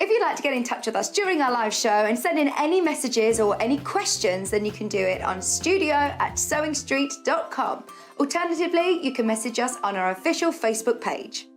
If you'd like to get in touch with us during our live show and send in any messages or any questions, then you can do it on studio@sewingstreet.com. Alternatively, you can message us on our official Facebook page.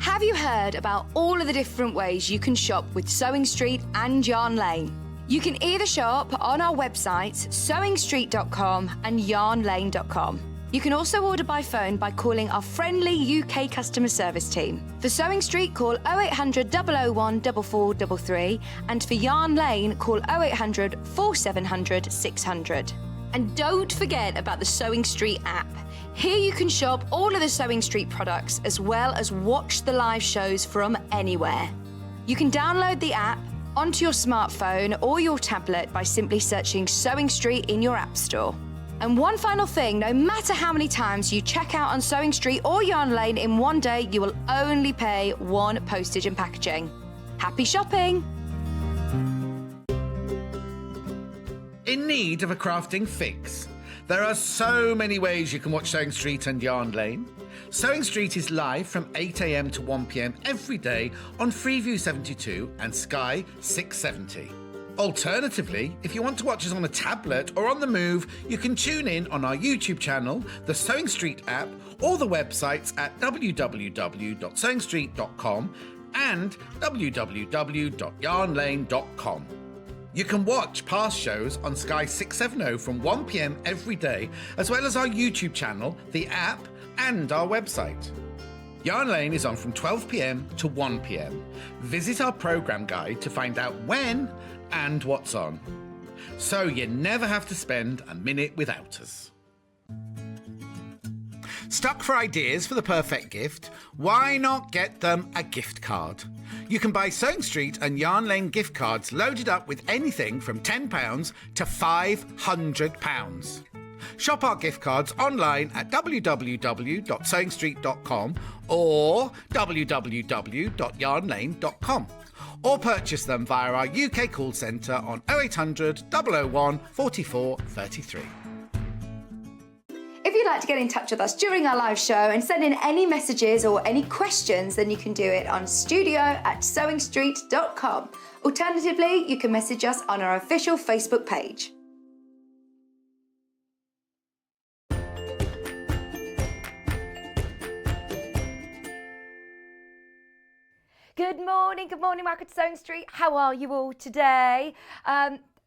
Have you heard about all of the different ways you can shop with Sewing Street and Yarn Lane? You can either shop on our websites, sewingstreet.com and yarnlane.com. You can also order by phone by calling our friendly UK customer service team. For Sewing Street, call 0800 001 4433, and for Yarn Lane, call 0800 4700 600. And don't forget about the Sewing Street app. Here you can shop all of the Sewing Street products as well as watch the live shows from anywhere. You can download the app onto your smartphone or your tablet by simply searching Sewing Street in your app store. And one final thing, no matter how many times you check out on Sewing Street or Yarn Lane in one day, you will only pay one postage and packaging. Happy shopping! In need of a crafting fix? There are so many ways you can watch Sewing Street and Yarn Lane. Sewing Street is live from 8 a.m. to 1 p.m. every day on Freeview 72 and Sky 670. Alternatively, if you want to watch us on a tablet or on the move, you can tune in on our YouTube channel, the Sewing Street app, or the websites at www.sewingstreet.com and www.yarnlane.com. You can watch past shows on Sky 670 from 1 p.m. every day, as well as our YouTube channel, the app, and our website. Yarn Lane is on from 12 p.m. to 1 p.m. Visit our programme guide to find out when and what's on. So you never have to spend a minute without us. Stuck for ideas for the perfect gift? Why not get them a gift card? You can buy Sewing Street and Yarn Lane gift cards loaded up with anything from £10 to £500. Shop our gift cards online at www.sewingstreet.com or www.yarnlane.com, or purchase them via our UK call centre on 0800 001 44 33. If you'd like to get in touch with us during our live show and send in any messages or any questions, then you can do it on studio@sewingstreet.com. Alternatively, you can message us on our official Facebook page. Good morning, welcome to Sewing Street. How are you all today?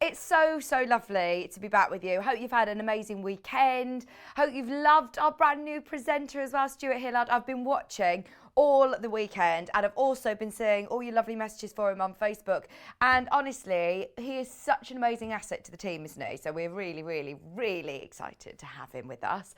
It's so lovely to be back with you. Hope you've had an amazing weekend. Hope you've loved our brand new presenter as well, Stuart Hillard. I've been watching all the weekend and I've also been seeing all your lovely messages for him on Facebook. And honestly, he is such an amazing asset to the team, isn't he? So we're really excited to have him with us.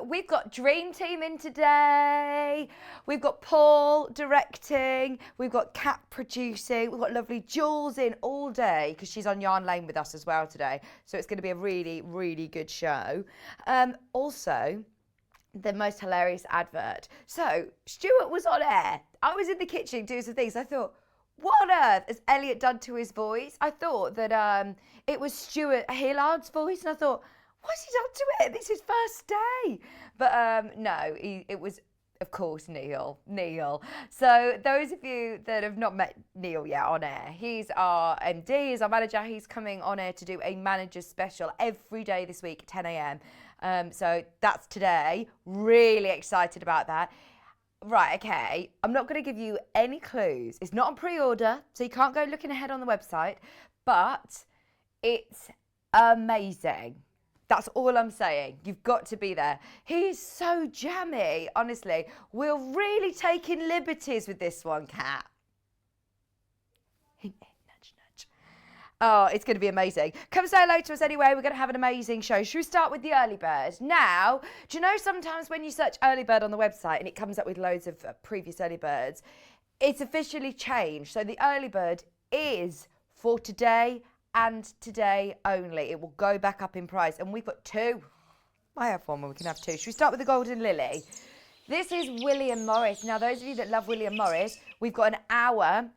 We've got Dream Team in today. We've got Paul directing. We've got Kat producing. We've got lovely Jules in all day because she's on Yarn Lane with us as well today. So it's going to be a really good show. Also, the most hilarious advert. So Stuart was on air. I was in the kitchen doing some things. I thought, what on earth has Elliot done to his voice? I thought that it was Stuart Hillard's voice, and I thought, what's he done to it? This is his first day. But no, it was, of course, Neil. So those of you that have not met Neil yet on air, he's our MD, he's our manager. He's coming on air to do a manager's special every day this week at 10 a.m. So that's today. Really excited about that. Right, okay. I'm not going to give you any clues. It's not on pre-order, so you can't go looking ahead on the website. But it's amazing. That's all I'm saying. You've got to be there. He's so jammy, honestly. We're really taking liberties with this one, Kat. Oh, it's going to be amazing. Come say hello to us anyway. We're going to have an amazing show. Should we start with the early bird? Now, do you know sometimes when you search early bird on the website and it comes up with loads of previous early birds, it's officially changed. So the early bird is for today and today only. It will go back up in price. And we've got two. I have one where we can have two. Should we start with the Golden Lily? This is William Morris. Now, those of you that love William Morris, we've got an hour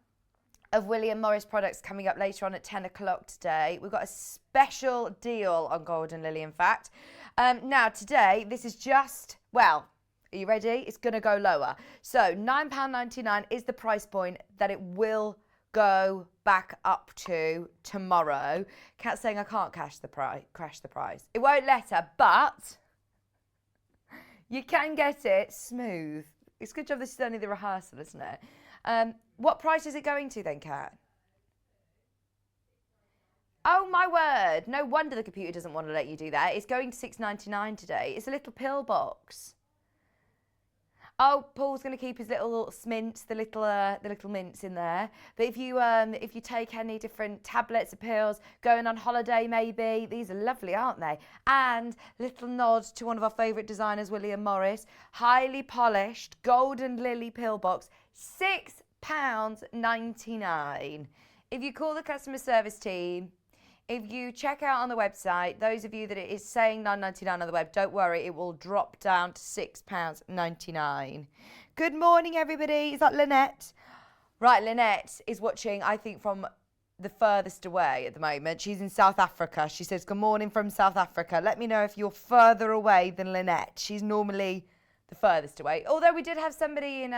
of William Morris products coming up later on at 10 o'clock today. We've got a special deal on Golden Lily, in fact. Now, today, this is just, well, Are you ready? It's going to go lower. So £9.99 is the price point that it will go back up to tomorrow. Kat's saying I can't crash the price. It won't let her, but you can get it smooth. It's a good job this is only the rehearsal, isn't it? What price is it going to then, Kat? Oh my word. No wonder the computer doesn't want to let you do that. It's going to £6.99 today. It's a little pill box. Oh, Paul's going to keep his little mints, the little mints in there. But if you take any different tablets or pills, going on holiday maybe, these are lovely, aren't they? And little nod to one of our favourite designers, William Morris, highly polished golden lily pill box, £6.99. If you call the customer service team, if you check out on the website, those of you that it is saying £9.99 on the web, don't worry, it will drop down to £6.99. Good morning, everybody. Is that Lynette? Right, Lynette is watching, I think, from the furthest away at the moment. She's in South Africa. She says, good morning from South Africa. Let me know if you're further away than Lynette. She's normally the furthest away. Although we did have somebody in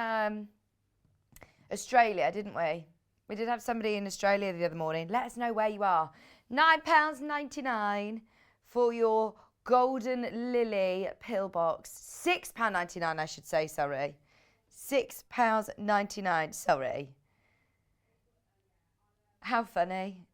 Australia, didn't we? We did have somebody in Australia the other morning. Let us know where you are. £9.99 for your golden lily pill box. £6.99, I should say, sorry. £6.99, sorry. How funny.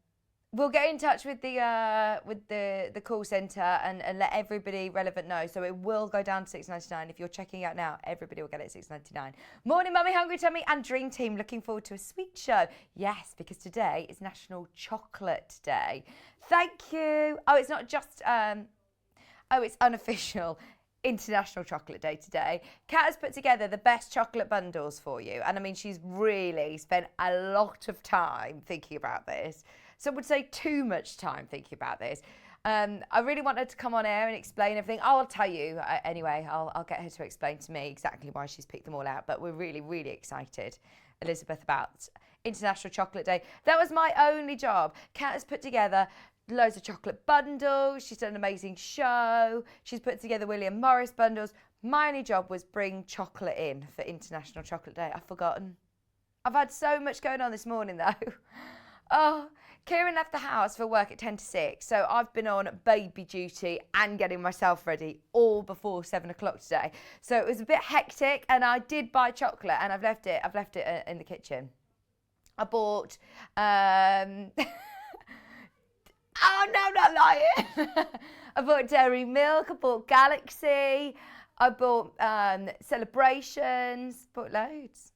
We'll get in touch with the call centre and let everybody relevant know. So it will go down to £6.99. If you're checking out now, everybody will get it at £6.99. Morning, Mummy, Hungry Tummy and Dream Team. Looking forward to a sweet show. Yes, because today is National Chocolate Day. Thank you. Oh, it's not just... it's unofficial. International Chocolate Day today. Kat has put together the best chocolate bundles for you. And I mean, she's really spent a lot of time thinking about this. Some would say too much time thinking about this. I really wanted to come on air and explain everything. I'll tell you anyway. I'll get her to explain to me exactly why she's picked them all out. But we're really, really excited, Elizabeth, about International Chocolate Day. That was my only job. Kat has put together loads of chocolate bundles. She's done an amazing show. She's put together William Morris bundles. My only job was bring chocolate in for International Chocolate Day. I've forgotten. I've had so much going on this morning though. Oh, Kieran left the house for work at 10 to 6, so I've been on baby duty and getting myself ready all before 7 o'clock today. So it was a bit hectic, and I did buy chocolate, and I've left it in the kitchen. I bought, oh no, not lying. I bought Dairy Milk, I bought Galaxy, I bought Celebrations, bought loads.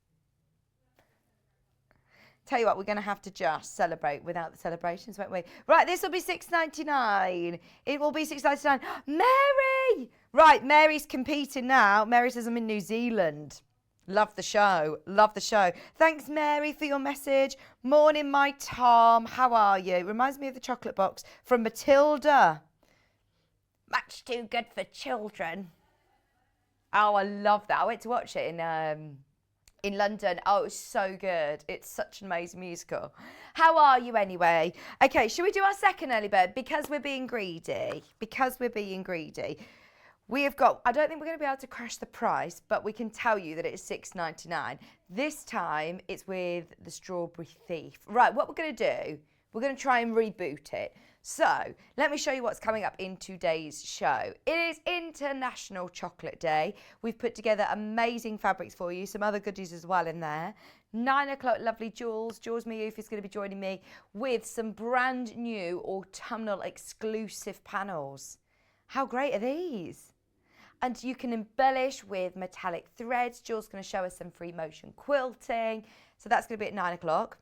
Tell you what, we're going to have to just celebrate without the celebrations, won't we? Right, this will be £6.99. It will be £6.99. Mary! Right, Mary's competing now. Mary says I'm in New Zealand. Love the show. Love the show. Thanks, Mary, for your message. Morning, my Tom. How are you? Reminds me of the chocolate box from Matilda. Much too good for children. Oh, I love that. I went to watch it in London. Oh, it was so good. It's such an amazing musical. How are you anyway? Okay, should we do our second early bird? Because we're being greedy. We have got, I don't think we're going to be able to crash the price, but we can tell you that it is £6.99. This time it's with the Strawberry Thief. Right, what we're going to do, we're going to try and reboot it. So, let me show you what's coming up in today's show. It is International Chocolate Day. We've put together amazing fabrics for you, some other goodies as well in there. 9 o'clock, lovely Jules Mayouf is going to be joining me with some brand new autumnal exclusive panels. How great are these? And you can embellish with metallic threads. Jules is going to show us some free motion quilting. So that's going to be at 9 o'clock.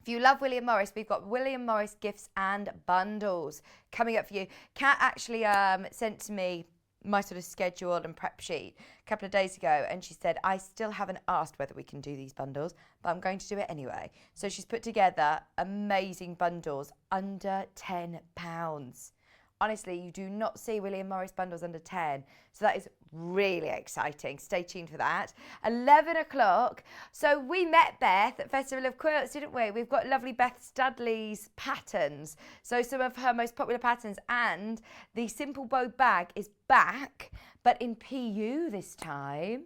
If you love William Morris, we've got William Morris gifts and bundles coming up for you. Kat actually sent to me my sort of schedule and prep sheet a couple of days ago, and she said, I still haven't asked whether we can do these bundles, but I'm going to do it anyway. So she's put together amazing bundles under £10. Honestly, you do not see William Morris bundles under 10. So that is really exciting. Stay tuned for that. 11 o'clock. So we met Beth at Festival of Quilts, didn't we? We've got lovely Beth Studley's patterns. So some of her most popular patterns, and the Simple Bow bag is back, but in PU this time.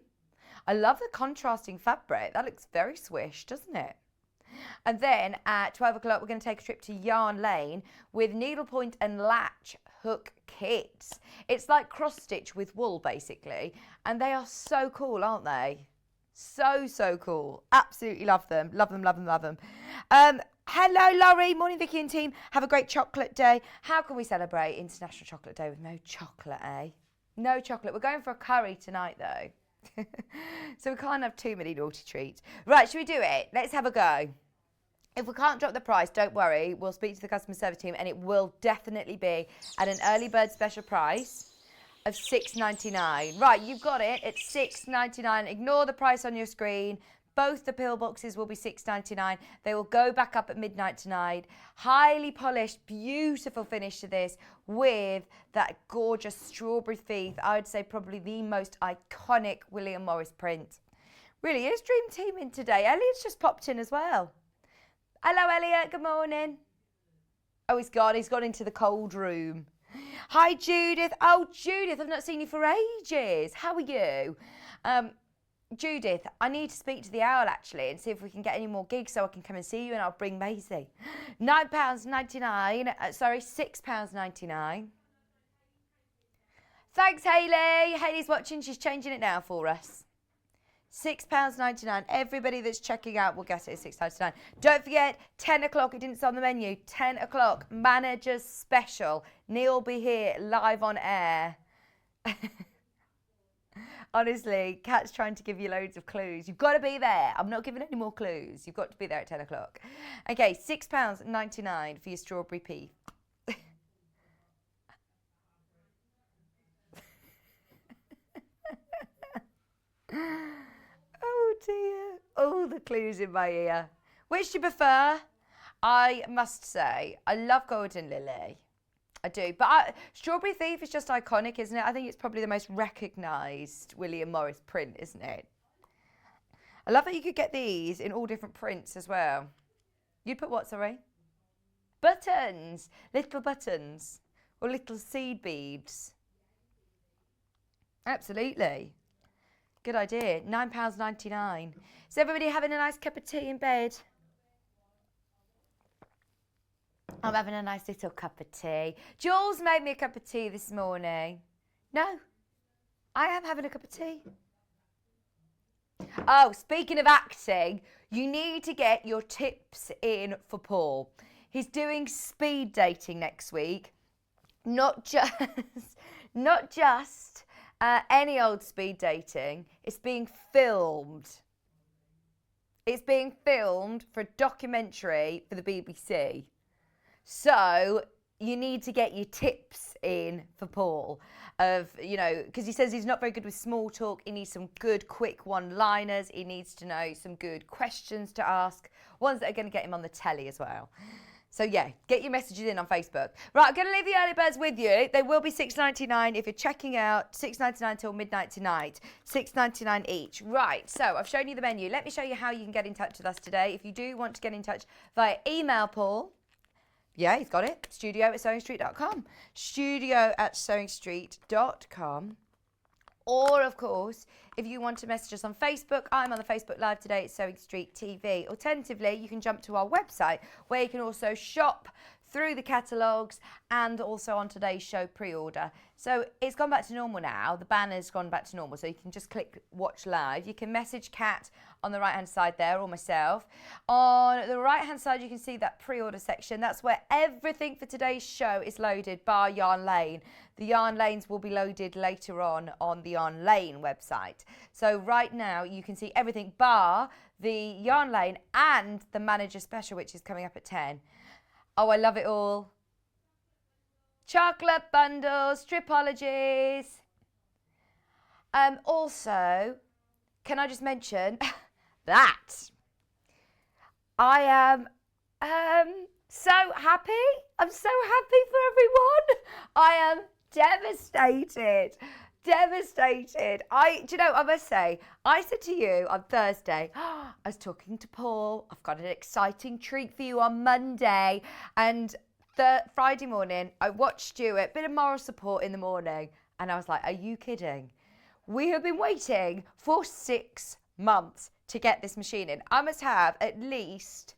I love the contrasting fabric. That looks very swish, doesn't it? And then at 12 o'clock, we're going to take a trip to Yarn Lane with needlepoint and latch hook kits. It's like cross stitch with wool, basically. And they are so cool, aren't they? So, so cool. Absolutely love them. Love them, love them, love them. Hello, Laurie. Morning, Vicky and team. Have a great chocolate day. How can we celebrate International Chocolate Day with no chocolate, eh? No chocolate. We're going for a curry tonight, though. So we can't have too many naughty treats. Right, should we do it? Let's have a go. If we can't drop the price, don't worry. We'll speak to the customer service team and it will definitely be at an early bird special price of $6.99. Right, you've got it. It's $6.99. Ignore the price on your screen. Both the pillboxes will be $6.99. They will go back up at midnight tonight. Highly polished, beautiful finish to this with that gorgeous strawberry thief. I would say probably the most iconic William Morris print. Really is dream teaming today. Elliot's just popped in as well. Hello, Elliot. Good morning. Oh, he's gone. He's gone into the cold room. Hi, Judith. Oh, Judith, I've not seen you for ages. How are you? Judith, I need to speak to the owl actually and see if we can get any more gigs so I can come and see you and I'll bring Maisie. £9.99, sorry, £6.99. Thanks, Hayley. Hayley's watching, she's changing it now for us. £6.99. Everybody that's checking out will get it at £6.99. Don't forget, 10 o'clock, it didn't say on the menu, 10 o'clock, Manager's Special. Neil will be here live on air. Honestly, Kat's trying to give you loads of clues. You've got to be there. I'm not giving any more clues. You've got to be there at 10 o'clock. Okay, £6.99 for your strawberry pea. Oh dear. Oh, the clues in my ear. Which do you prefer? I must say, I love Golden Lily. I do. But Strawberry Thief is just iconic, isn't it? I think it's probably the most recognised William Morris print, isn't it? I love that you could get these in all different prints as well. You'd put what, sorry? Buttons. Little buttons. Or little seed beads. Absolutely. Good idea. £9.99. Is everybody having a nice cup of tea in bed? I'm having a nice little cup of tea. Jules made me a cup of tea this morning. No, I am having a cup of tea. Oh, speaking of acting, you need to get your tips in for Paul. He's doing speed dating next week. Not just any old speed dating. It's being filmed. It's being filmed for a documentary for the BBC. So you need to get your tips in for Paul of, you know, because he says he's not very good with small talk. He needs some good, quick one-liners. He needs to know some good questions to ask, ones that are going to get him on the telly as well. So, yeah, get your messages in on Facebook. Right, I'm going to leave the early birds with you. They will be $6.99 if you're checking out, $6.99 till midnight tonight, $6.99 each. Right, so I've shown you the menu. Let me show you how you can get in touch with us today. If you do want to get in touch via email, Paul, yeah, he's got it. studio@sewingstreet.com. studio@sewingstreet.com. Or, of course, if you want to message us on Facebook, I'm on the Facebook Live today at Sewing Street TV. Alternatively, you can jump to our website where you can also shop through the catalogues and also on today's show pre-order. So it's gone back to normal now. The banner's gone back to normal, so you can just click watch live. You can message Kat on the right-hand side there, or myself. On the right-hand side, you can see that pre-order section. That's where everything for today's show is loaded, bar Yarn Lane. The Yarn Lanes will be loaded later on the Yarn Lane website. So right now, you can see everything bar the Yarn Lane and the Manager Special, which is coming up at 10. Oh, I love it all. Chocolate bundles, Tripologies. Also, can I just mention that I am so happy. I'm so happy for everyone. I am devastated. Devastated. Do you know, I must say, I said to you on Thursday, I was talking to Paul, I've got an exciting treat for you on Monday. And Friday morning, I watched Stuart, bit of moral support in the morning. And I was like, are you kidding? We have been waiting for 6 months to get this machine in. I must have at least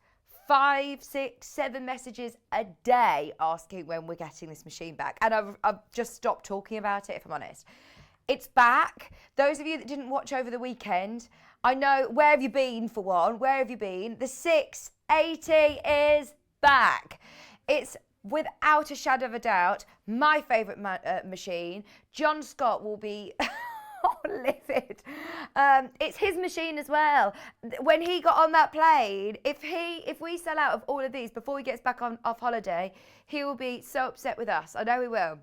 5, 6, 7 messages a day asking when we're getting this machine back. And I've just stopped talking about it, if I'm honest. It's back. Those of you that didn't watch over the weekend, I know, where have you been for one? Where have you been? The 680 is back. It's without a shadow of a doubt my favourite machine. John Scott will be livid. It's his machine as well. When he got on that plane, if we sell out of all of these before he gets back off holiday, he will be so upset with us. I know he will.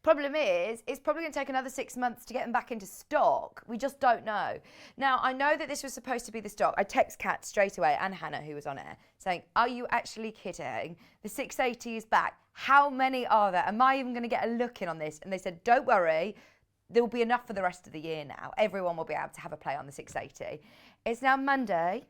Problem is, it's probably going to take another 6 months to get them back into stock. We just don't know. Now, I know that this was supposed to be the stock. I text Kat straight away, and Hannah, who was on air, saying, are you actually kidding? The 680 is back. How many are there? Am I even going to get a look in on this? And they said, don't worry. There will be enough for the rest of the year now. Everyone will be able to have a play on the 680. It's now Monday.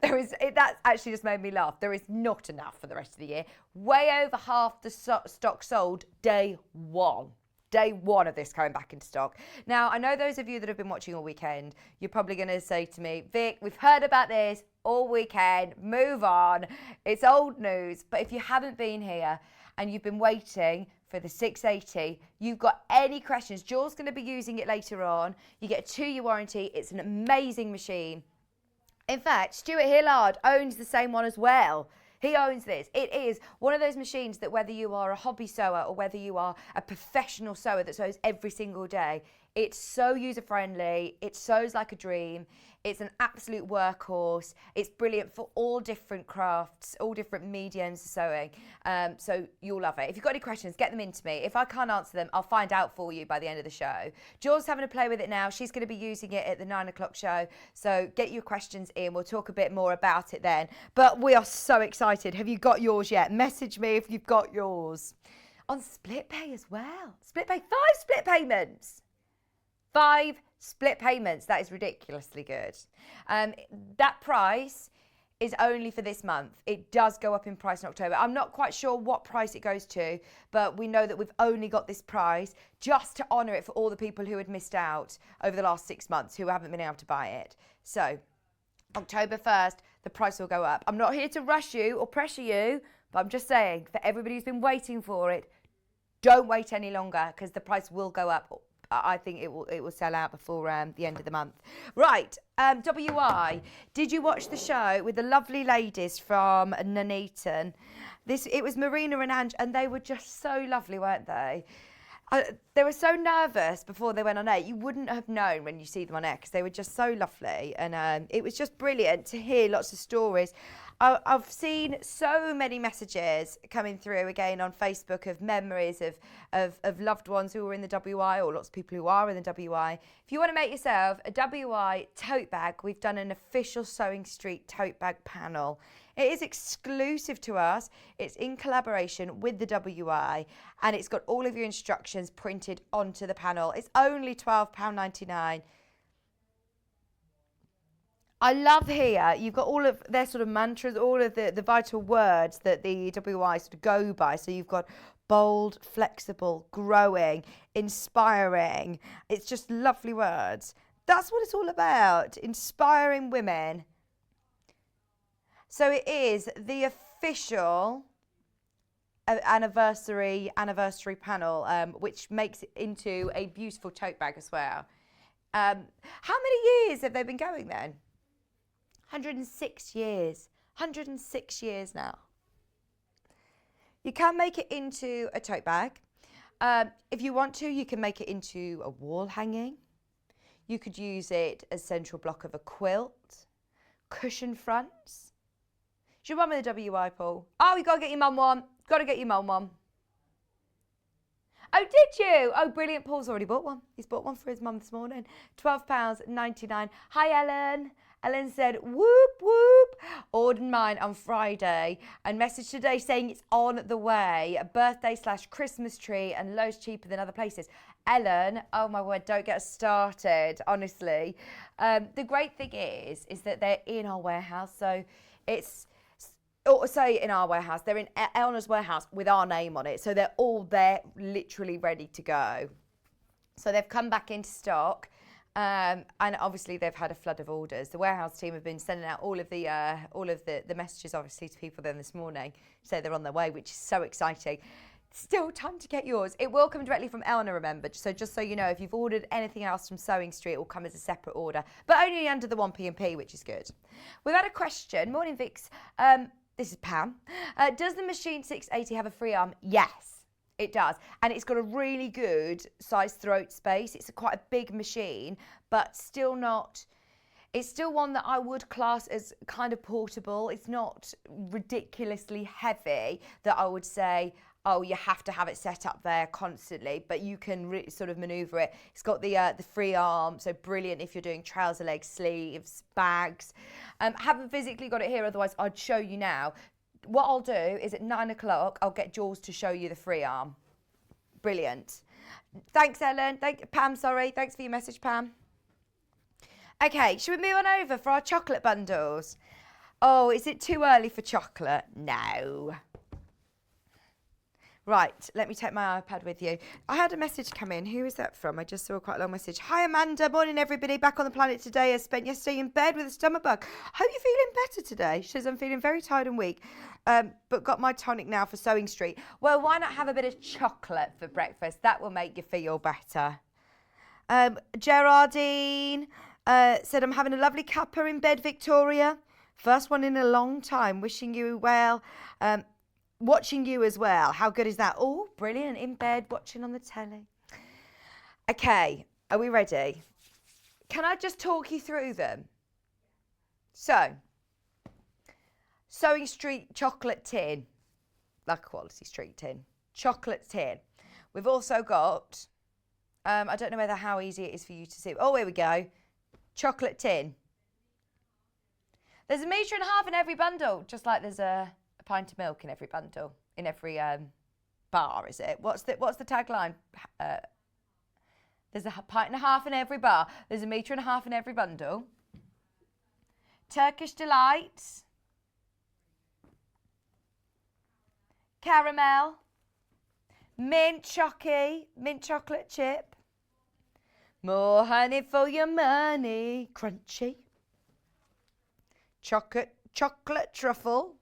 That's actually just made me laugh. There is not enough for the rest of the year. Way over half the stock sold day one. Day one of this coming back into stock. Now, I know those of you that have been watching all weekend, you're probably going to say to me, Vic, we've heard about this all weekend. Move on. It's old news. But if you haven't been here and you've been waiting for the 680, you've got any questions, Jules going to be using it later on. You get a 2-year warranty. It's an amazing machine. In fact, Stuart Hillard owns the same one as well. He owns this. It is one of those machines that whether you are a hobby sewer or whether you are a professional sewer that sews every single day, it's so user-friendly. It sews like a dream. It's an absolute workhorse. It's brilliant for all different crafts, all different mediums of sewing. So you'll love it. If you've got any questions, get them into me. If I can't answer them, I'll find out for you by the end of the show. Jules having a play with it now. She's going to be using it at the 9 o'clock show. So get your questions in. We'll talk a bit more about it then. But we are so excited. Have you got yours yet? Message me if you've got yours. On split pay as well. Split pay, 5 split payments. 5 split payments. That is ridiculously good. That price is only for this month. It does go up in price in October. I'm not quite sure what price it goes to, but we know that we've only got this price just to honour it for all the people who had missed out over the last 6 months who haven't been able to buy it. So October 1st, the price will go up. I'm not here to rush you or pressure you, but I'm just saying for everybody who's been waiting for it, don't wait any longer because the price will go up. I think it will sell out before the end of the month. Right, WI. Did you watch the show with the lovely ladies from Nuneaton? It was Marina and Ange, and they were just so lovely, weren't they? They were so nervous before they went on air. You wouldn't have known when you see them on air because they were just so lovely. And it was just brilliant to hear lots of stories. I've seen so many messages coming through again on Facebook of memories of loved ones who were in the WI or lots of people who are in the WI. If you want to make yourself a WI tote bag, we've done an official Sewing Street tote bag panel. It is exclusive to us. It's in collaboration with the WI and it's got all of your instructions printed onto the panel. It's only £12.99. I love here, you've got all of their sort of mantras, all of the vital words that the WI sort of go by. So you've got bold, flexible, growing, inspiring. It's just lovely words. That's what it's all about, inspiring women. So it is the official anniversary panel, which makes it into a beautiful tote bag as well. How many years have they been going then? 106 years. 106 years now. You can make it into a tote bag. If you want to, you can make it into a wall hanging. You could use it as central block of a quilt, cushion fronts. Is your mum in the WI, Paul? Oh, you got to get your mum one. Got to get your mum one. Oh, did you? Oh, brilliant. Paul's already bought one. He's bought one for his mum this morning. £12.99. Hi, Ellen. Ellen said, whoop, whoop. Ordered mine on Friday and messaged today saying it's on the way. A birthday / Christmas tree and loads cheaper than other places. Ellen, oh my word, don't get us started, honestly. The great thing is that they're in our warehouse. So it's, or say in our warehouse, they're in Eleanor's warehouse with our name on it. So they're all there, literally ready to go. So they've come back into stock. And obviously they've had a flood of orders. The warehouse team have been sending out all of the messages obviously to people then this morning to say they're on their way, which is so exciting. Still time to get yours. It will come directly from Eleanor, remember. So just so you know, if you've ordered anything else from Sewing Street, it will come as a separate order, but only under the 1P&P, which is good. We've had a question. Morning, Vix. This is Pam. Does the machine 680 have a free arm? Yes. It does, and it's got a really good size throat space. It's quite a big machine, but still not, it's still one that I would class as kind of portable. It's not ridiculously heavy that I would say, oh, you have to have it set up there constantly, but you can sort of maneuver it. It's got the free arm, so brilliant if you're doing trouser legs, sleeves, bags. Haven't physically got it here, otherwise I'd show you now. What I'll do is at 9 o'clock, I'll get Jules to show you the free arm. Brilliant. Thanks, Ellen. Pam, sorry. Thanks for your message, Pam. Okay, should we move on over for our chocolate bundles? Oh, is it too early for chocolate? No. Right, let me take my iPad with you. I had a message come in. Who is that from? I just saw quite a long message. Hi, Amanda. Morning, everybody. Back on the planet today. I spent yesterday in bed with a stomach bug. Hope you're feeling better today. She says, I'm feeling very tired and weak, but got my tonic now for Sewing Street. Well, why not have a bit of chocolate for breakfast? That will make you feel better. Gerardine said, I'm having a lovely cuppa in bed, Victoria. First one in a long time. Wishing you well. Watching you as well. How good is that? Oh, brilliant. In bed, watching on the telly. Okay, are we ready? Can I just talk you through them? So, Sewing Street chocolate tin. Like a quality street tin. Chocolate tin. We've also got, I don't know how easy it is for you to see. Oh, here we go. Chocolate tin. There's 1.5 meters in every bundle, just like there's a pint of milk in every bundle, in every bar, is it? What's the tagline? There's a 1.5 pints in every bar. There's 1.5 meters in every bundle. Turkish Delight. Caramel. Mint chocolate chip. More honey for your money. Crunchy. Chocolate truffle.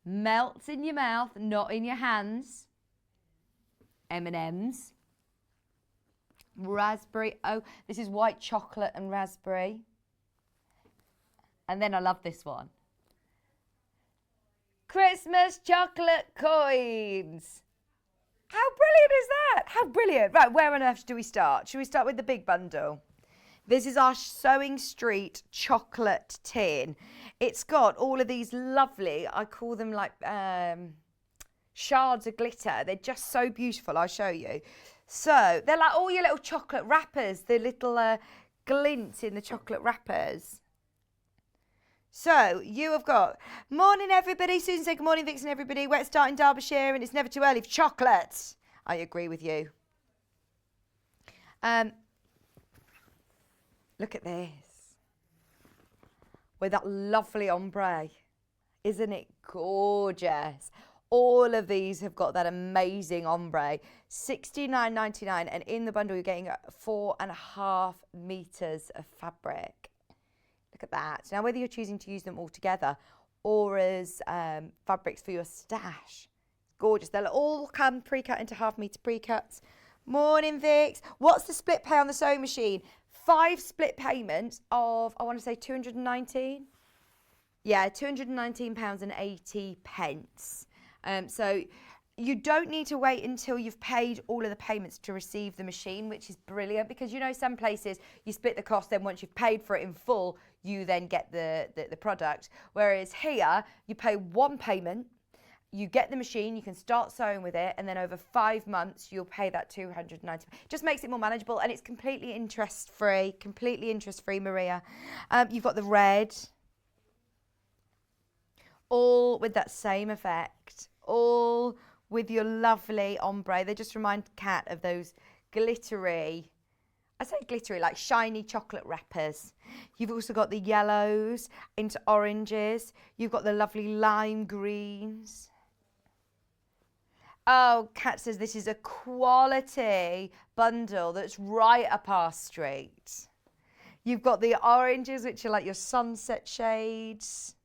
Melts in your mouth, not in your hands. M&M's. Raspberry. Oh, this is white chocolate and raspberry. And then I love this one. Christmas chocolate coins. How brilliant is that? How brilliant. Right, where on earth do we start? Should we start with the big bundle? This is our Sewing Street chocolate tin. It's got all of these lovely, I call them like shards of glitter. They're just so beautiful. I'll show you. So they're like all your little chocolate wrappers, the little glints in the chocolate wrappers. So you have got, morning everybody. Susan said, good morning, Vixen, everybody. Wet start in Derbyshire and it's never too early for chocolate. I agree with you. Look at this. With that lovely ombre. Isn't it gorgeous? All of these have got that amazing ombre. $69.99, and in the bundle you're getting 4.5 meters of fabric. Look at that. Now whether you're choosing to use them all together or as fabrics for your stash, gorgeous. They'll all come pre-cut into 1/2 meter pre-cuts. Morning, Vix. What's the split pay on the sewing machine? 5 split payments of, I want to say 219. Yeah, £219.80. So you don't need to wait until you've paid all of the payments to receive the machine, which is brilliant, because you know some places you split the cost, then once you've paid for it in full, you then get the product. Whereas here, you pay one payment you get the machine, you can start sewing with it, and then over 5 months, you'll pay that 290. Just makes it more manageable, and it's completely interest-free, Maria. You've got the red, all with that same effect, all with your lovely ombre. They just remind Kat of those glittery, I say glittery, like shiny chocolate wrappers. You've also got the yellows into oranges. You've got the lovely lime greens. Oh, Kat says this is a quality bundle that's right up our street. You've got the oranges, which are like your sunset shades.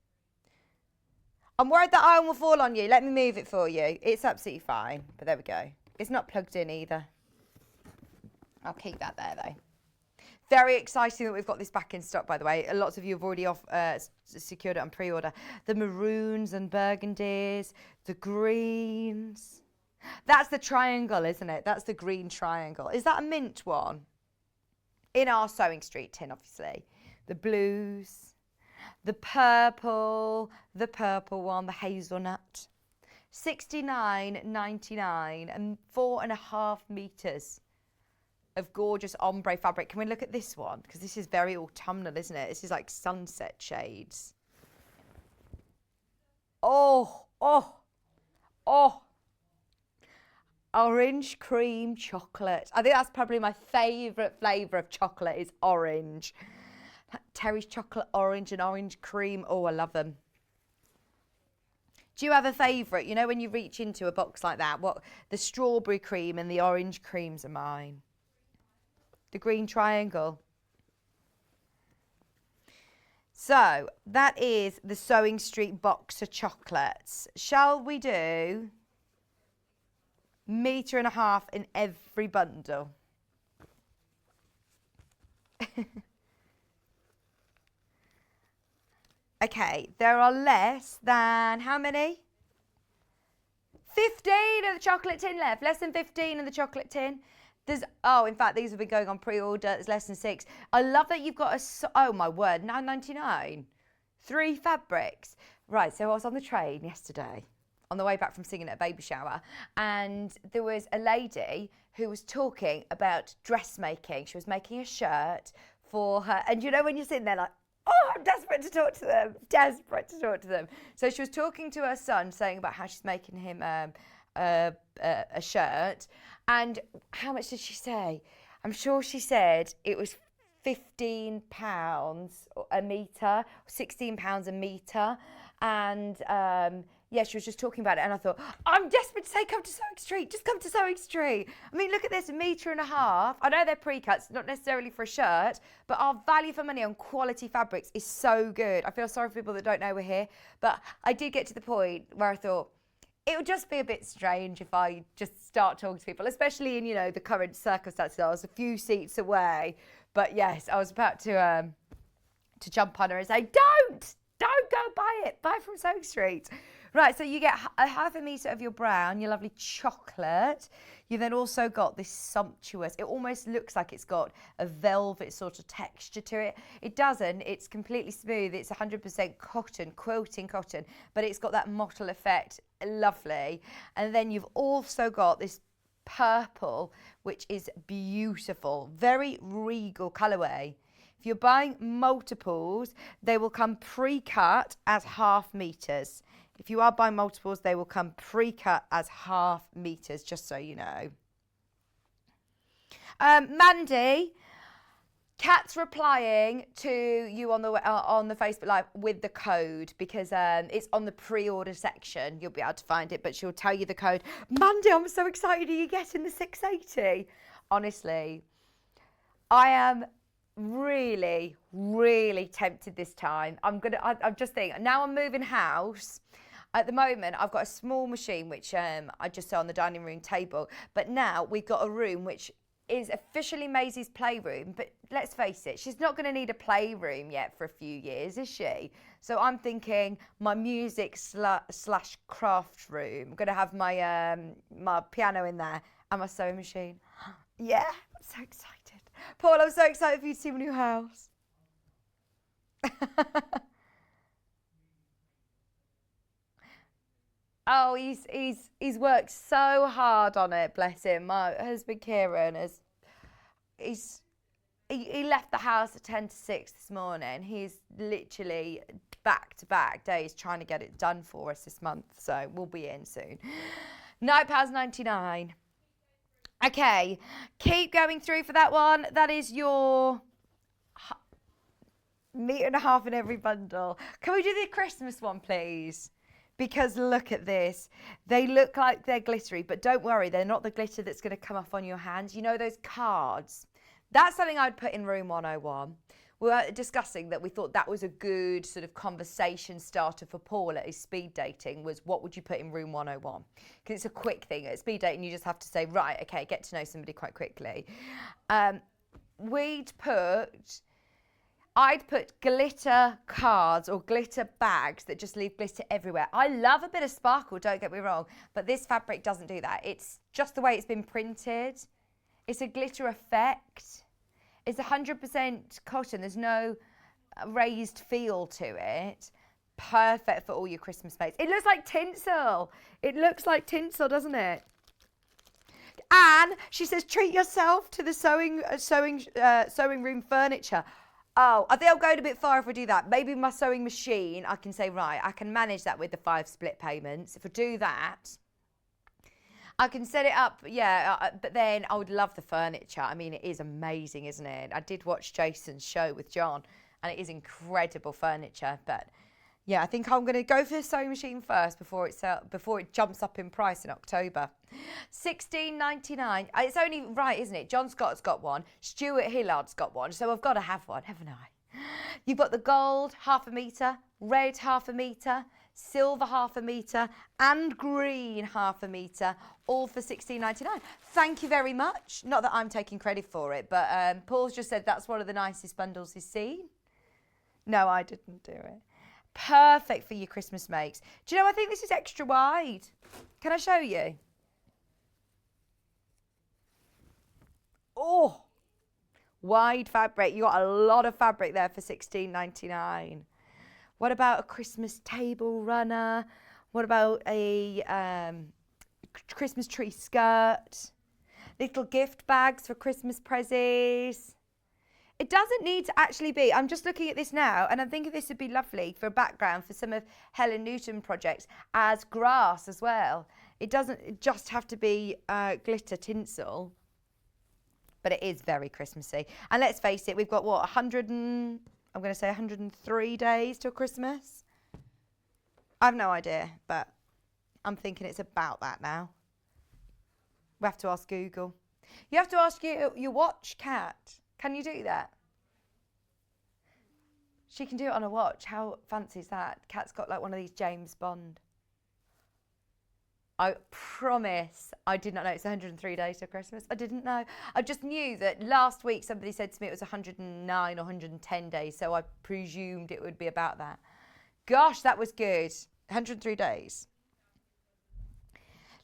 I'm worried that iron will fall on you. Let me move it for you. It's absolutely fine, but there we go. It's not plugged in either. I'll keep that there though. Very exciting that we've got this back in stock, by the way. Lots of you have already secured it on pre-order. The maroons and burgundies, the greens. That's the triangle, isn't it? That's the green triangle. Is that a mint one? In our Sewing Street tin, obviously. The blues, the purple one, the hazelnut. $69.99 and 4.5 meters of gorgeous ombre fabric. Can we look at this one? Because this is very autumnal, isn't it? This is like sunset shades. Oh. Orange cream chocolate. I think that's probably my favourite flavour of chocolate is orange. Terry's chocolate orange and orange cream. Oh, I love them. Do you have a favourite? You know when you reach into a box like that, what the strawberry cream and the orange creams are mine. The green triangle. So that is the Sewing Street box of chocolates. Shall we do 1.5 meters in every bundle? Okay, there are less than how many? 15 of the chocolate tin left. Less than 15 of the chocolate tin. In fact, these have been going on pre-order. It's less than 6. I love that you've got oh my word, £9.99. 3 fabrics. Right, so I was on the train yesterday on the way back from singing at a baby shower, and there was a lady who was talking about dressmaking. She was making a shirt for her, and you know when you're sitting there like, oh, I'm desperate to talk to them. So she was talking to her son, saying about how she's making him a shirt. And how much did she say? I'm sure she said it was £15 a metre, £16 a metre. And yeah, she was just talking about it. And I thought, I'm desperate to say, come to Sewing Street. Just come to Sewing Street. I mean, look at this, 1.5 meters. I know they're pre-cuts, not necessarily for a shirt, but our value for money on quality fabrics is so good. I feel sorry for people that don't know we're here. But I did get to the point where I thought, it would just be a bit strange if I just start talking to people, especially in, you know, the current circumstances. I was a few seats away, but yes, I was about to jump on her and say, don't go buy it. Buy from Sewing Street. Right, so you get a 1/2 meter of your brown, your lovely chocolate. You then also got this sumptuous, it almost looks like it's got a velvet sort of texture to it. It doesn't, it's completely smooth. It's 100% cotton, quilting cotton, but it's got that mottle effect. Lovely. And then you've also got this purple, which is beautiful, very regal colourway. If you're buying multiples, they will come pre-cut as 1/2 meters. If you are buying multiples, they will come pre-cut as 1/2 meters, just so you know. Mandy, Kat's replying to you on the Facebook Live with the code because it's on the pre-order section. You'll be able to find it, but she'll tell you the code. Mandy, I'm so excited. Are you getting the 680? Honestly, I am really, really tempted this time. I'm just thinking, now I'm moving house. At the moment, I've got a small machine, which I just saw on the dining room table. But now we've got a room which is officially Maisie's playroom. But let's face it, she's not going to need a playroom yet for a few years, is she? So I'm thinking my music slash craft room. I'm going to have my my piano in there and my sewing machine. Yeah, I'm so excited. Paul, I'm so excited for you to see my new house. Oh, he's worked so hard on it, bless him. My husband Kieran he left the house at 10 to 6 this morning. He's literally back-to-back days trying to get it done for us this month, so we'll be in soon. £9.99. Okay, keep going through for that one. That is your metre and a half in every bundle. Can we do the Christmas one, please? Because look at this. They look like they're glittery, but don't worry, they're not the glitter that's going to come off on your hands. You know those cards? That's something I'd put in room 101. We were discussing that we thought that was a good sort of conversation starter for Paul at his speed dating, was what would you put in room 101? Because it's a quick thing. At speed dating, you just have to say, right, okay, get to know somebody quite quickly. I'd put glitter cards or glitter bags that just leave glitter everywhere. I love a bit of sparkle, don't get me wrong, but this fabric doesn't do that. It's just the way it's been printed. It's a glitter effect. It's 100% cotton. There's no raised feel to it. Perfect for all your Christmas mates. It looks like tinsel. It looks like tinsel, doesn't it? Anne, she says, treat yourself to the sewing room furniture. Oh, I think I'm going a bit far if we do that. Maybe my sewing machine, I can say, right, I can manage that with the 5 split payments. If I do that, I can set it up, yeah, but then I would love the furniture. I mean, it is amazing, isn't it? I did watch Jason's show with John, and it is incredible furniture. But yeah, I think I'm going to go for the sewing machine first before it jumps up in price in October. $16.99. It's only right, isn't it? John Scott's got one. Stuart Hillard's got one. So I've got to have one, haven't I? You've got the gold, 1/2 metre, red, 1/2 metre, silver, 1/2 metre, and green, 1/2 metre, all for $16.99. Thank you very much. Not that I'm taking credit for it, but Paul's just said that's one of the nicest bundles he's seen. No, I didn't do it. Perfect for your Christmas makes. Do you know, I think this is extra wide. Can I show you? Oh, wide fabric. You got a lot of fabric there for $16.99. What about a Christmas table runner? What about a Christmas tree skirt? Little gift bags for Christmas prezzies. It doesn't need to actually be, I'm just looking at this now, and I'm thinking this would be lovely for a background for some of Helen Newton projects as grass as well. It doesn't just have to be glitter tinsel, but it is very Christmassy. And let's face it, we've got what, 103 days till Christmas? I have no idea, but I'm thinking it's about that now. We have to ask Google. You have to ask your watch, Kat. Can you do that? She can do it on a watch. How fancy is that? Kat's got like one of these James Bond. I promise I did not know it's 103 days till Christmas. I didn't know. I just knew that last week somebody said to me it was 109 or 110 days, so I presumed it would be about that. Gosh, that was good. 103 days.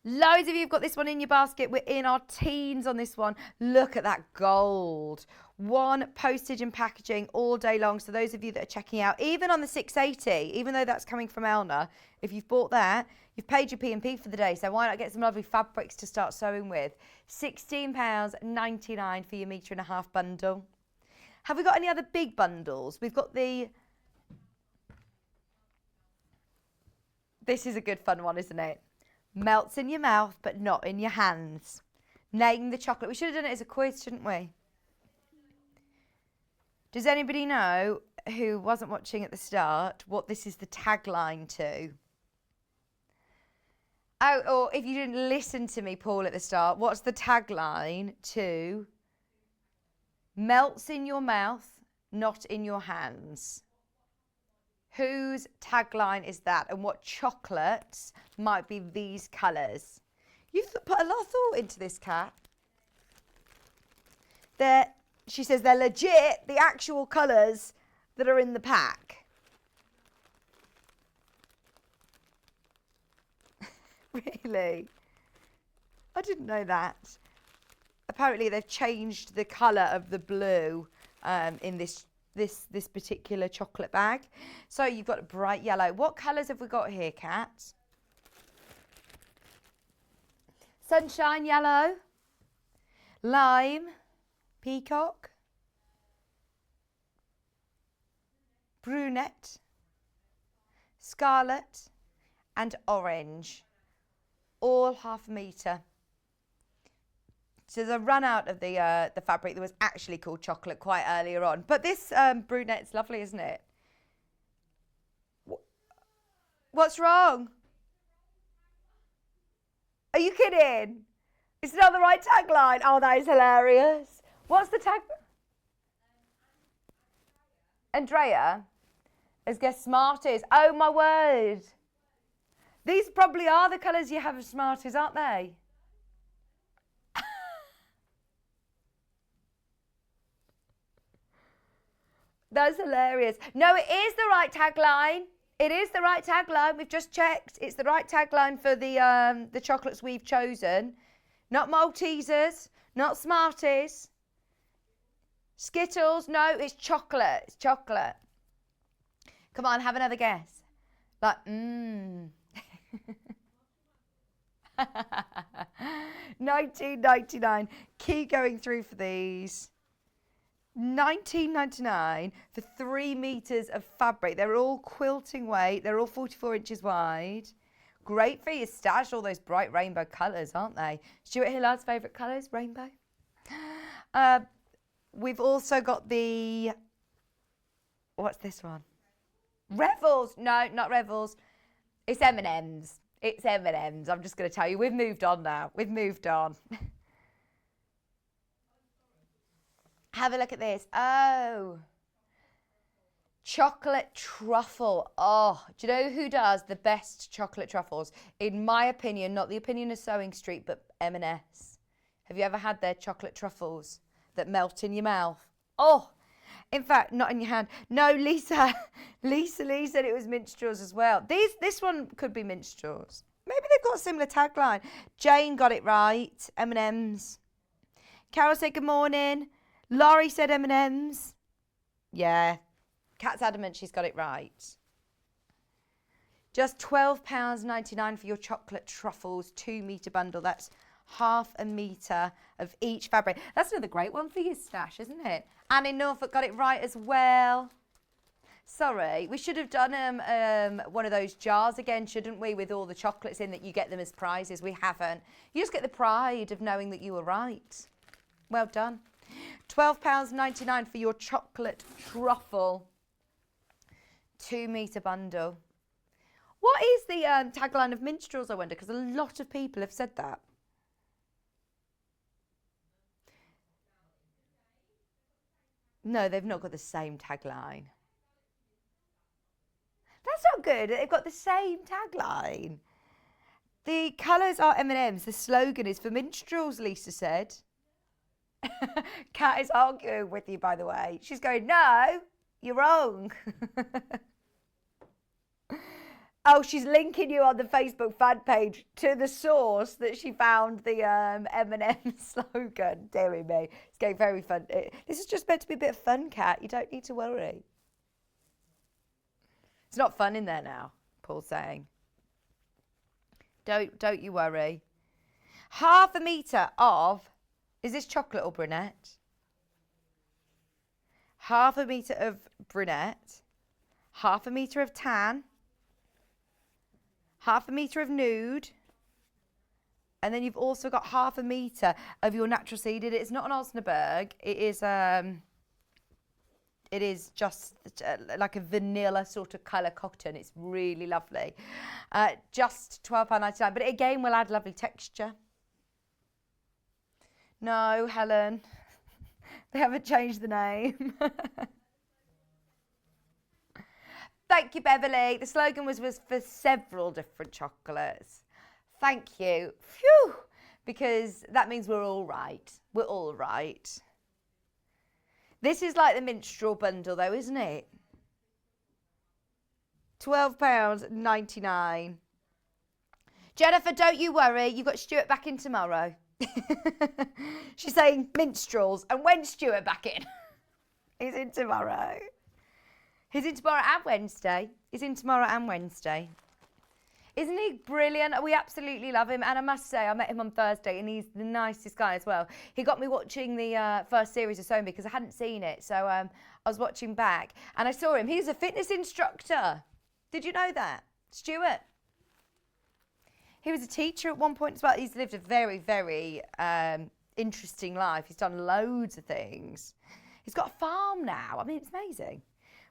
Loads of you have got this one in your basket. We're in our teens on this one. Look at that gold. One postage and packaging all day long. So those of you that are checking out, even on the 680, even though that's coming from Elna, if you've bought that, you've paid your P&P for the day. So why not get some lovely fabrics to start sewing with? £16.99 for your metre and a half bundle. Have we got any other big bundles? We've got the... This is a good fun one, isn't it? Melts in your mouth, but not in your hands. Name the chocolate. We should have done it as a quiz, shouldn't we? Does anybody know, who wasn't watching at the start, what this is the tagline to? Oh, or if you didn't listen to me, Paul, at the start, what's the tagline to melts in your mouth, not in your hands? Whose tagline is that, and what chocolates might be these colours? You've put a lot of thought into this, Kat. She says they're legit, the actual colours that are in the pack. Really? I didn't know that. Apparently they've changed the colour of the blue in this particular chocolate bag. So you've got a bright yellow. What colours have we got here, Kat? sunshine yellow, lime, peacock, brunette, scarlet and orange, all 1/2 metre. So there's a run out of the fabric that was actually called chocolate quite earlier on. But this brunette's lovely, isn't it? What's wrong? Are you kidding? It's not the right tagline. Oh, that is hilarious. What's the tag? Andrea has guessed Smarties. Oh, my word. These probably are the colours you have of Smarties, aren't they? That's hilarious. No, it is the right tagline. It is the right tagline. We've just checked. It's the right tagline for the chocolates we've chosen. Not Maltesers, not Smarties. Skittles, no, it's chocolate. It's chocolate. Come on, have another guess. Like, 19.99. Keep going through for these. 19.99 for 3 meters of fabric. They're all quilting weight. They're all 44 inches wide. Great for your stash. All those bright rainbow colours, aren't they? Stuart Hillard's favourite colours, rainbow. We've also got the, what's this one? Revels. No, not Revels. It's M&M's. It's M&M's. I'm just going to tell you, we've moved on now. We've moved on. Have a look at this. Oh, chocolate truffle. Oh, do you know who does the best chocolate truffles? In my opinion, not the opinion of Sewing Street, but M&S. Have you ever had their chocolate truffles that melt in your mouth? Oh, in fact, not in your hand. No, Lisa Lee said it was minstrels as well. This one could be minstrels. Maybe they've got a similar tagline. Jane got it right. M&M's. Carol said good morning. Laurie said M&M's. Yeah. Kat's adamant she's got it right. Just £12.99 for your chocolate truffles 2 metre bundle. That's 1/2 metre of each fabric. That's another great one for your stash, isn't it? Anne in Norfolk got it right as well. Sorry, we should have done one of those jars again, shouldn't we, with all the chocolates in that you get them as prizes. We haven't. You just get the pride of knowing that you were right. Well done. £12.99 for your chocolate truffle 2 metre bundle. What is the tagline of minstrels, I wonder? Because a lot of people have said that. No, they've not got the same tagline. That's not good. They've got the same tagline. The colours are M&M's. The slogan is for minstrels, Lisa said. Kat is arguing with you, by the way. She's going, no, you're wrong. Oh, she's linking you on the Facebook fan page to the source that she found the M&M slogan. Dearie me. It's getting very fun. This is just meant to be a bit of fun, Kat. You don't need to worry. It's not fun in there now, Paul's saying. Don't you worry. 1/2 metre of, is this chocolate or brunette? 1/2 metre of brunette, 1/2 metre of tan, 1/2 metre of nude, and then you've also got 1/2 metre of your natural seeded. It's not an Osnaburg. It is just like a vanilla sort of colour cotton. It's really lovely. Just £12.99, but it again will add lovely texture. No, Helen, they haven't changed the name. Thank you, Beverly. The slogan was for several different chocolates. Thank you. Phew, because that means we're all right. We're all right. This is like the minstrel bundle, though, isn't it? £12.99. Jennifer, don't you worry. You've got Stuart back in tomorrow. She's saying minstrels. And when's Stuart back in? He's in tomorrow. He's in tomorrow and Wednesday. He's in tomorrow and Wednesday. Isn't he brilliant? We absolutely love him. And I must say, I met him on Thursday and he's the nicest guy as well. He got me watching the first series of Sewing because I hadn't seen it. So I was watching back and I saw him. He's a fitness instructor. Did you know that? Stuart. He was a teacher at one point as well. He's lived a very, very interesting life. He's done loads of things. He's got a farm now. I mean, it's amazing.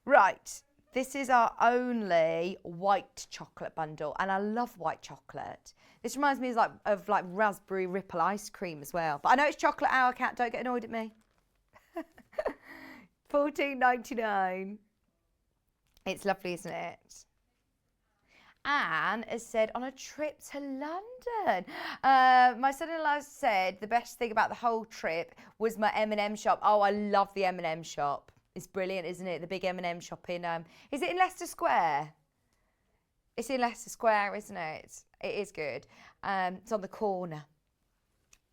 Right. This is our only white chocolate bundle, and I love white chocolate. This reminds me of raspberry ripple ice cream as well. But I know it's chocolate hour, Cat. Don't get annoyed at me. $14.99. It's lovely, isn't it? Anne has said, on a trip to London. My son-in-law said the best thing about the whole trip was my M&M shop. Oh, I love the M&M shop. It's brilliant, isn't it? The big M&M shop in, is it in Leicester Square? It's in Leicester Square, isn't it? It is good. It's on the corner.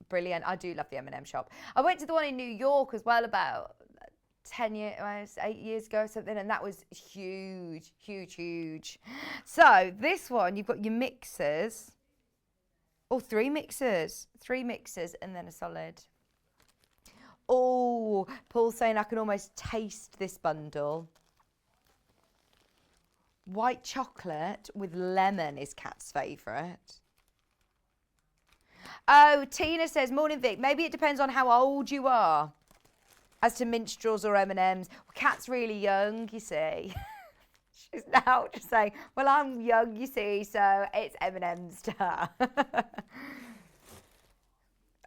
Brilliant. I do love the M&M shop. I went to the one in New York as well about 8 years ago or something, and that was huge, huge, huge. So this one, you've got your mixers. Oh, 3 mixers. 3 mixers and then a solid. Oh, Paul's saying I can almost taste this bundle. White chocolate with lemon is Kat's favourite. Oh, Tina says, morning Vic, maybe it depends on how old you are as to minstrels or M&Ms. Well, Kat's really young, you see. She's now just saying, well, I'm young, you see, so it's M&M's to her.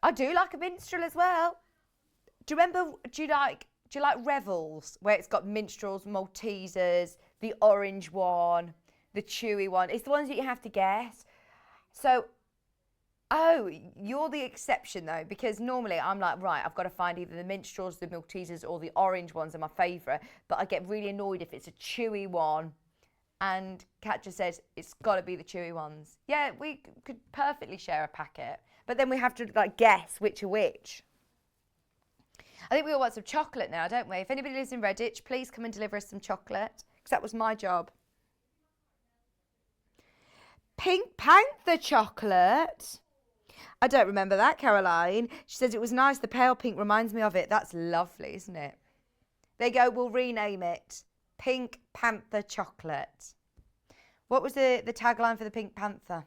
I do like a minstrel as well. Do you like Revels, where it's got minstrels, Maltesers, the orange one, the chewy one? It's the ones that you have to guess. So, oh, you're the exception though, because normally I'm like, right, I've got to find either the minstrels, the Maltesers, or the orange ones are my favourite. But I get really annoyed if it's a chewy one. And Kat just says, it's got to be the chewy ones. Yeah, we could perfectly share a packet. But then we have to guess which are which. I think we all want some chocolate now, don't we? If anybody lives in Redditch, please come and deliver us some chocolate, because that was my job. Pink Panther chocolate. I don't remember that, Caroline. She says it was nice. The pale pink reminds me of it. That's lovely, isn't it? There you go. We'll rename it. Pink Panther chocolate. What was the tagline for the Pink Panther?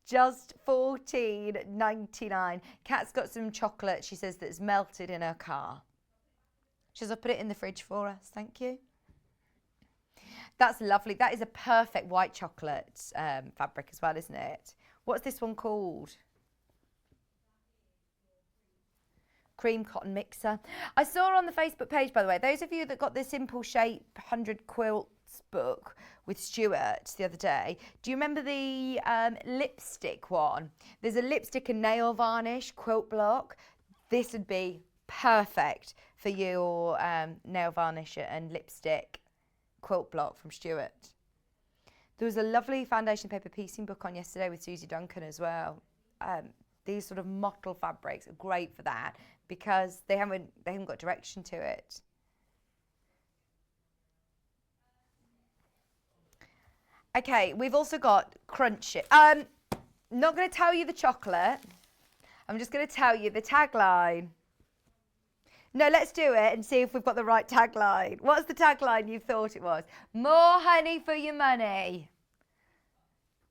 Just $14.99. Kat's got some chocolate, she says, that's melted in her car. She says, I'll put it in the fridge for us. Thank you. That's lovely. That is a perfect white chocolate fabric as well, isn't it? What's this one called? Cream cotton mixer. I saw on the Facebook page, by the way, those of you that got the Simple Shape 100 Quilts book with Stuart the other day, do you remember the lipstick one? There's a lipstick and nail varnish quilt block. This would be perfect for your nail varnish and lipstick quilt block from Stuart. There was a lovely foundation paper piecing book on yesterday with Susie Duncan as well. These sort of mottle fabrics are great for that because they haven't got direction to it. Okay, we've also got Crunchy. Not going to tell you the chocolate. I'm just going to tell you the tagline. No, let's do it and see if we've got the right tagline. What's the tagline you thought it was? More honey for your money.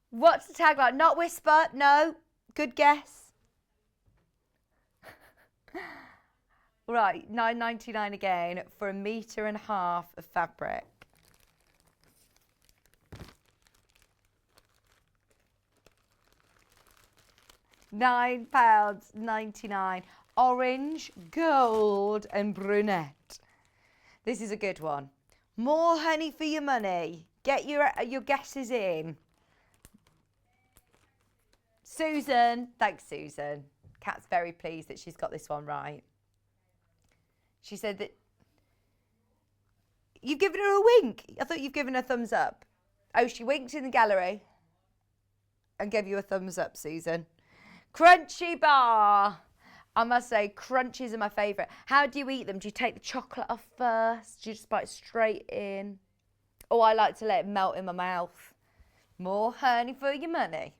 What's the tagline? Not Whisper? No. Good guess. Right, $9.99 again for 1.5 meters of fabric. £9.99. Orange, gold and brunette. This is a good one. More honey for your money. Get your guesses in. Susan. Thanks, Susan. Kat's very pleased that she's got this one right. She said that you've given her a wink. I thought you've given her a thumbs up. Oh, she winked in the gallery and gave you a thumbs up, Susan. Crunchy bar. I must say, crunchies are my favourite. How do you eat them? Do you take the chocolate off first? Do you just bite straight in? Oh, I like to let it melt in my mouth. More honey for your money.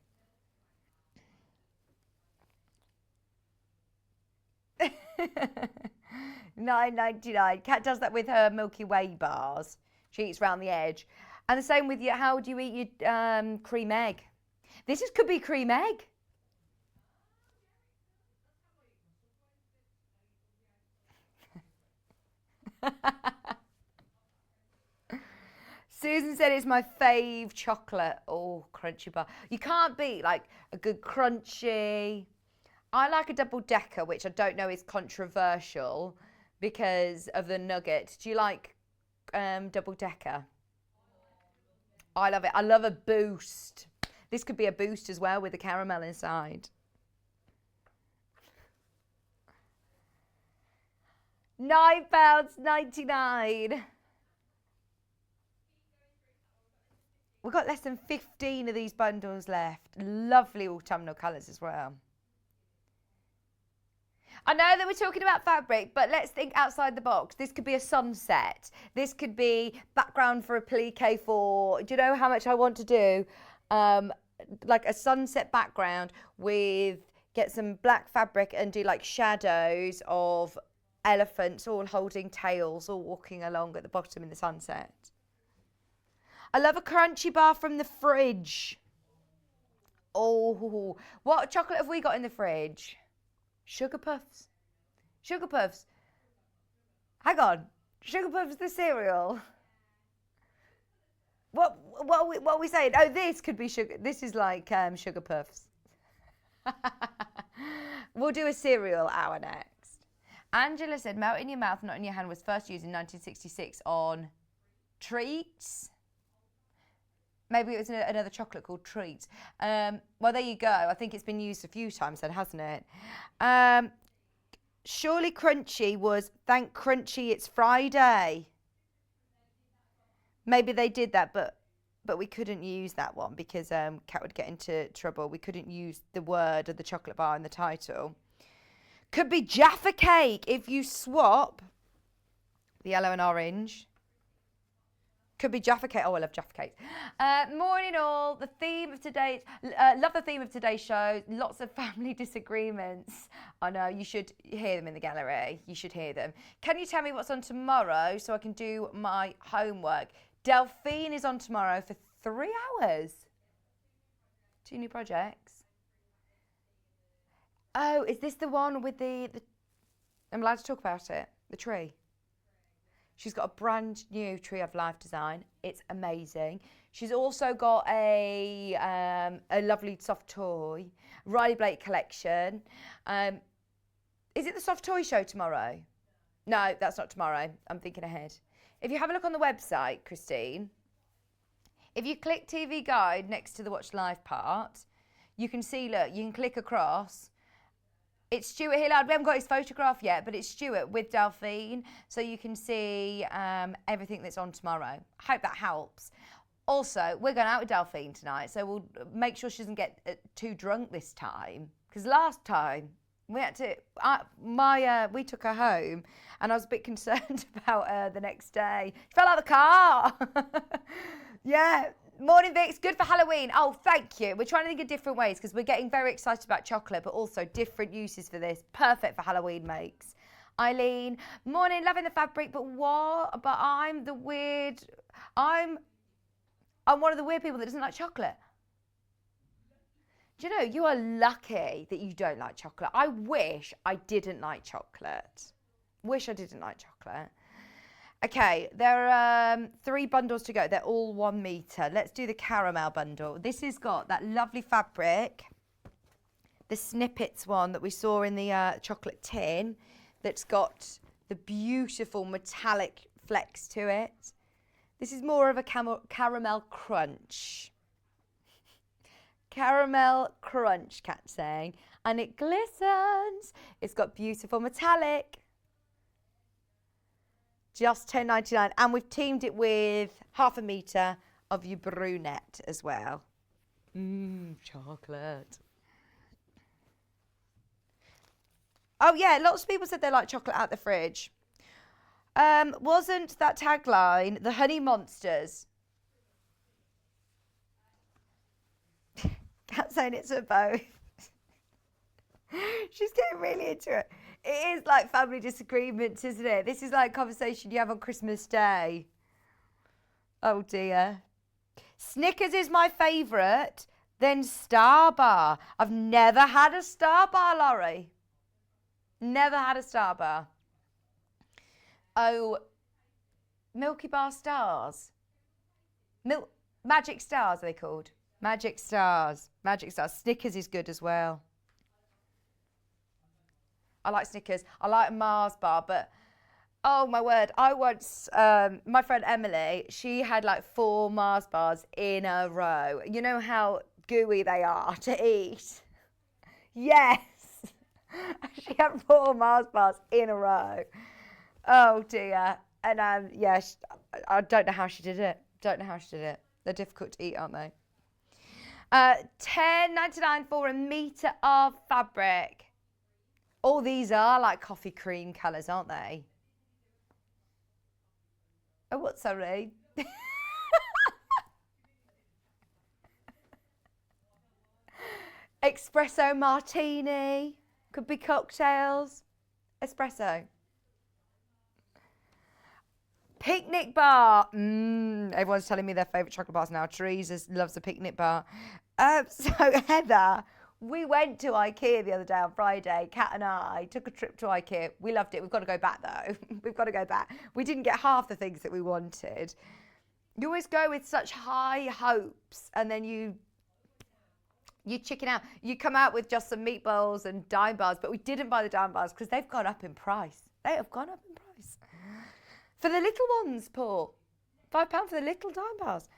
$9.99. Kat does that with her Milky Way bars. She eats round the edge. And the same with you. How do you eat your cream egg? Could be cream egg. Susan said it's my fave chocolate. Oh, crunchy bar. You can't beat like a good crunchy. I like a double decker, which I don't know is controversial because of the nugget. Do you like double decker? I love it. I love a boost. This could be a boost as well with the caramel inside. £9.99. We've got less than 15 of these bundles left. Lovely autumnal colours as well. I know that we're talking about fabric, but let's think outside the box. This could be a sunset. This could be background for a plique for, do you know how much I want to do? Like a sunset background with, get some black fabric and do like shadows of elephants all holding tails, all walking along at the bottom in the sunset. I love a crunchy bar from the fridge. Oh, what chocolate have we got in the fridge? Sugar Puffs. Sugar Puffs. Hang on. Sugar Puffs the cereal. What are we saying? Oh, this could be sugar. This is like Sugar Puffs. We'll do a cereal hour next. Angela said, melt in your mouth, not in your hand, was first used in 1966 on treats. Maybe it was another chocolate called Treats. Well, there you go. I think it's been used a few times then, hasn't it? Surely Crunchy was, thank Crunchy, it's Friday. Maybe they did that, but we couldn't use that one because Kat would get into trouble. We couldn't use the word of the chocolate bar in the title. Could be Jaffa Cake if you swap the yellow and orange. Could be Jaffa Cake. Oh, I love Jaffa Cakes. Morning all. The theme of today's, love the theme of today's show. Lots of family disagreements. I know, you should hear them in the gallery. You should hear them. Can you tell me what's on tomorrow so I can do my homework? Delphine is on tomorrow for 3 hours. 2 new projects. Oh, is this the one with the I'm allowed to talk about it? The tree? She's got a brand new Tree of Life design. It's amazing. She's also got a lovely soft toy, Riley Blake collection. Is it the soft toy show tomorrow? No, that's not tomorrow. I'm thinking ahead. If you have a look on the website, Christine, if you click TV Guide next to the Watch Live part, you can see, look, you can click across. It's Stuart Hillard. We haven't got his photograph yet, but it's Stuart with Delphine. So you can see everything that's on tomorrow. I hope that helps. Also, we're going out with Delphine tonight, so we'll make sure she doesn't get too drunk this time. Because last time, we had to, we took her home, and I was a bit concerned about her the next day. She fell out of the car. Yeah. Morning, Vic. It's good for Halloween. Oh, thank you. We're trying to think of different ways because we're getting very excited about chocolate, but also different uses for this. Perfect for Halloween makes. Eileen, morning, loving the fabric, but what? But I'm the weird. I'm one of the weird people that doesn't like chocolate. Do you know, you are lucky that you don't like chocolate. I wish I didn't like chocolate. Wish I didn't like chocolate. Okay, there are 3 bundles to go. They're all 1 metre. Let's do the caramel bundle. This has got that lovely fabric, the snippets one that we saw in the chocolate tin, that's got the beautiful metallic flecks to it. This is more of a caramel crunch. Caramel crunch, Kat's saying. And it glistens. It's got beautiful metallic. Just $10.99, and we've teamed it with 1/2 metre of your brunette as well. Chocolate. Oh yeah, lots of people said they like chocolate out the fridge. Wasn't that tagline the honey monsters? Cat's saying it's for both. She's getting really into it. It is like family disagreements, isn't it? This is like conversation you have on Christmas Day. Oh dear. Snickers is my favourite, then Star Bar. I've never had a Star Bar, Laurie. Never had a Star Bar. Oh, Milky Bar Stars. Magic Stars, are they called? Magic Stars. Magic Stars. Snickers is good as well. I like Snickers. I like Mars Bar, but oh my word, I once, my friend Emily, she had like 4 Mars bars in a row. You know how gooey they are to eat? Yes. She had 4 Mars bars in a row. Oh dear. And yeah, I don't know how she did it. Don't know how she did it. They're difficult to eat, aren't they? $10.99 for a metre of fabric. All these are like coffee cream colours, aren't they? Oh, what, sorry? Espresso martini. Could be cocktails. Espresso. Picnic bar. Everyone's telling me their favourite chocolate bars now. Teresa loves a picnic bar. So Heather, we went to IKEA the other day on Friday. Kat and I took a trip to IKEA. We loved it. We've got to go back though. We've got to go back. We didn't get half the things that we wanted. You always go with such high hopes and then you chicken out. You come out with just some meatballs and dime bars, but we didn't buy the dime bars because they've gone up in price. They have gone up in price. For the little ones, Paul. £5 for the little dime bars.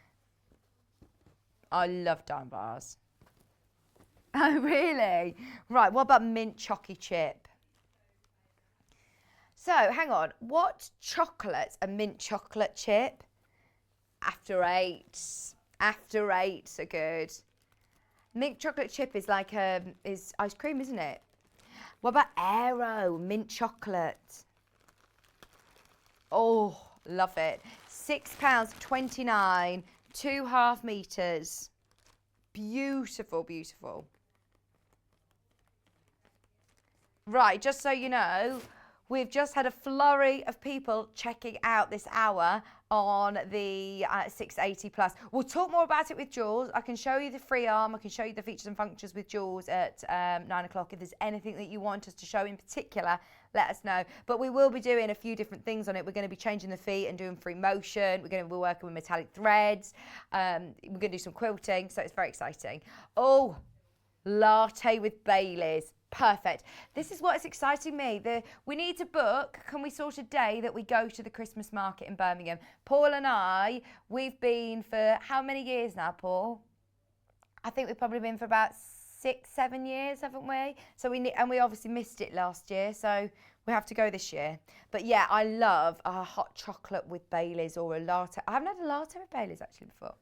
I love dime bars. Oh, really? Right, what about mint chocky chip? So, hang on. What chocolate's a mint chocolate chip? After Eights. After Eights are good. Mint chocolate chip is like is ice cream, isn't it? What about Aero mint chocolate? Oh, love it. £6.29, 2.5 metres. Beautiful, beautiful. Right, just so you know, we've just had a flurry of people checking out this hour on the 680 Plus. We'll talk more about it with Jules. I can show you the free arm. I can show you the features and functions with Jules at 9 o'clock. If there's anything that you want us to show in particular, let us know. But we will be doing a few different things on it. We're going to be changing the feet and doing free motion. We're going to be working with metallic threads. We're going to do some quilting. So it's very exciting. Oh, latte with Baileys. Perfect. This is what is exciting me. We need to book. Can we sort a day that we go to the Christmas market in Birmingham? Paul and I, we've been for how many years now, Paul? I think we've probably been for about 6-7 years, haven't we? So we obviously missed it last year, so we have to go this year. But yeah, I love a hot chocolate with Baileys or a latte. I haven't had a latte with Baileys actually before.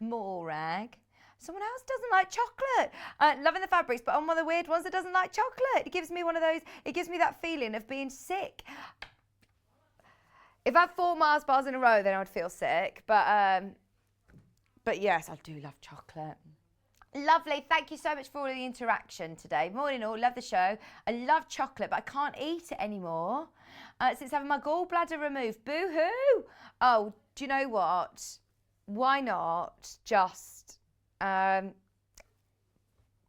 Morag. Someone else doesn't like chocolate. Loving the fabrics, but I'm one of the weird ones that doesn't like chocolate. It gives me one of those, it gives me that feeling of being sick. If I had 4 Mars bars in a row, then I would feel sick. But yes, I do love chocolate. Lovely. Thank you so much for all of the interaction today. Morning all. Love the show. I love chocolate, but I can't eat it anymore since having my gallbladder removed. Boo-hoo. Oh, do you know what? Why not just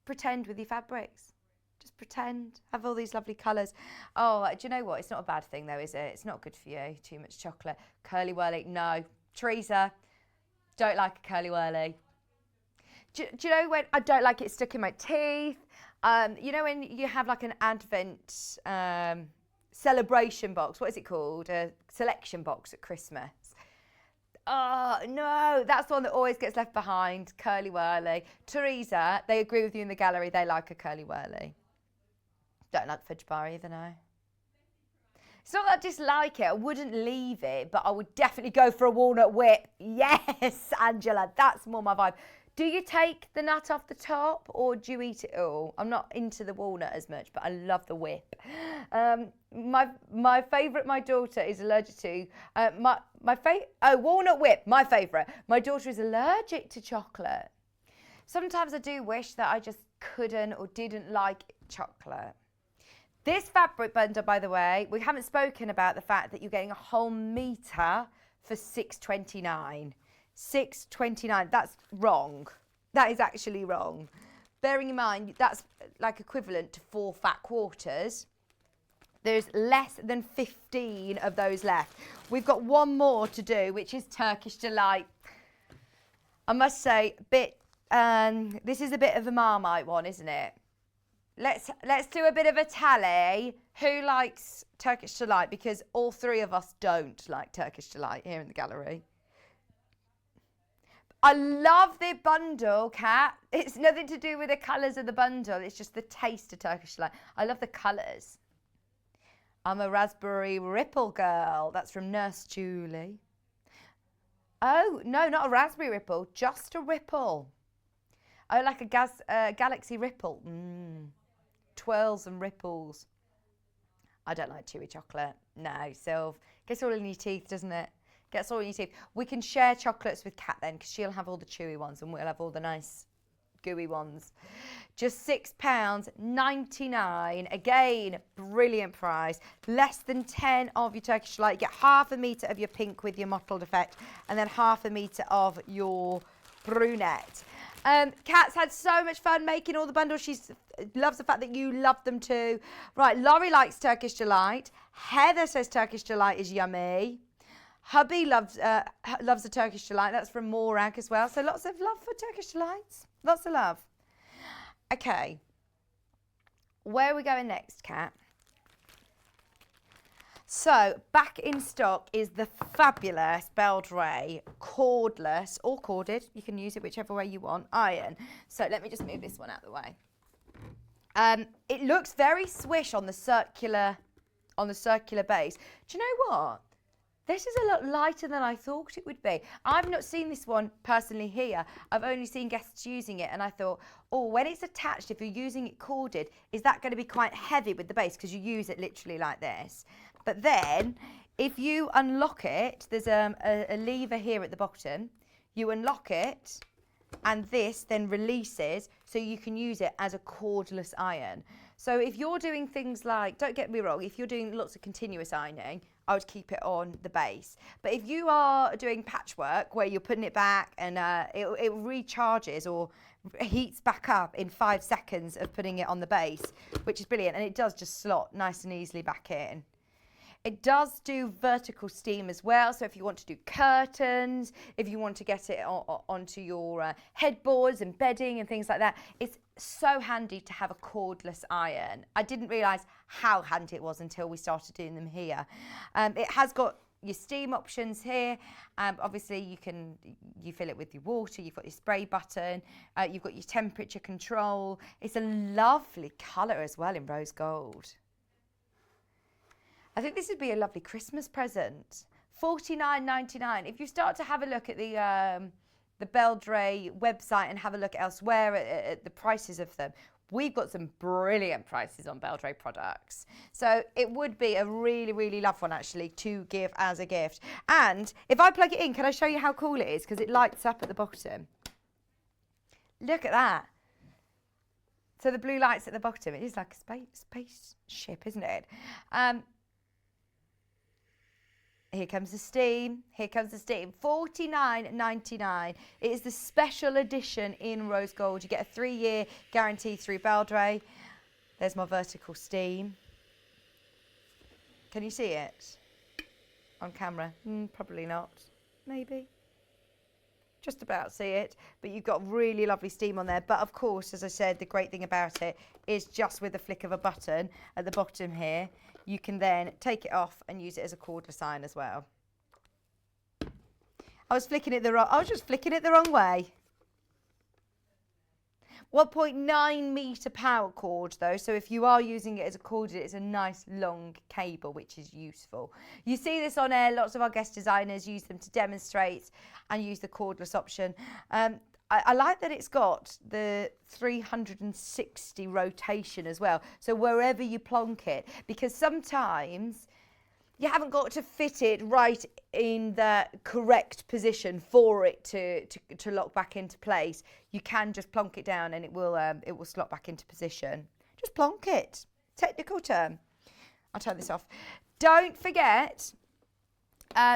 pretend with your fabrics? Just pretend. Have all these lovely colours. Oh, do you know what? It's not a bad thing though, is it? It's not good for you. Too much chocolate. Curly whirly. No. Teresa, don't like a curly whirly. Do you know when I don't like it stuck in my teeth? You know when you have like an Advent celebration box, what is it called? A selection box at Christmas. Oh, no, that's the one that always gets left behind, curly whirly. Teresa, they agree with you in the gallery, they like a curly whirly. Don't like fudge bar either, no. It's not that I dislike it, I wouldn't leave it, but I would definitely go for a walnut whip. Yes, Angela, that's more my vibe. Do you take the nut off the top or do you eat it all? I'm not into the walnut as much, but I love the whip. My favourite my daughter is allergic to, walnut whip, my favourite. My daughter is allergic to chocolate. Sometimes I do wish that I just couldn't or didn't like chocolate. This fabric bundle, by the way, we haven't spoken about the fact that you're getting a whole metre for $6.29. $6.29, that's wrong. That is actually wrong. Bearing in mind, that's like equivalent to 4 fat quarters. There's less than 15 of those left. We've got one more to do, which is Turkish Delight. I must say, this is a bit of a Marmite one, isn't it? Let's do a bit of a tally. Who likes Turkish Delight? Because all 3 of us don't like Turkish Delight here in the gallery. I love the bundle, Kat. It's nothing to do with the colours of the bundle. It's just the taste of Turkish Delight. I love the colours. I'm a raspberry ripple girl. That's from Nurse Julie. Oh, no, not a raspberry ripple, just a ripple. Oh, like a galaxy ripple. Twirls and ripples. I don't like chewy chocolate. No, Sylv. Gets all in your teeth, doesn't it? Gets all in your teeth. We can share chocolates with Kat then, because she'll have all the chewy ones and we'll have all the nice gooey ones. Just £6.99. Again, brilliant price. Less than 10 of your Turkish Delight. You get half a metre of your pink with your mottled effect, and then half a metre of your brunette. Kat's had so much fun making all the bundles. She loves the fact that you love them too. Right, Laurie likes Turkish Delight. Heather says Turkish Delight is yummy. Hubby loves a Turkish Delight. That's from Morag as well. So lots of love for Turkish Delights. Lots of love. Okay. Where are we going next, Kat? So, back in stock is the fabulous Beldray cordless or corded, you can use it whichever way you want, iron. So let me just move this one out of the way. It looks very swish on the circular base. Do you know what? This is a lot lighter than I thought it would be. I've not seen this one personally here. I've only seen guests using it, and I thought, oh, when it's attached, if you're using it corded, is that going to be quite heavy with the base because you use it literally like this? But then, if you unlock it, there's a lever here at the bottom. You unlock it, and this then releases, so you can use it as a cordless iron. So if you're doing things like, don't get me wrong, if you're doing lots of continuous ironing, I would keep it on the base. But if you are doing patchwork where you're putting it back and it recharges or heats back up in 5 seconds of putting it on the base, which is brilliant, and it does just slot nice and easily back in. It does do vertical steam as well, so if you want to do curtains, if you want to get it onto your headboards and bedding and things like that, it's so handy to have a cordless iron. I didn't realise how handy it was until we started doing them here. It has got your steam options here. Obviously, you fill it with your water, you've got your spray button, you've got your temperature control. It's a lovely colour as well in rose gold. I think this would be a lovely Christmas present. $49.99. If you start to have a look at the Beldray website and have a look elsewhere at the prices of them, we've got some brilliant prices on Beldray products. So it would be a really, really lovely one actually to give as a gift. And if I plug it in, can I show you how cool it is? Because it lights up at the bottom. Look at that. So the blue lights at the bottom, it is like a spaceship, isn't it? Here comes the steam. Here comes the steam. $49.99. It is the special edition in rose gold. You get a 3-year guarantee through Beldray. There's my vertical steam. Can you see it on camera? Probably not. Maybe. Just about see it. But you've got really lovely steam on there. But of course, as I said, the great thing about it is just with the flick of a button at the bottom here, you can then take it off and use it as a cordless iron as well. I was just flicking it the wrong way. 1.9 metre power cord though, so if you are using it as a cord, it's a nice long cable, which is useful. You see this on air, lots of our guest designers use them to demonstrate and use the cordless option. I like that it's got the 360 rotation as well, so wherever you plonk it, because sometimes You haven't got to fit it right in the correct position for it to lock back into place. You can just plonk it down and it will slot back into position. Just plonk it. Technical term. I'll turn this off. Don't forget,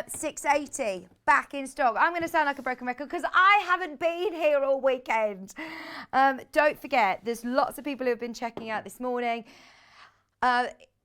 680 back in stock. I'm going to sound like a broken record because I haven't been here all weekend. Don't forget, there's lots of people who have been checking out this morning.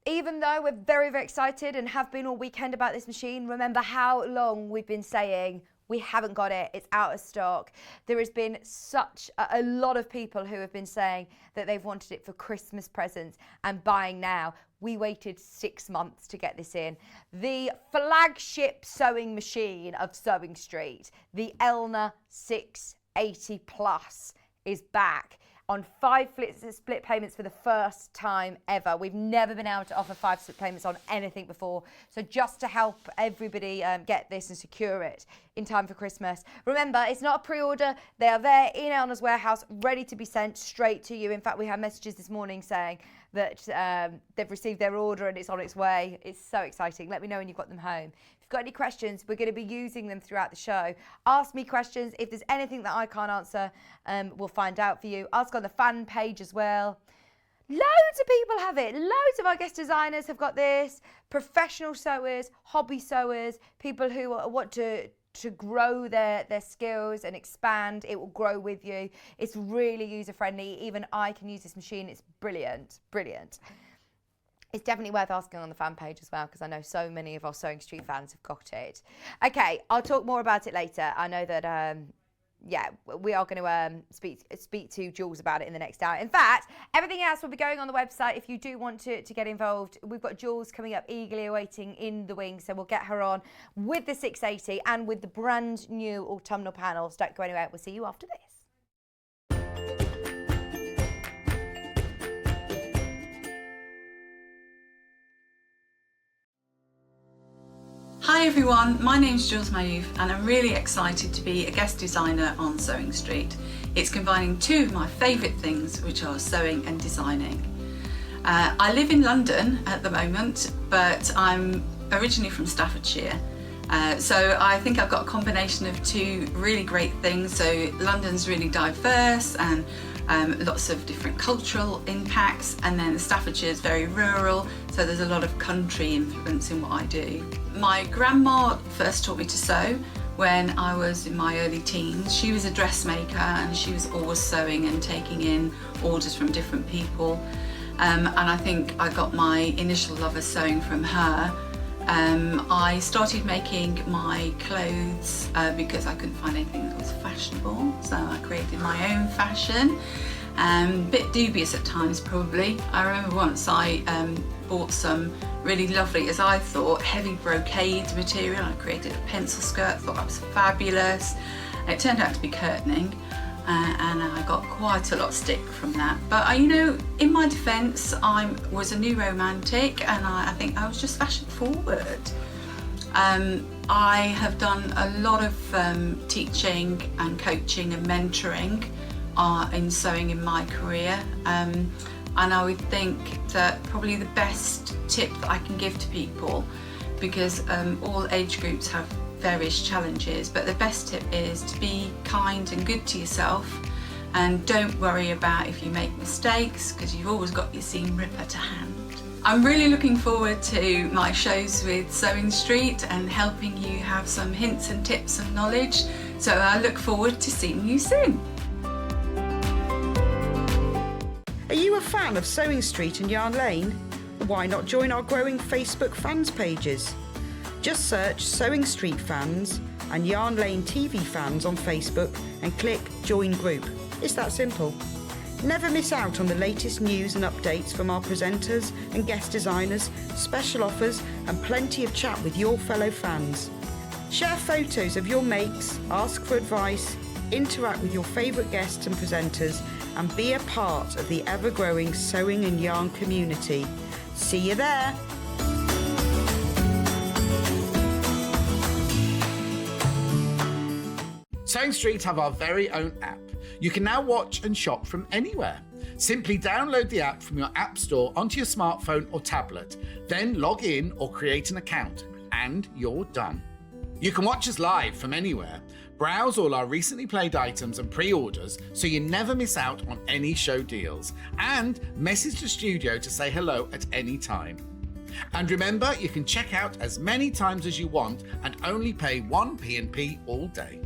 Even though we're very, very excited and have been all weekend about this machine, remember how long we've been saying we haven't got it, it's out of stock. There has been such a lot of people who have been saying that they've wanted it for Christmas presents and buying now. We waited 6 months to get this in. The flagship sewing machine of Sewing Street, the Elna 680 Plus, is back on 5 split payments for the first time ever. We've never been able to offer 5 split payments on anything before. So just to help everybody get this and secure it in time for Christmas. Remember, it's not a pre-order. They are there in Elna's warehouse, ready to be sent straight to you. In fact, we had messages this morning saying that they've received their order and it's on its way. It's so exciting. Let me know when you've got them home. If you've got any questions, we're going to be using them throughout the show. Ask me questions. If there's anything that I can't answer, we'll find out for you. Ask on the fan page as well. Loads of people have it. Loads of our guest designers have got this. Professional sewers, hobby sewers, people who want to grow their skills and expand. It will grow with you. It's really user-friendly. Even I can use this machine. It's brilliant, brilliant. It's definitely worth asking on the fan page as well because I know so many of our Sewing Street fans have got it. Okay, I'll talk more about it later. I know that, yeah, we are going to speak to Jules about it in the next hour. In fact, everything else will be going on the website if you do want to get involved. We've got Jules coming up, eagerly awaiting in the wings, so we'll get her on with the 680 and with the brand new autumnal panels. Don't go anywhere. We'll see you after this. Hi everyone, my name's Jules Mayouf and I'm really excited to be a guest designer on Sewing Street. It's combining two of my favourite things, which are sewing and designing. I live in London at the moment, but I'm originally from Staffordshire. So I think I've got a combination of two really great things. So London's really diverse and lots of different cultural impacts, and then Staffordshire is very rural, so there's a lot of country influence in what I do. My grandma first taught me to sew when I was in my early teens. She was a dressmaker and she was always sewing and taking in orders from different people, and I think I got my initial love of sewing from her. I started making my clothes because I couldn't find anything that was fashionable, so I created my own fashion. Bit dubious at times probably. I remember once I bought some really lovely, as I thought, heavy brocade material. I created a pencil skirt, thought that was fabulous. It turned out to be curtaining. And I got quite a lot of stick from that. But you know, in my defence, I was a new romantic and I think I was just fashion forward. I have done a lot of teaching and coaching and mentoring in sewing in my career. And I would think that probably the best tip that I can give to people, because all age groups have various challenges, but the best tip is to be kind and good to yourself and don't worry about if you make mistakes, because you've always got your seam ripper to hand. I'm really looking forward to my shows with Sewing Street and helping you have some hints and tips and knowledge, so I look forward to seeing you soon. Are you a fan of Sewing Street and Yarn Lane? Why not join our growing Facebook fans pages? Just search Sewing Street Fans and Yarn Lane TV Fans on Facebook and click Join Group. It's that simple. Never miss out on the latest news and updates from our presenters and guest designers, special offers and plenty of chat with your fellow fans. Share photos of your makes, ask for advice, interact with your favourite guests and presenters and be a part of the ever-growing sewing and yarn community. See you there! Sewing Street have our very own app. You can now watch and shop from anywhere. Simply download the app from your app store onto your smartphone or tablet, then log in or create an account, and you're done. You can watch us live from anywhere, browse all our recently played items and pre-orders so you never miss out on any show deals, and message the studio to say hello at any time. And remember, you can check out as many times as you want and only pay one P&P all day.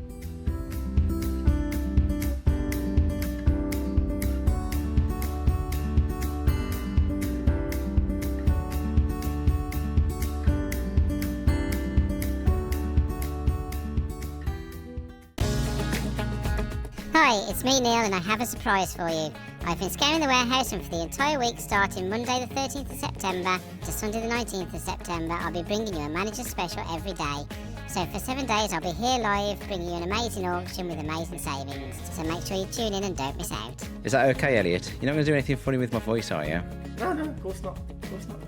Hi, it's me Neil and I have a surprise for you. I've been scouring the warehouse and for the entire week starting Monday the 13th of September to Sunday the 19th of September I'll be bringing you a manager special every day. So for 7 days I'll be here live bringing you an amazing auction with amazing savings. So make sure you tune in and don't miss out. Is that okay, Elliot? You're not going to do anything funny with my voice, are you? No, of course not. Of course not.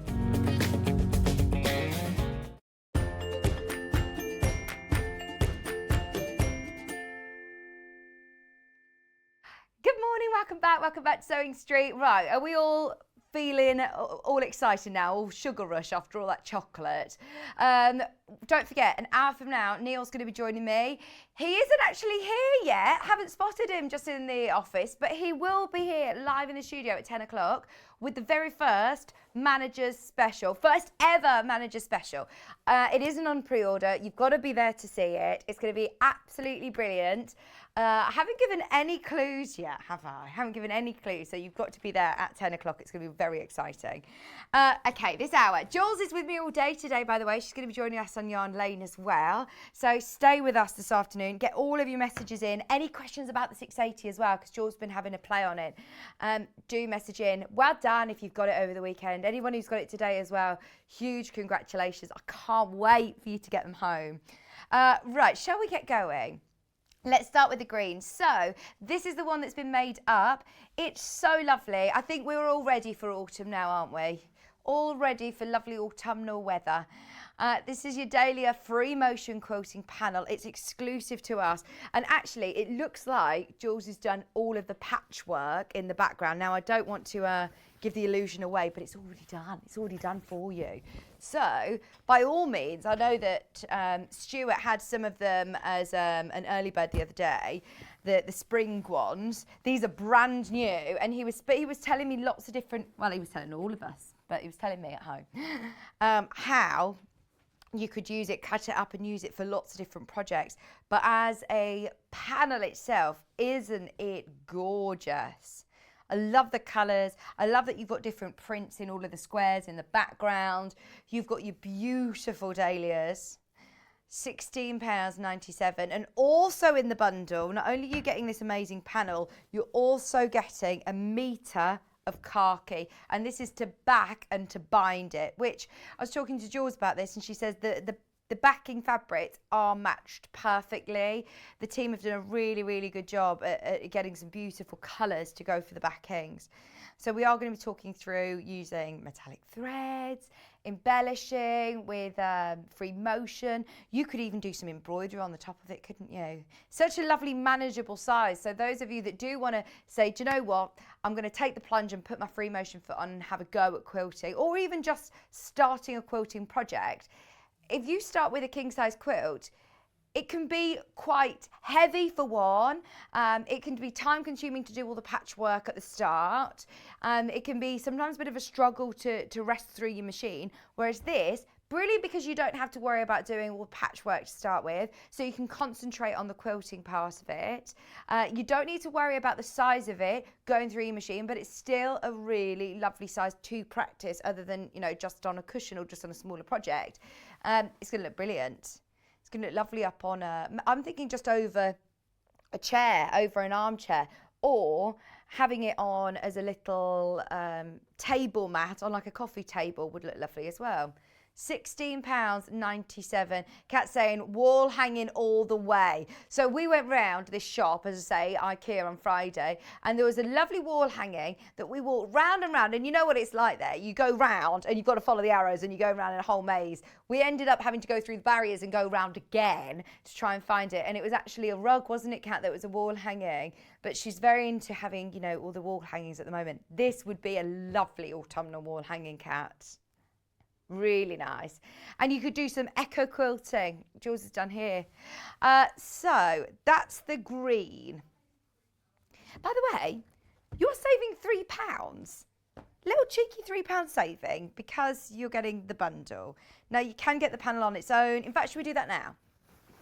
Good morning, welcome back to Sewing Street. Right, are we all feeling all excited now, all sugar rush after all that chocolate? Don't forget, an hour from now, Neil's going to be joining me. He isn't actually here yet, haven't spotted him just in the office, but he will be here live in the studio at 10 o'clock with the very first Manager's Special, first ever Manager's Special. It isn't on pre-order, you've got to be there to see it. It's going to be absolutely brilliant. I haven't given any clues yet, have I? I haven't given any clues, so you've got to be there at 10 o'clock. It's going to be very exciting. Okay, this hour. Jules is with me all day today, by the way. She's going to be joining us on Yarn Lane as well. So stay with us this afternoon. Get all of your messages in. Any questions about the 680 as well, because Jules has been having a play on it. Do message in. Well done if you've got it over the weekend. Anyone who's got it today as well, huge congratulations. I can't wait for you to get them home. Right, shall we get going? Let's start with the green. So this is the one that's been made up. It's so lovely. I think we're all ready for autumn now, aren't we? All ready for lovely autumnal weather. This is your Dahlia free motion quilting panel. It's exclusive to us. And actually, it looks like Jules has done all of the patchwork in the background. Now, I don't want to give the illusion away, but it's already done. It's already done for you. So, by all means, I know that Stuart had some of them as an early bird the other day, the spring ones. These are brand new, and he was telling me lots of different, well, he was telling all of us, but he was telling me at home, how you could use it, cut it up and use it for lots of different projects. But as a panel itself, isn't it gorgeous? I love the colours. I love that you've got different prints in all of the squares in the background. You've got your beautiful dahlias. £16.97. And also in the bundle, not only are you getting this amazing panel, you're also getting a metre of khaki, and this is to back and to bind it, which I was talking to Jules about this, and she says the backing fabrics are matched perfectly. The team have done a really, really good job at getting some beautiful colours to go for the backings. So we are going to be talking through using metallic threads, embellishing with free motion. You could even do some embroidery on the top of it, couldn't you? Such a lovely manageable size. So those of you that do want to say, do you know what, I'm going to take the plunge and put my free motion foot on and have a go at quilting, or even just starting a quilting project. If you start with a king size quilt, it can be quite heavy for one. It can be time consuming to do all the patchwork at the start. It can be sometimes a bit of a struggle to rest through your machine. Whereas this, brilliant because you don't have to worry about doing all the patchwork to start with. So you can concentrate on the quilting part of it. You don't need to worry about the size of it going through your machine, but it's still a really lovely size to practice other than, you know, just on a cushion or just on a smaller project. It's going to look brilliant. It's going to look lovely up on I'm thinking just over a chair, over an armchair, or having it on as a little table mat on like a coffee table would look lovely as well. £16.97. Kat saying wall hanging all the way. So we went round this shop, as I say, IKEA on Friday, and there was a lovely wall hanging that we walked round and round. And you know what it's like there. You go round and you've got to follow the arrows and you go around in a whole maze. We ended up having to go through the barriers and go round again to try and find it. And it was actually a rug, wasn't it, Kat, that was a wall hanging? But she's very into having, you know, all the wall hangings at the moment. This would be a lovely autumnal wall hanging, Kat. Really nice. And you could do some echo quilting. Jules has done here. So that's the green. By the way, you're saving £3. Little cheeky £3 saving because you're getting the bundle. Now you can get the panel on its own. In fact, should we do that now?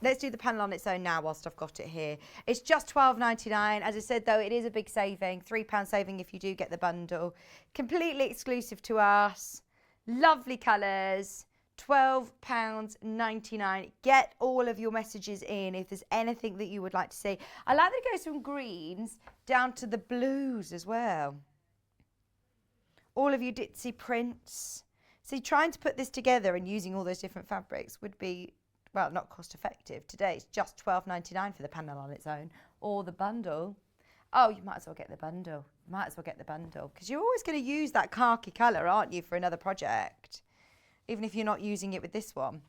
Let's do the panel on its own now whilst I've got it here. It's just £12.99. As I said, though, it is a big saving. £3 saving if you do get the bundle. Completely exclusive to us. Lovely colours, £12.99. Get all of your messages in if there's anything that you would like to see. I like that it goes from greens down to the blues as well. All of your ditzy prints. See, trying to put this together and using all those different fabrics would be, well, not cost effective. Today it's just £12.99 for the panel on its own or the bundle. Oh, you might as well get the bundle. Might as well get the bundle because you're always going to use that khaki colour, aren't you, for another project, even if you're not using it with this one.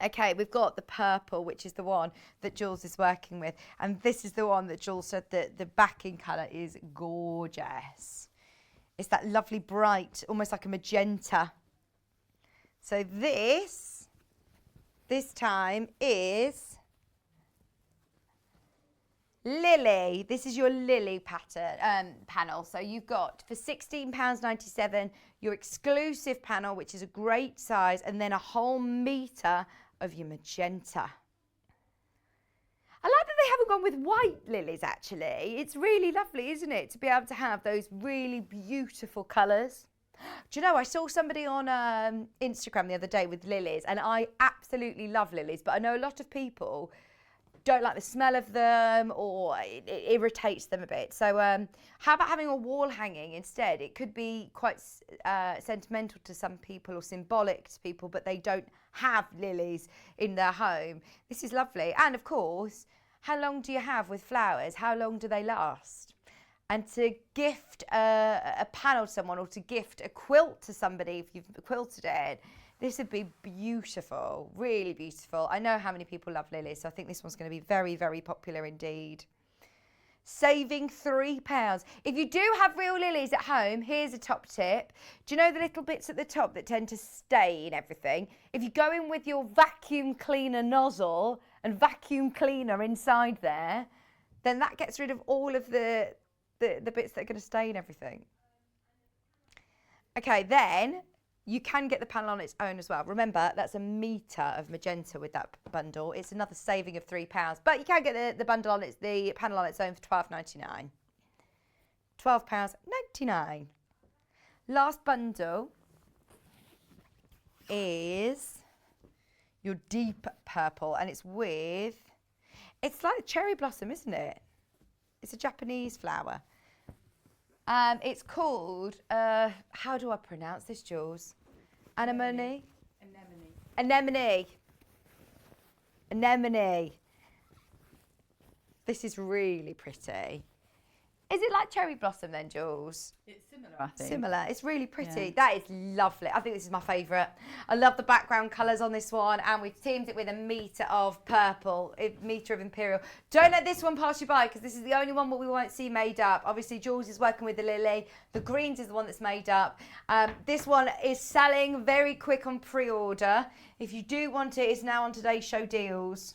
Okay, we've got the purple, which is the one that Jules is working with, and this is the one that Jules said that the backing colour is gorgeous. It's that lovely bright, almost like a magenta. So this time is Lily. This is your Lily pattern panel. So you've got for £16.97 your exclusive panel, which is a great size, and then a whole metre of your magenta. I like that they haven't gone with white lilies, actually. It's really lovely, isn't it, to be able to have those really beautiful colours. Do you know, I saw somebody on Instagram the other day with lilies, and I absolutely love lilies, but I know a lot of people don't like the smell of them or it irritates them a bit. So how about having a wall hanging instead? It could be quite sentimental to some people or symbolic to people, but they don't have lilies in their home. This is lovely. And of course, how long do you have with flowers? How long do they last? And to gift a panel to someone or to gift a quilt to somebody if you've quilted it, this would be beautiful, really beautiful. I know how many people love lilies, so I think this one's going to be very, very popular indeed. Saving £3. If you do have real lilies at home, here's a top tip. Do you know the little bits at the top that tend to stain everything? If you go in with your vacuum cleaner nozzle and vacuum cleaner inside there, then that gets rid of all of the bits that are going to stain everything. Okay, then you can get the panel on its own as well. Remember, that's a metre of magenta with that bundle. It's another saving of £3, but you can get the bundle on the panel on its own for £12.99. £12.99. Last bundle is your deep purple, and it's like cherry blossom, isn't it? It's a Japanese flower. It's called, how do I pronounce this, Jules? Anemone? Anemone. This is really pretty. Is it like cherry blossom then, Jules? It's similar, I think. Similar. It's really pretty. Yeah. That is lovely. I think this is my favourite. I love the background colours on this one, and we've teamed it with a metre of purple, a metre of imperial. Don't let this one pass you by because this is the only one that we won't see made up. Obviously, Jules is working with the lily. The greens is the one that's made up. This one is selling very quick on pre-order. If you do want it, it's now on today's show deals.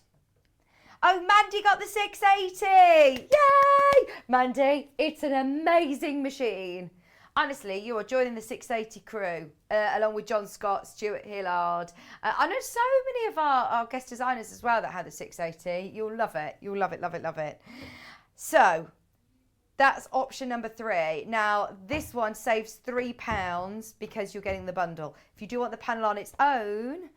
Oh, Mandy got the 680! Yay! Mandy, it's an amazing machine. Honestly, you are joining the 680 crew, along with John Scott, Stuart Hillard. I know so many of our guest designers as well that have the 680. You'll love it. You'll love it, love it, love it. So, that's option number 3. Now, this one saves £3 because you're getting the bundle. If you do want the panel on its own,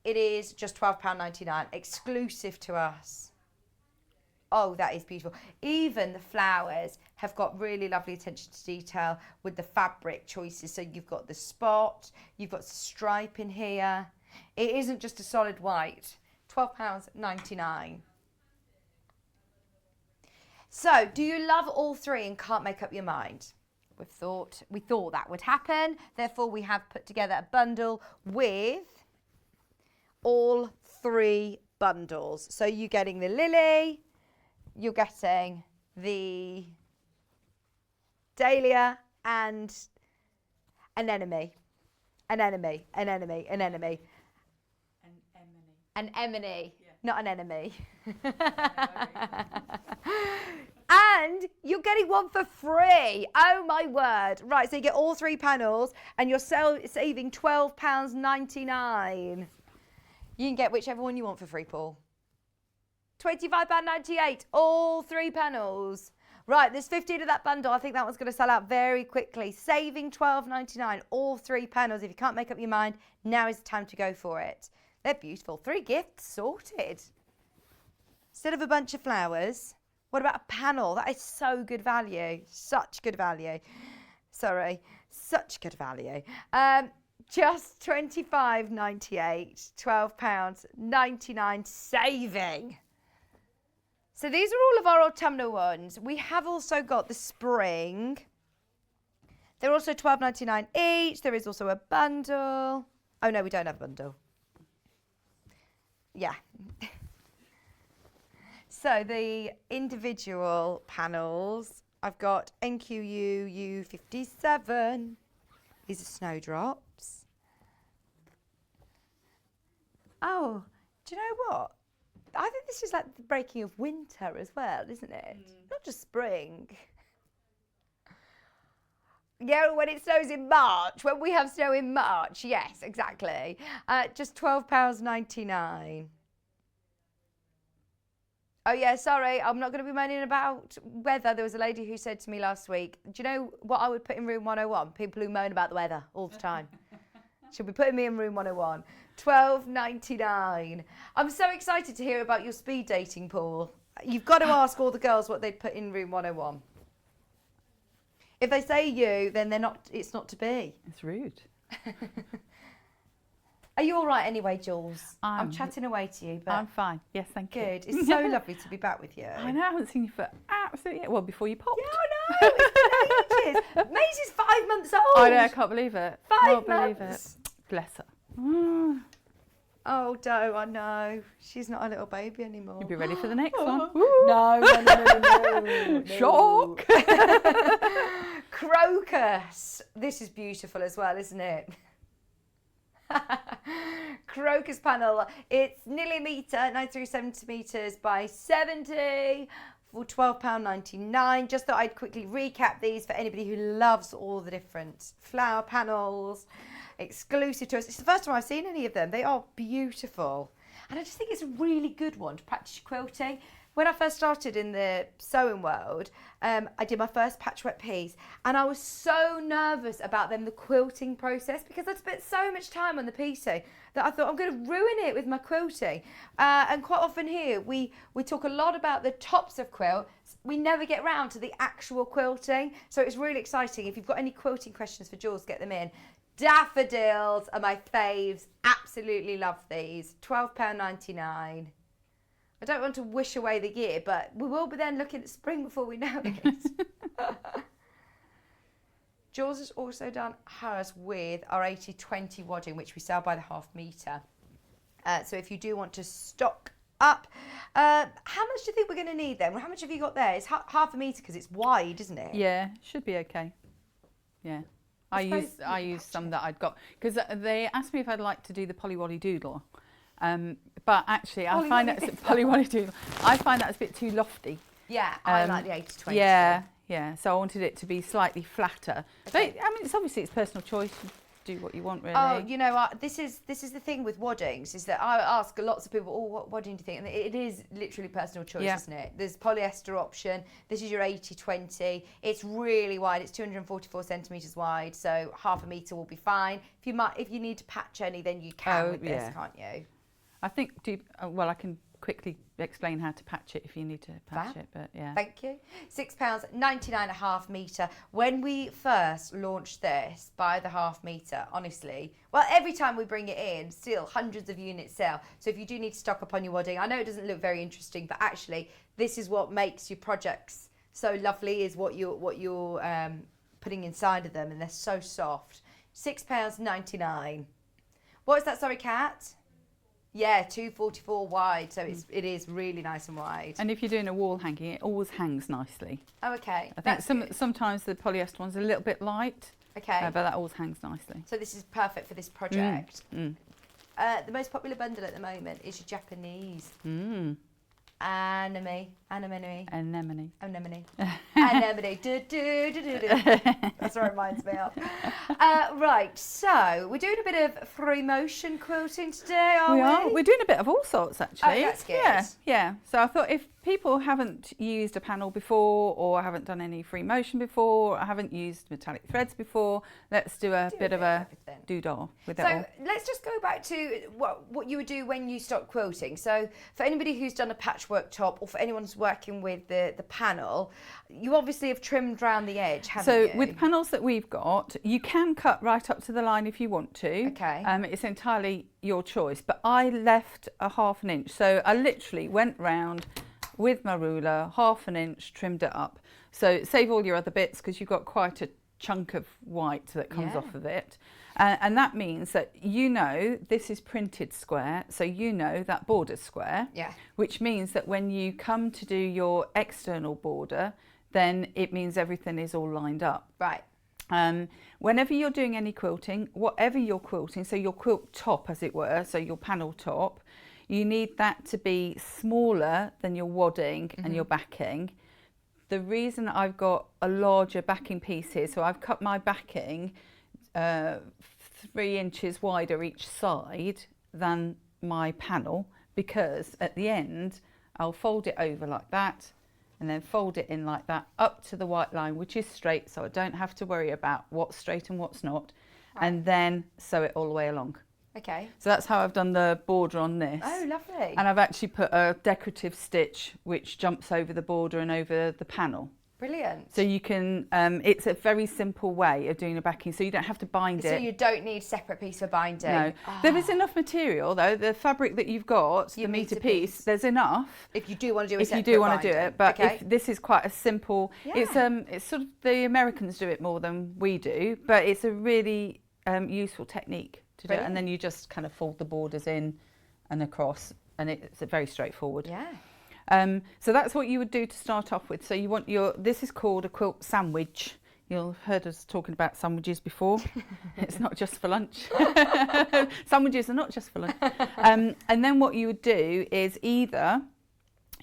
it is just £12.99, exclusive to us. Oh, that is beautiful. Even the flowers have got really lovely attention to detail with the fabric choices. So you've got the spot, you've got stripe in here. It isn't just a solid white. £12.99. So, do you love all three and can't make up your mind? We thought that would happen. Therefore, we have put together a bundle with all three bundles. So you're getting the lily, you're getting the dahlia, and an enemy. An enemy. An emony, yeah. Not an enemy. And you're getting one for free. Oh my word. Right, so you get all three panels and you're saving £12.99. You can get whichever one you want for free, Paul. £25.98, all three panels. Right, there's 15 of that bundle. I think that one's going to sell out very quickly. Saving £12.99, all three panels. If you can't make up your mind, now is the time to go for it. They're beautiful. 3 gifts sorted. Instead of a bunch of flowers, what about a panel? That is so good value. Such good value. Sorry, such good value. Just £25.98, £12.99 saving. So these are all of our autumnal ones. We have also got the spring. They're also £12.99 each. There is also a bundle. Oh no, we don't have a bundle. Yeah. So the individual panels, I've got NQU U57. These are snowdrops. Oh, do you know what? I think this is like the breaking of winter as well, isn't it? Not just spring. Yeah, when it snows in March, when we have snow in March. Yes, exactly. Just £12.99. Oh yeah, sorry, I'm not going to be moaning about weather. There was a lady who said to me last week, do you know what I would put in room 101? People who moan about the weather all the time. She'll be putting me in room 101. £12.99. I'm so excited to hear about your speed dating, Paul. You've got to ask all the girls what they'd put in room 101. If they say you, then they're not. It's not to be. It's rude. Are you all right anyway, Jules? I'm chatting away to you, but I'm fine. Yes, thank you. Good. It's so lovely to be back with you. I know. I haven't seen you for absolutely. Well, before you popped. Yeah, I know. It's been ages. Maisie's 5 months old. I know. I can't believe it. 5 Can't months. believe it. Bless her. Oh, Doe, I know. She's not a little baby anymore. You'll be ready for the next one. No. Shock. Crocus. This is beautiful as well, isn't it? Crocus panel. It's nearly a metre, 93 centimetres by 70 for £12.99. Just thought I'd quickly recap these for anybody who loves all the different flower panels. Exclusive to us. It's the first time I've seen any of them. They are beautiful. And I just think it's a really good one to practice your quilting. When I first started in the sewing world, I did my first patchwork piece and I was so nervous about then the quilting process because I'd spent so much time on the piecing that I thought I'm going to ruin it with my quilting. And quite often here, we talk a lot about the tops of quilts. We never get round to the actual quilting. So it's really exciting. If you've got any quilting questions for Jules, get them in. Daffodils are my faves. Absolutely love these. £12.99. I don't want to wish away the year, but we will be then looking at spring before we know it. Jules has also done hers with our 80/20 wadding, which we sell by the half metre. So if you do want to stock up, how much do you think we're going to need then? How much have you got there? It's half a metre because it's wide, isn't it? Yeah, should be okay. Yeah. I use some that I'd got because they asked me if I'd like to do the Polly Doodle. But actually, I find that Polly Doodle. I find that a bit too lofty. Yeah, I like the 80/20. Yeah. So I wanted it to be slightly flatter. Okay. But I mean, it's personal choice. You do what you want, really. Oh, you know what? This is the thing with waddings is that I ask lots of people, oh, what wadding do you think? And it is literally personal choice, isn't it? There's polyester option. This is your 80/20. It's really wide. It's 244 centimetres wide, so half a metre will be fine. If you need to patch any, then you can with this, can't you? I think, I can quickly explain how to patch it if you need to patch it. But yeah. Thank you. £6, 99 a half metre. When we first launched this by the half metre, honestly, well, every time we bring it in, still hundreds of units sell. So if you do need to stock up on your wadding, I know it doesn't look very interesting, but actually this is what makes your projects so lovely, is what you're putting inside of them, and they're so soft. £6.99. What is that, sorry, Kat? Yeah, 244 wide, so it is really nice and wide. And if you're doing a wall hanging, it always hangs nicely. Oh, okay. I think sometimes the polyester one's a little bit light. Okay. But that always hangs nicely. So this is perfect for this project. The most popular bundle at the moment is your Japanese. Anemone. That's what it reminds me of. Right, so we're doing a bit of free motion quilting today, are we? We are. We're doing a bit of all sorts, actually. Oh, that's good. Yeah. So I thought if people haven't used a panel before, or haven't done any free motion before, or haven't used metallic threads before, let's do a bit of a doodah with it all. So let's just go back to what you would do when you start quilting. So for anybody who's done a patchwork top, or for anyone who's working with the panel, you obviously have trimmed round the edge, haven't you? So with panels that we've got, you can cut right up to the line if you want to. Okay. It's entirely your choice, but I left a ½ inch. So I literally went round with my ruler, ½ inch, trimmed it up. So save all your other bits, because you've got quite a chunk of white that comes off of it. And that means that this is printed square, so that border's square. Yeah. Which means that when you come to do your external border, then it means everything is all lined up. Right. Whenever you're doing any quilting, whatever you're quilting, so your quilt top, as it were, so your panel top, you need that to be smaller than your wadding and your backing. The reason I've got a larger backing piece here, so I've cut my backing 3 inches wider each side than my panel, because at the end I'll fold it over like that, and then fold it in like that up to the white line, which is straight, so I don't have to worry about what's straight and what's not, and then sew it all the way along. Okay. So that's how I've done the border on this. Oh, lovely. And I've actually put a decorative stitch which jumps over the border and over the panel. Brilliant. So you can, it's a very simple way of doing a backing, so you don't have to bind it. So you don't need a separate piece for binding? No. There is enough material though, the fabric that you've got, the metre piece, there's enough. If you do want to do a separate If you do want to do it, but okay. if this is quite a simple, it's sort of, the Americans do it more than we do, but it's a really useful technique to do it, and then you just kind of fold the borders in and across, and it's very straightforward. Yeah. So that's what you would do to start off with. So you want this is called a quilt sandwich. You've heard us talking about sandwiches before. It's not just for lunch. Sandwiches are not just for lunch. And then what you would do is either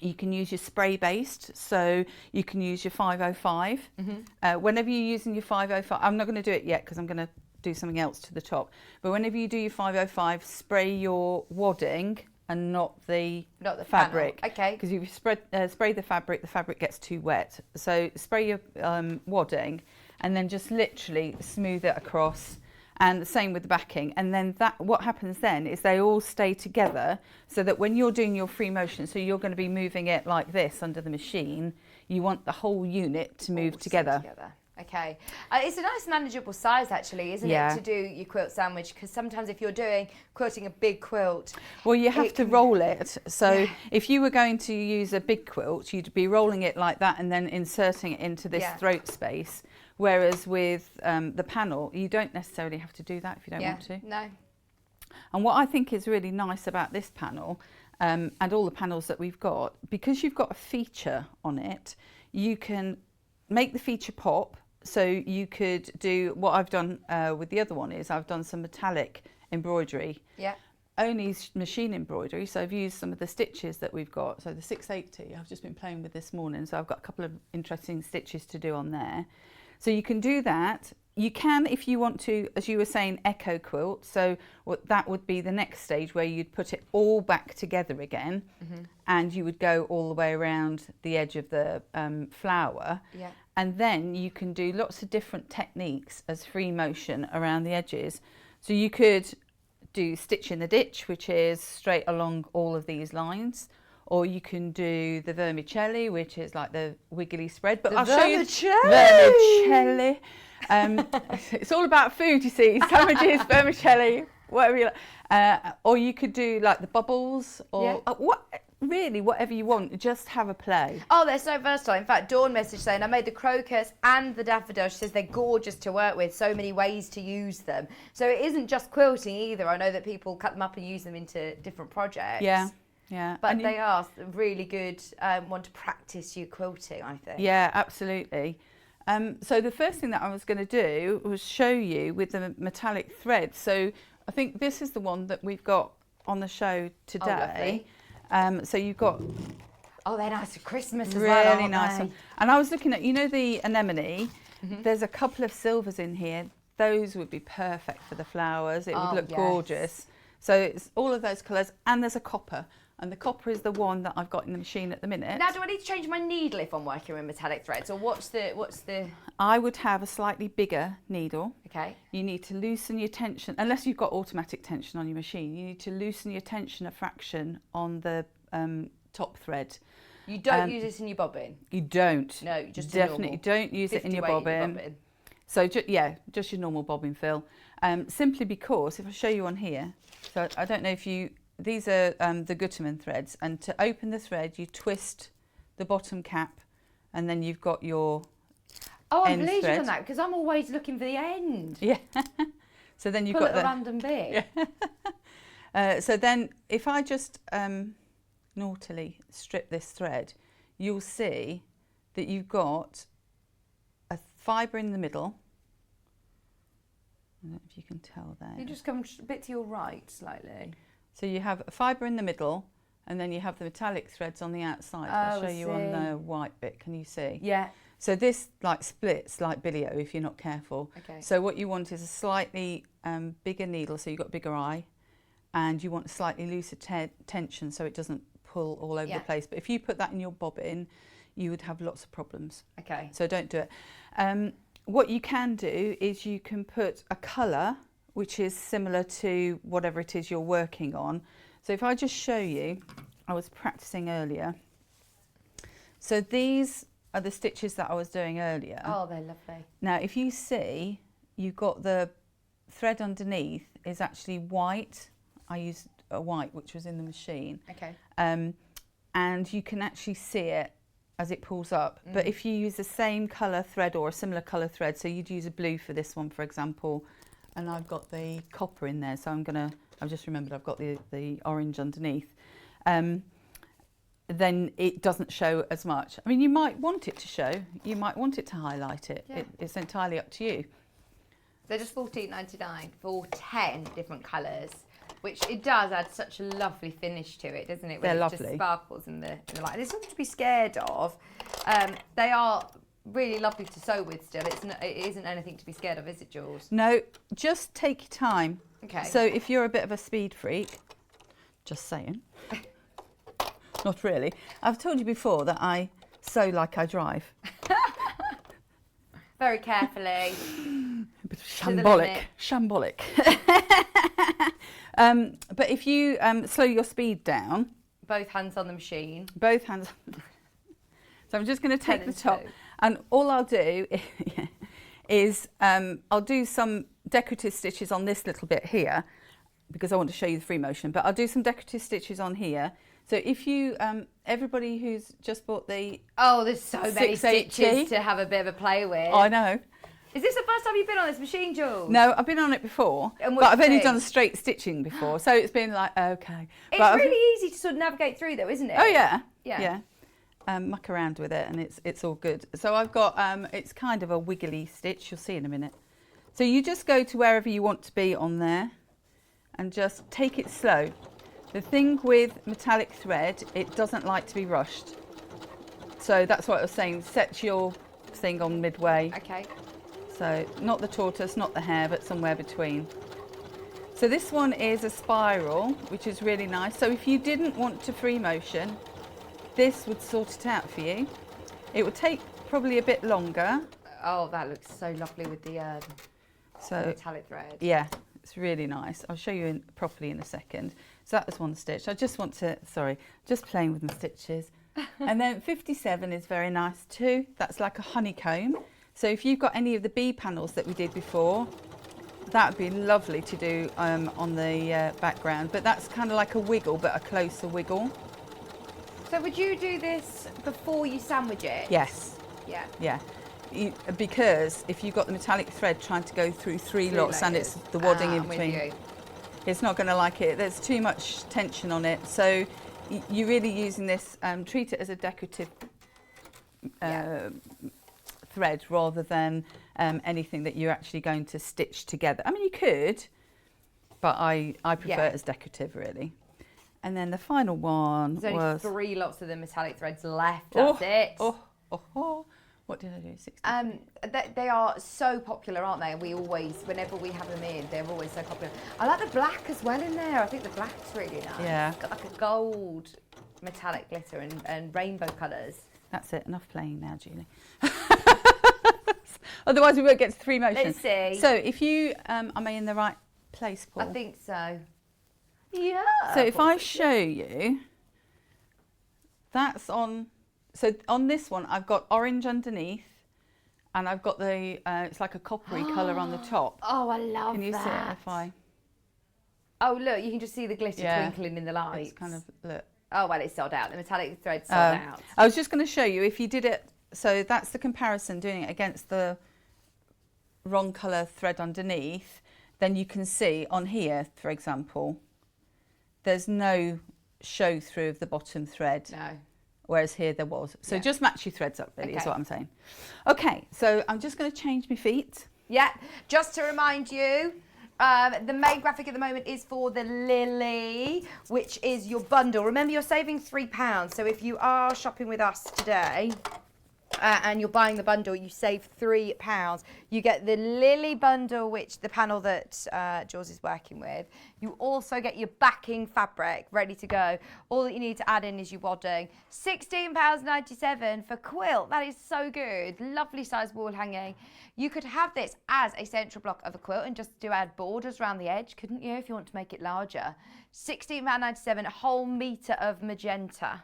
you can use your spray based, so you can use your 505. Whenever you're using your 505, I'm not going to do it yet because I'm going to do something else to the top. But whenever you do your 505, spray your wadding and not the fabric. Panel. Okay. Because if you spray the fabric gets too wet. So spray your wadding and then just literally smooth it across. And the same with the backing. And then what happens then is they all stay together, so that when you're doing your free motion, so you're going to be moving it like this under the machine, you want the whole unit to move together. Okay. It's a nice manageable size actually, isn't it, to do your quilt sandwich, because sometimes if you're quilting a big quilt... Well, you have to roll it. So if you were going to use a big quilt, you'd be rolling it like that and then inserting it into this throat space. Whereas with the panel, you don't necessarily have to do that if you don't want to. No. And what I think is really nice about this panel, and all the panels that we've got, because you've got a feature on it, you can make the feature pop. So you could do what I've done with the other one is I've done some metallic embroidery. Yeah. Only machine embroidery, so I've used some of the stitches that we've got. So the 680 I've just been playing with this morning, so I've got a couple of interesting stitches to do on there. So you can do that. You can, if you want to, as you were saying, echo quilt. So that would be the next stage, where you'd put it all back together again, and you would go all the way around the edge of the flower. Yeah. And then you can do lots of different techniques as free motion around the edges. So you could do stitch in the ditch, which is straight along all of these lines, or you can do the vermicelli, which is like the wiggly spread. But The I'll show you vermicelli. vermicelli. It's all about food, you see. Sandwiches, vermicelli, whatever you like. Or you could do like the bubbles, or whatever you want. Just have a play. Oh, they're so versatile. In fact, Dawn messaged saying, I made the crocus and the daffodil. She says they're gorgeous to work with. So many ways to use them. So it isn't just quilting either. I know that people cut them up and use them into different projects. Yeah. But they are really good one to practice your quilting, I think. Yeah, absolutely. So the first thing that I was going to do was show you with the metallic thread. So I think this is the one that we've got on the show today. So you've got they're nice for Christmas as really well, aren't nice they? one. And I was looking at, the anemone. There's a couple of silvers in here. Those would be perfect for the flowers. It would look gorgeous. So it's all of those colours, and there's a copper. And the copper is the one that I've got in the machine at the minute. Now, do I need to change my needle if I'm working with metallic threads, or what's the? I would have a slightly bigger needle. Okay. You need to loosen your tension, unless you've got automatic tension on your machine. You need to loosen your tension a fraction on the top thread. You don't use this in your bobbin. You don't. No, just definitely don't use it in your bobbin. So just your normal bobbin fill. Simply because if I show you on here, so I don't know if you. These are the Gutermann threads, and to open the thread you twist the bottom cap, and then you've got your I'm end pleased thread. on that, because I'm always looking for the end. Yeah. So then you've Pull got at a random bit. Yeah. So then if I just naughtily strip this thread, you'll see that you've got a fibre in the middle. I don't know if you can tell there. You just come a bit to your right slightly. So you have a fibre in the middle, and then you have the metallic threads on the outside. I'll show you on the white bit. Can you see? Yeah. So this like splits like billy-o if you're not careful. Okay. So what you want is a slightly bigger needle, so you've got a bigger eye, and you want a slightly looser tension so it doesn't pull all over the place. But if you put that in your bobbin, you would have lots of problems. Okay. So don't do it. What you can do is you can put a colour which is similar to whatever it is you're working on. So if I just show you, I was practicing earlier. So these are the stitches that I was doing earlier. Oh, they're lovely. Now, if you see, you've got the thread underneath is actually white. I used a white, which was in the machine. Okay. And you can actually see it as it pulls up. But if you use the same colour thread or a similar colour thread, so you'd use a blue for this one, for example, and I've got the copper in there, so I've just remembered I've got the orange underneath. Then it doesn't show as much. I mean, you might want it to show, you might want it to highlight it. Yeah. It's entirely up to you. They're just $14.99 for 10 different colours, which it does add such a lovely finish to it, doesn't it? When They're it lovely. Just sparkles in the light. There's nothing to be scared of. They are really lovely to sew with still. It isn't anything to be scared of, is it, Jules? No, just take your time. Okay. So if you're a bit of a speed freak, just saying. Not really. I've told you before that I sew like I drive. Very carefully. A bit of shambolic. But if you slow your speed down. Both hands on the machine. Both hands. So I'm just going to take the top. And all I'll do is I'll do some decorative stitches on this little bit here, because I want to show you the free motion, but I'll do some decorative stitches on here. So if you, everybody who's just bought the... Oh, there's so many 680. stitches to have a bit of a play with. I know. Is this the first time you've been on this machine, Jules? No, I've been on it before, And but what I've do you only think? done straight stitching before, so it's been like, okay. It's But really easy to sort of navigate through though, isn't it? Oh yeah, Yeah. muck around with it and it's all good. So I've got, it's kind of a wiggly stitch, you'll see in a minute. So you just go to wherever you want to be on there and just take it slow. The thing with metallic thread, it doesn't like to be rushed. So that's what I was saying, set your thing on midway. Okay. So not the tortoise, not the hare, but somewhere between. So this one is a spiral, which is really nice. So if you didn't want to free motion, this would sort it out for you. It would take probably a bit longer. Oh, that looks so lovely with the So metallic thread. yeah, It's really nice. I'll show you properly in a second. So that was one stitch. I just want to, sorry, just playing with my stitches. And then 57 is very nice too. That's like a honeycomb. So if you've got any of the bee panels that we did before, that would be lovely to do on the background. But that's kind of like a wiggle, but a closer wiggle. So would you do this before you sandwich it? Yes. Yeah. Yeah. Because if you've got the metallic thread trying to go through three lots and it's the wadding in between, it's not going to like it. There's too much tension on it. So you're really using this, treat it as a decorative thread rather than anything that you're actually going to stitch together. I mean, you could, but I prefer it as decorative, really. And then the final one There's was... only 3 lots of the metallic threads left. That's it. What did I do? 60? They are so popular, aren't they? And we always, whenever we have them in, they're always so popular. I like the black as well in there. I think the black's really nice. Yeah. It's got like a gold metallic glitter and rainbow colours. That's it. Enough playing now, Julie. Otherwise, we won't get to 3 motions. Let's see. So, if you am I in the right place, Paul? I think so. Yeah. So, if I show you, that's on. So on this one, I've got orange underneath, and I've got the it's like a coppery colour on the top. Oh, I love that. Can you see it if I? Oh, look, you can just see the glitter twinkling in the lights. It's kind of, look. Oh, well, it's sold out. The metallic thread's sold out. I was just going to show you if you did it. So that's the comparison, doing it against the wrong colour thread underneath. Then you can see on here, for example, there's no show through of the bottom thread. No. Whereas here there was. So just match your threads up, really, is Okay. what I'm saying. Okay, so I'm just going to change my feet. Yeah, just to remind you, the main graphic at the moment is for the Lily, which is your bundle. Remember, you're saving £3. So if you are shopping with us today and you're buying the bundle, you save £3. You get the Lily bundle, which the panel that Jules is working with. You also get your backing fabric ready to go. All that you need to add in is your wadding. £16.97 for quilt. That is so good. Lovely size wall hanging. You could have this as a central block of a quilt and just do add borders around the edge, couldn't you, if you want to make it larger? £16.97, a whole metre of magenta.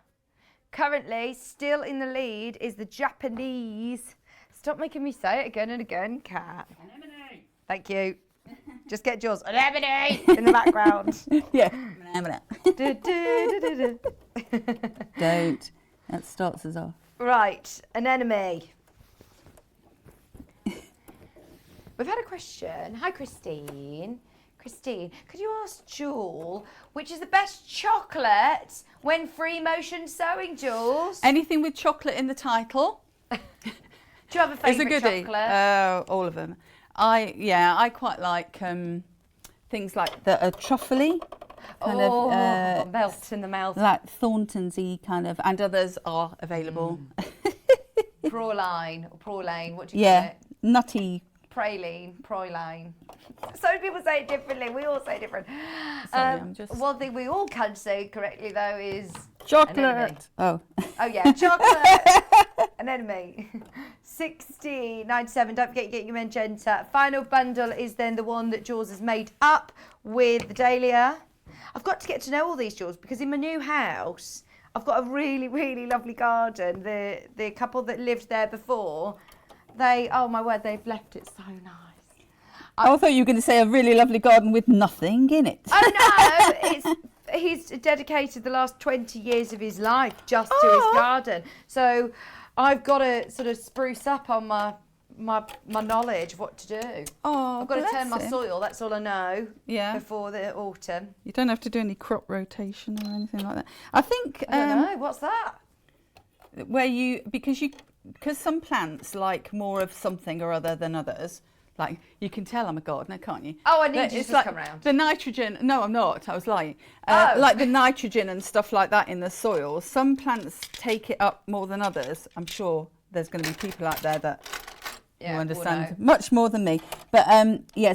Currently, still in the lead is the Japanese. Stop making me say it again and again, Kat. Anemone. Thank you. Just get Jules. Anemone in the background. Yeah. Du, du, du, du, du. Don't. That starts us off. Right, anemone. We've had a question. Hi, Christine. Christine, could you ask Jules which is the best chocolate when free motion sewing, Jules? Anything with chocolate in the title. Do you have a favourite It's a goodie. chocolate? All of them. I quite like things like that are truffly. Melt in the mouth. Like Thornton's-y kind of, and others are available. Praline or praline, what do you call Yeah, it? nutty. Praline. So many people say it differently. We all say it different. Sorry, I'm just... One thing we all can say correctly though is Chocolate. anemone. Oh. Oh yeah, chocolate. Anemone. £16.97. Don't forget you get your magenta. Final bundle is then the one that Jules has made up with the dahlia. I've got to get to know all these, Jules, because in my new house I've got a really, really lovely garden. The couple that lived there before, oh my word, they've left it so nice. I thought you were going to say a really lovely garden with nothing in it. Oh no, he's dedicated the last 20 years of his life just to his garden. So I've got to sort of spruce up on my knowledge of what to do. Oh, I've got to bless turn my him. soil, that's all I know, Yeah. before the autumn. You don't have to do any crop rotation or anything like that. I think I don't know, what's that? because some plants like more of something or other than others. Like, you can tell I'm a gardener, can't you? Oh, I need you It's to like come round. the nitrogen. No, I'm not. I was lying. Oh. Like the nitrogen and stuff like that in the soil. Some plants take it up more than others. I'm sure there's going to be people out there that Yeah, will we'll understand know. much more than me. But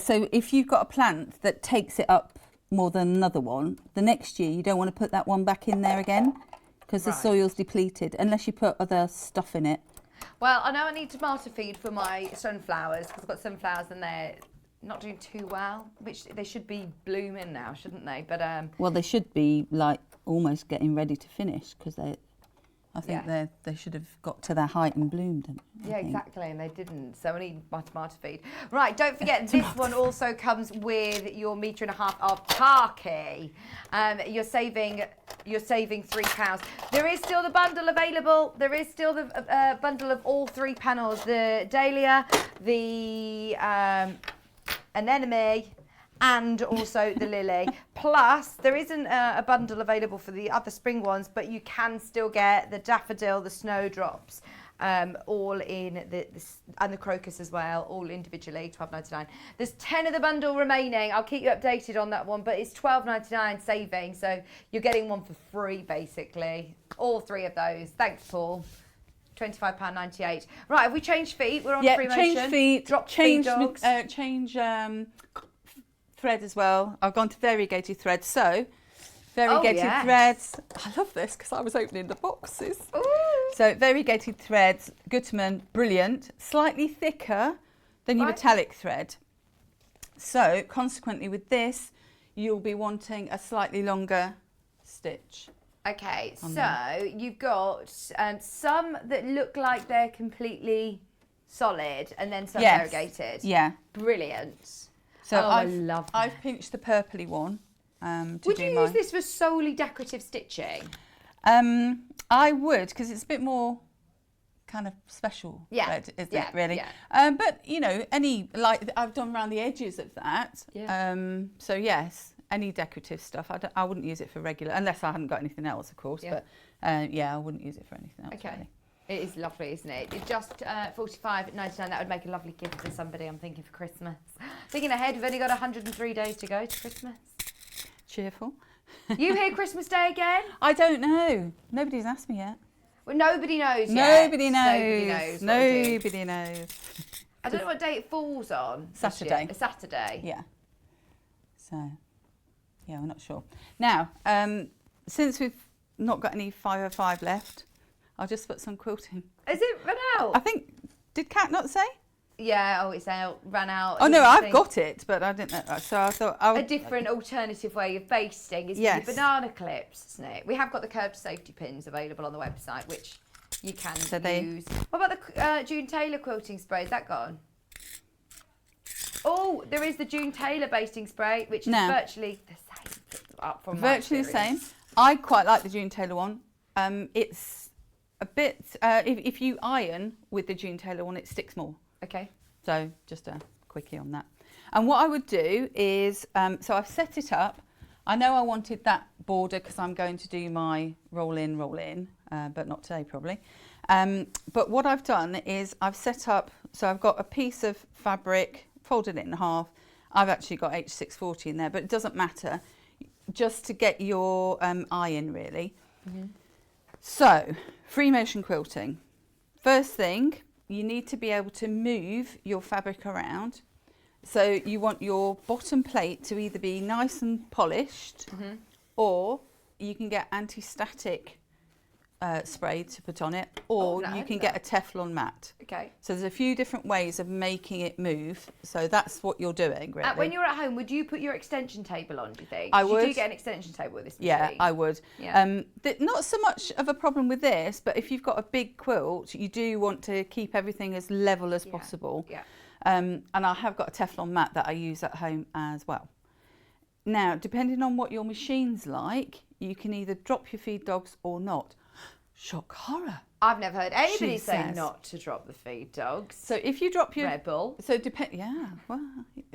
so if you've got a plant that takes it up more than another one, the next year you don't want to put that one back in there again because the Right. soil's depleted unless you put other stuff in it. Well, I know I need tomato feed for my sunflowers because I've got sunflowers and not doing too well, which they should be blooming now, shouldn't they? But Well, they should be like almost getting ready to finish because I think Yeah. they should have got to their height and bloomed. yeah, exactly, and they didn't. So I need my tomato feed. Right, don't forget this one also comes with your metre and a half of parquet. You're saving £3. There is still the bundle available. There is still the bundle of all 3 panels: the dahlia, the anemone, and also the lily. Plus, there isn't a bundle available for the other spring ones, but you can still get the daffodil, the snowdrops, all in and the crocus as well, all individually, £12.99. There's 10 of the bundle remaining. I'll keep you updated on that one, but it's £12.99 saving, so you're getting one for free, basically. All 3 of those. Thanks, Paul. £25.98. Right, have we changed feet? We're on free motion. Change feet, Drop change feet dogs. change thread as well. I've gone to variegated threads. So variegated yes. threads. I love this because I was opening the boxes. Ooh. So variegated threads, Gutterman, brilliant. Slightly thicker than your Right. metallic thread. So consequently with this, you'll be wanting a slightly longer stitch. Okay, so you've got some that look like they're completely solid and then some Yes. variegated. Yeah. Brilliant. So I love that. I've pinched the purpley one. To Would do you mine. use this for solely decorative stitching? I would, because it's a bit more kind of special Yeah, thread, isn't yeah, it, really? yeah. But, you know, I've done around the edges of that. Yeah. So, yes, any decorative stuff. I wouldn't use it for regular, unless I hadn't got anything else, of course. Yeah. But, yeah, I wouldn't use it for anything else, Okay. really. It is lovely, isn't it? It's just £45.99. That would make a lovely gift for somebody, I'm thinking, for Christmas. Thinking ahead, we've only got 103 days to go to Christmas. Cheerful. You here Christmas Day again? I don't know. Nobody's asked me yet. Well, nobody knows yet. Nobody knows. Nobody knows. what to do. Nobody knows. I don't know what day it falls on. this Saturday. year. A Saturday. Yeah. So, yeah, we're not sure. Now, since we've not got any 505 left, I'll just put some quilting. Is it run out? I think, did Kat not say? Yeah, it's out, ran out. Oh, no, Another I've thing. got it, but I didn't know. So I thought I A would. different alternative way of basting is Yes. with your banana clips, isn't it? We have got the curved safety pins available on the website, which you can use. What about the June Taylor quilting spray? Is that gone? Oh, there is the June Taylor basting spray, which is No. virtually the same. Up from my Virtually the same. experience. I quite like the June Taylor one. It's a bit, if you iron with the June Taylor one, it sticks more. Okay. So just a quickie on that. And what I would do is, so I've set it up. I know I wanted that border because I'm going to do my roll in, but not today probably. But what I've done is I've set up, so I've got a piece of fabric, folded it in half. I've actually got H640 in there, but it doesn't matter, just to get your eye in really. Mm-hmm. So, free motion quilting. First thing, you need to be able to move your fabric around. So you want your bottom plate to either be nice and polished, or you can get anti-static spray to put on it, or no, you can no. get a Teflon mat. Okay. So there's a few different ways of making it move. So that's what you're doing, really. When you're at home, would you put your extension table on, do you think? I 'Cause You do would. get an extension table with this machine. Yeah, I would. Yeah. Not so much of a problem with this, but if you've got a big quilt, you do want to keep everything as level as possible. Yeah. And I have got a Teflon mat that I use at home as well. Now, depending on what your machine's like, you can either drop your feed dogs or not. Shock horror. I've never heard anybody She say says. not to drop the feed dogs. So if you drop your Rebel. So yeah, well,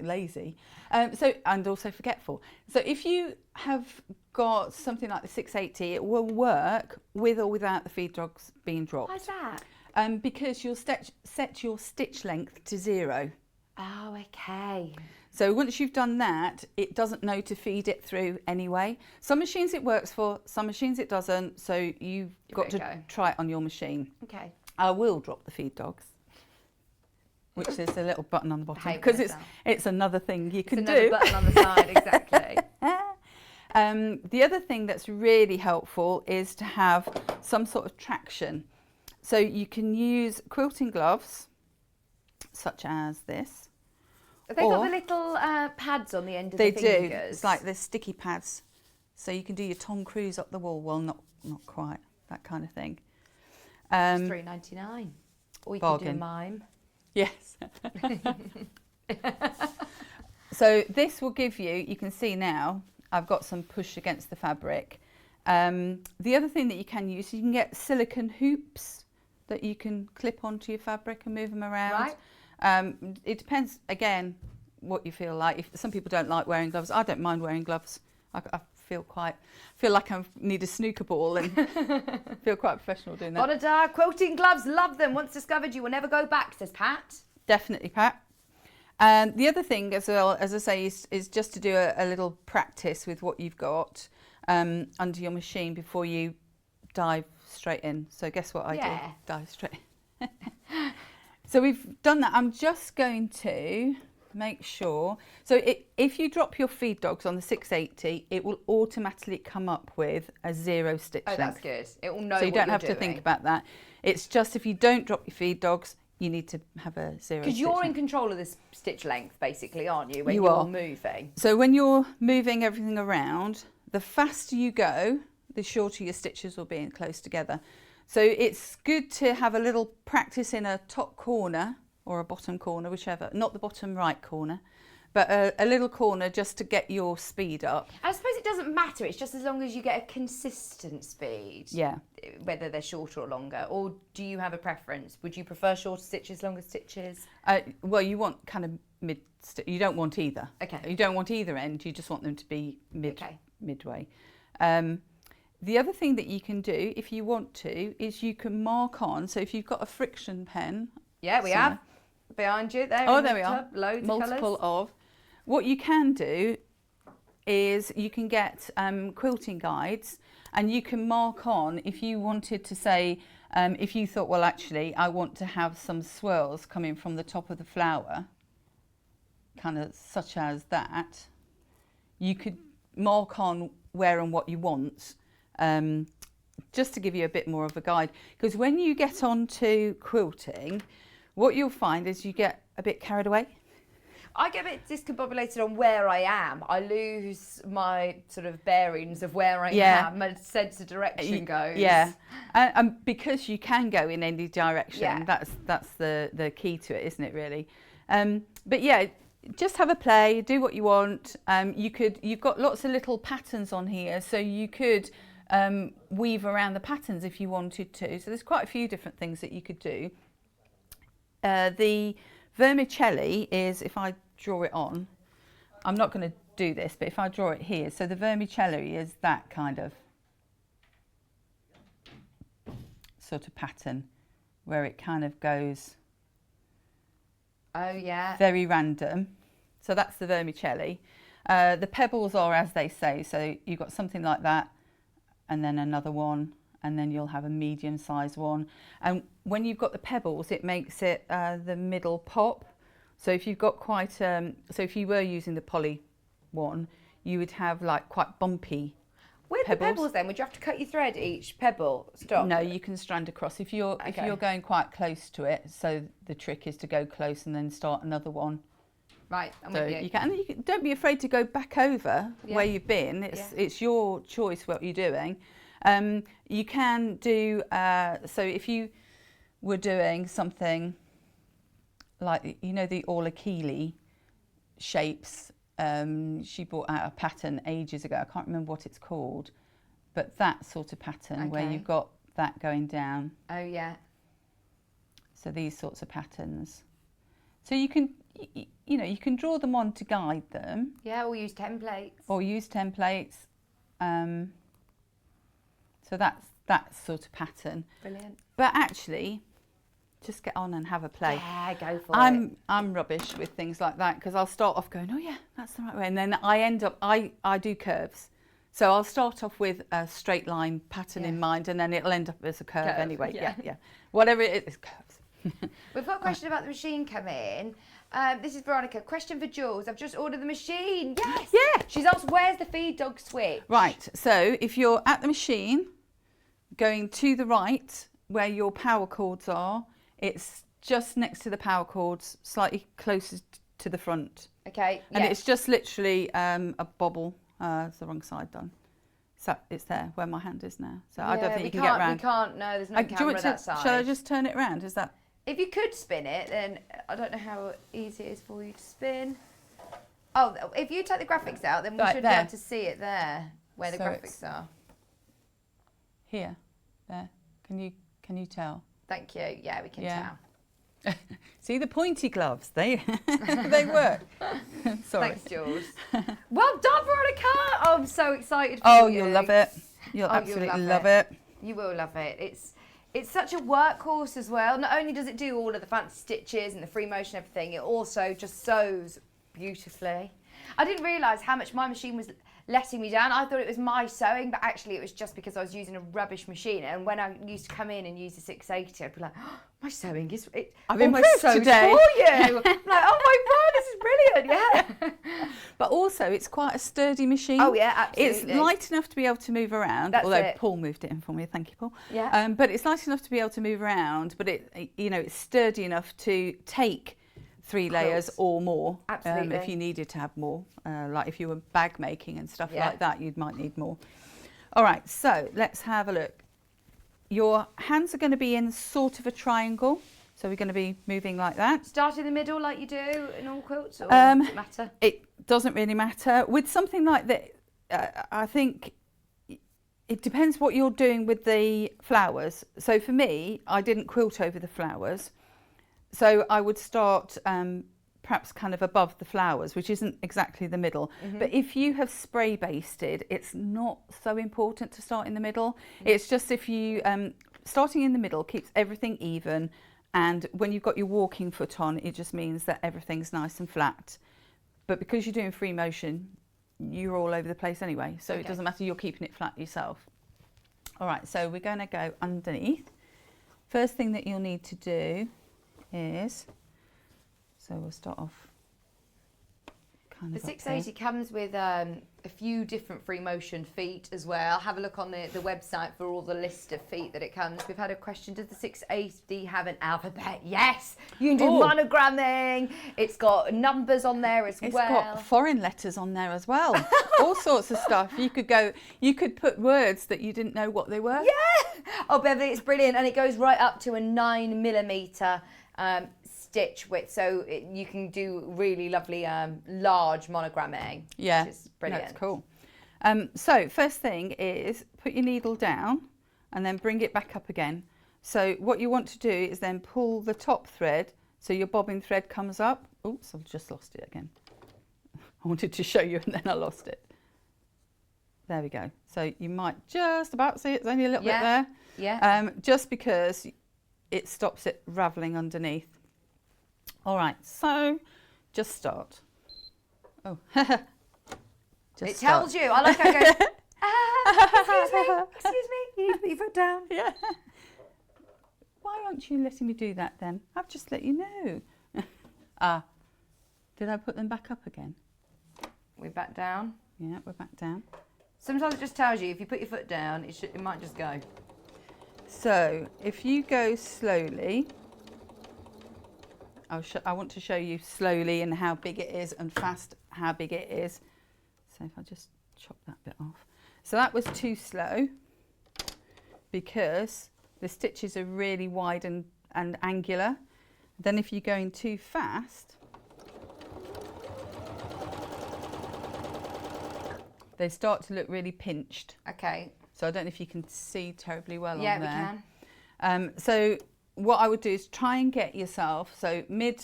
lazy. And also forgetful. So if you have got something like the 680, it will work with or without the feed dogs being dropped. Why's that? Because you'll set your stitch length to 0. Oh, okay. So once you've done that, it doesn't know to feed it through anyway. Some machines it works for, some machines it doesn't. So you've got to it a go. try it on your machine. Okay. I will drop the feed dogs, which is a little button on the bottom, hate because when it's it's another thing you can Another do. button on the side, exactly. The other thing that's really helpful is to have some sort of traction. So you can use quilting gloves, such as this, Have they got the little pads on the end of They the do. fingers? It's like the sticky pads, so you can do your Tom Cruise up the wall. Well, not quite that kind of thing. It's $3.99. Or you can do a Bargain. mime. Yes. So this will give you. You can see now. I've got some push against the fabric. The other thing that you can use, you can get silicone hoops that you can clip onto your fabric and move them around. Right. It depends, again, what you feel like. If some people don't like wearing gloves, I don't mind wearing gloves. I feel like I need a snooker ball and feel quite professional doing that. Bonadar, quilting gloves, love them. Once discovered, you will never go back, says Pat. Definitely, Pat. And the other thing as well, as I say, is just to do a little practice with what you've got under your machine before you dive straight in. So guess what I do? Dive straight in. So we've done that. I'm just going to make sure. So if you drop your feed dogs on the 680, it will automatically come up with a 0 stitch length. That's good. It will know. So you don't have to think about that. It's just if you don't drop your feed dogs, you need to have a 0 because you're in control of this stitch length, basically, aren't you? When You you're are. moving. So when you're moving everything around, the faster you go, the shorter your stitches will be in close together. So it's good to have a little practice in a top corner or a bottom corner, whichever, not the bottom right corner, but a little corner just to get your speed up. I suppose it doesn't matter. It's just as long as you get a consistent speed. Yeah. Whether they're shorter or longer. Or do you have a preference? Would you prefer shorter stitches, longer stitches? Well, you want kind of you don't want either. Okay. You don't want either end. You just want them to be midway. The other thing that you can do, if you want to, is you can mark on. So if you've got a friction pen. Yeah, we have. Behind you there. Oh, there we are. Loads Multiple of colours. of. What you can do is you can get quilting guides, and you can mark on if you wanted to say, if you thought, well, actually, I want to have some swirls coming from the top of the flower, kind of such as that, you could mark on where and what you want, just to give you a bit more of a guide. Because when you get onto quilting, what you'll find is you get a bit carried away. I get a bit discombobulated on where I am. I lose my sort of bearings of where I am. My sense of direction goes. Yeah, and because you can go in any direction, Yeah. that's the key to it, isn't it? Really. But yeah, just have a play. Do what you want. You've got lots of little patterns on here, so you could weave around the patterns if you wanted to. So there's quite a few different things that you could do. The vermicelli is, if I draw it on, I'm not going to do this, but if I draw it here, so the vermicelli is that kind of sort of pattern where it kind of goes very random. So that's the vermicelli. The pebbles are as they say, so you've got something like that and then another one, and then you'll have a medium-sized one. And when you've got the pebbles, it makes it the middle pop. So if you've got quite, so if you were using the poly one, you would have like quite bumpy With pebbles. the pebbles then, would you have to cut your thread each pebble? Stop. No, you can strand across. If you're going quite close to it, so the trick is to go close and then start another one. Right, I'm So with you. you can, and you can, don't be afraid to go back over where you've been. It's your choice what you're doing. You can do, so if you were doing something like, you know, the Orla-Keeley shapes, she brought out a pattern ages ago. I can't remember what it's called, but that sort of pattern where you've got that going down. Oh, yeah. So these sorts of patterns. So you can, you know, you can draw them on to guide them. Yeah, or use templates. Or use templates. So that's that sort of pattern. Brilliant. But actually, just get on and have a play. Yeah, go for it. I'm rubbish with things like that because I'll start off going, oh yeah, that's the right way, and then I end up I do curves. So I'll start off with a straight line pattern in mind, and then it'll end up as a curve anyway. Yeah. Whatever it is, curves. We've got a question about the machine come in. This is Veronica. Question for Jules. I've just ordered the machine. Yes. Yeah. She's asked, where's the feed dog switch? Right. So if you're at the machine, going to the right where your power cords are, it's just next to the power cords, slightly closer to the front. Okay. And yeah. it's just literally a bobble. It's the wrong side done. So it's there where my hand is now. So I don't think you can get round. We can't. No, there's no Do you camera want that side. Shall I just turn it round? Is that? If you could spin it, then I don't know how easy it is for you to spin. Oh, if you take the graphics out, then we Right, should there. be able to see it there, where the So graphics are. Here, there. Can you tell? Thank you. Yeah, we can Yeah. tell. See the pointy gloves? They they work. Sorry. Thanks, Jules. Well done, Veronica. Oh, I'm so excited for Oh, you. you'll love it. You'll Oh, absolutely you'll love it. You will love it. It's such a workhorse as well. Not only does it do all of the fancy stitches and the free motion and everything, it also just sews beautifully. I didn't realise how much my machine was letting me down. I thought it was my sewing, but actually it was just because I was using a rubbish machine. And when I used to come in and use the 680, I'd be like, oh, my sewing is I've almost improved sewed today for you. I'm like, oh my word, this is brilliant. Yeah. But also, it's quite a sturdy machine. Oh, yeah, absolutely. It's light enough to be able to move around. That's although it. Paul moved it in for me. Thank you, Paul. Yeah. But it's light enough to be able to move around. But it's sturdy enough to take 3 layers or more. Absolutely. If you needed to have more, like if you were bag making and stuff Yeah. like that, you might need more. All right, so let's have a look. Your hands are going to be in sort of a triangle. So we're going to be moving like that. Start in the middle like you do in all quilts, or does it matter? It doesn't really matter. With something like that, I think it depends what you're doing with the flowers. So for me, I didn't quilt over the flowers. So I would start perhaps kind of above the flowers, which isn't exactly the middle. Mm-hmm. But if you have spray basted, it's not so important to start in the middle. Mm-hmm. It's just if you, starting in the middle keeps everything even. And when you've got your walking foot on, it just means that everything's nice and flat. But because you're doing free motion, you're all over the place anyway. So it doesn't matter, you're keeping it flat yourself. All right, so we're going to go underneath. First thing that you'll need to do is, so we'll start off kind The of up 680 comes with a few different free motion feet as well. Have a look on the website for all the list of feet that it comes. We've had a question, does the 680 have an alphabet? Yes, you can do monogramming. It's got numbers on there as It's well. got foreign letters on there as well. All sorts of stuff. You could put words that you didn't know what they were. Yeah. Oh, Beverly, it's brilliant. And it goes right up to a 9mm stitch width, so you can do really lovely large monogramming. Yeah, which is brilliant. That's cool. So first thing is put your needle down and then bring it back up again. So what you want to do is then pull the top thread so your bobbin thread comes up. Oops, I've just lost it again. I wanted to show you and then I lost it. There we go. So you might just about see it's only a little bit there. Yeah. Just because it stops it ravelling underneath. All right, so just start. Oh, It tells you. I like how it goes, excuse me, you need to put your foot down. Yeah. Why aren't you letting me do that then? I've just let you know. Did I put them back up again? We're back down. Yeah, we're back down. Sometimes it just tells you if you put your foot down, it might just go. So if you go slowly, I want to show you slowly and how big it is and fast how big it is. So if I just chop that bit off. So that was too slow because the stitches are really wide and angular. Then if you're going too fast, they start to look really pinched. Okay. So I don't know if you can see terribly well on Yeah, there. we can. So what I would do is try and get yourself, so mid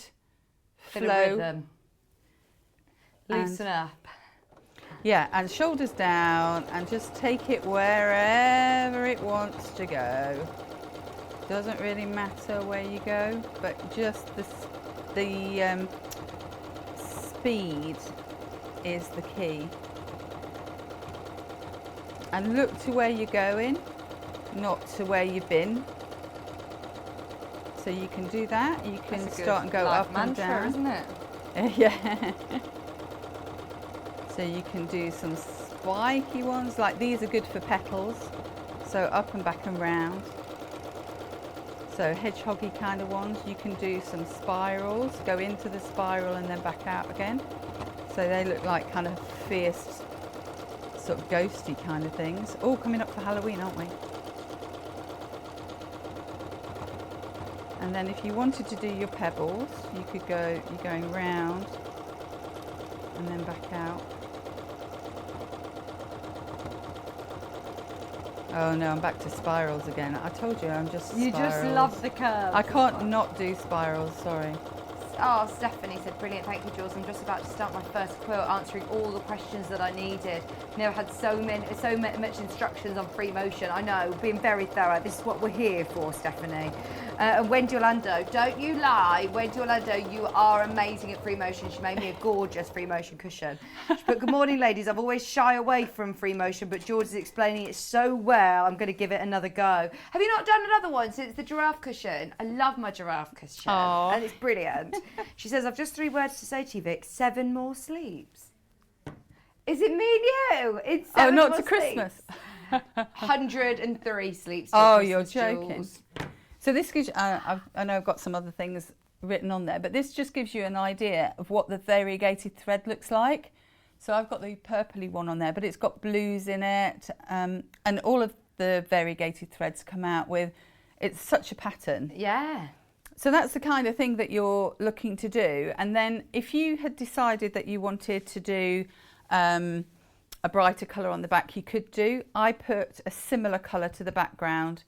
Bit of flow. rhythm. Loosen up. Yeah, and shoulders down and just take it wherever it wants to go. Doesn't really matter where you go, but just the speed is the key. And look to where you're going, not to where you've been. So you can do that. You can start and go life up and mantra, down. isn't it? Yeah. So you can do some spiky ones, like these are good for petals. So up and back and round. So hedgehoggy kind of ones. You can do some spirals, go into the spiral and then back out again. So they look like kind of fierce, sort of ghosty kind of things. All coming up for Halloween, aren't we? And then if you wanted to do your pebbles, you could go, you're going round and then back out. Oh no, I'm back to spirals again. I told you, I'm just You spirals. just love the curves. I can't not do spirals, sorry. Oh, Stephanie said, brilliant, thank you, Jules. I'm just about to start my first quilt, answering all the questions that I needed. Never had so much instructions on free motion. I know, being very thorough. This is what we're here for, Stephanie. And Wendy Orlando, don't you lie. Wendy Orlando, you are amazing at free motion. She made me a gorgeous free motion cushion. She put, good morning, ladies. I've always shy away from free motion, but George is explaining it so well. I'm going to give it another go. Have you not done another one since the giraffe cushion? I love my giraffe cushion. Aww. And it's brilliant. She says, I've just 3 words to say to you, Vic. 7 more sleeps. Is it me and you? It's 7 not more to Christmas. 103 sleeps. Till Oh, Christmas, you're joking. Jules. So this gives, I know I've got some other things written on there, but this just gives you an idea of what the variegated thread looks like. So I've got the purpley one on there, but it's got blues in it, and all of the variegated threads come out with, it's such a pattern. Yeah. So that's the kind of thing that you're looking to do. And then if you had decided that you wanted to do a brighter colour on the back, you could do. I put a similar colour to the background,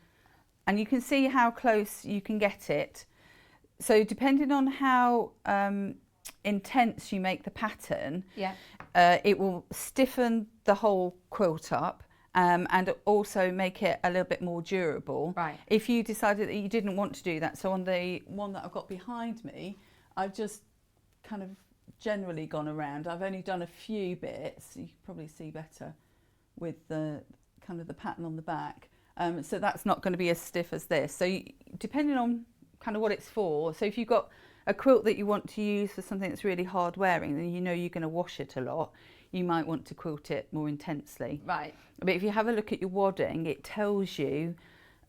and you can see how close you can get it. So depending on how intense you make the pattern, Yeah. it will stiffen the whole quilt up. And also make it a little bit more durable. Right. If you decided that you didn't want to do that, so on the one that I've got behind me, I've just kind of generally gone around. I've only done a few bits. You can probably see better with the kind of the pattern on the back. So that's not going to be as stiff as this. So depending on kind of what it's for. So if you've got a quilt that you want to use for something that's really hard wearing, then you know you're going to wash it a lot, you might want to quilt it more intensely. Right. But if you have a look at your wadding, it tells you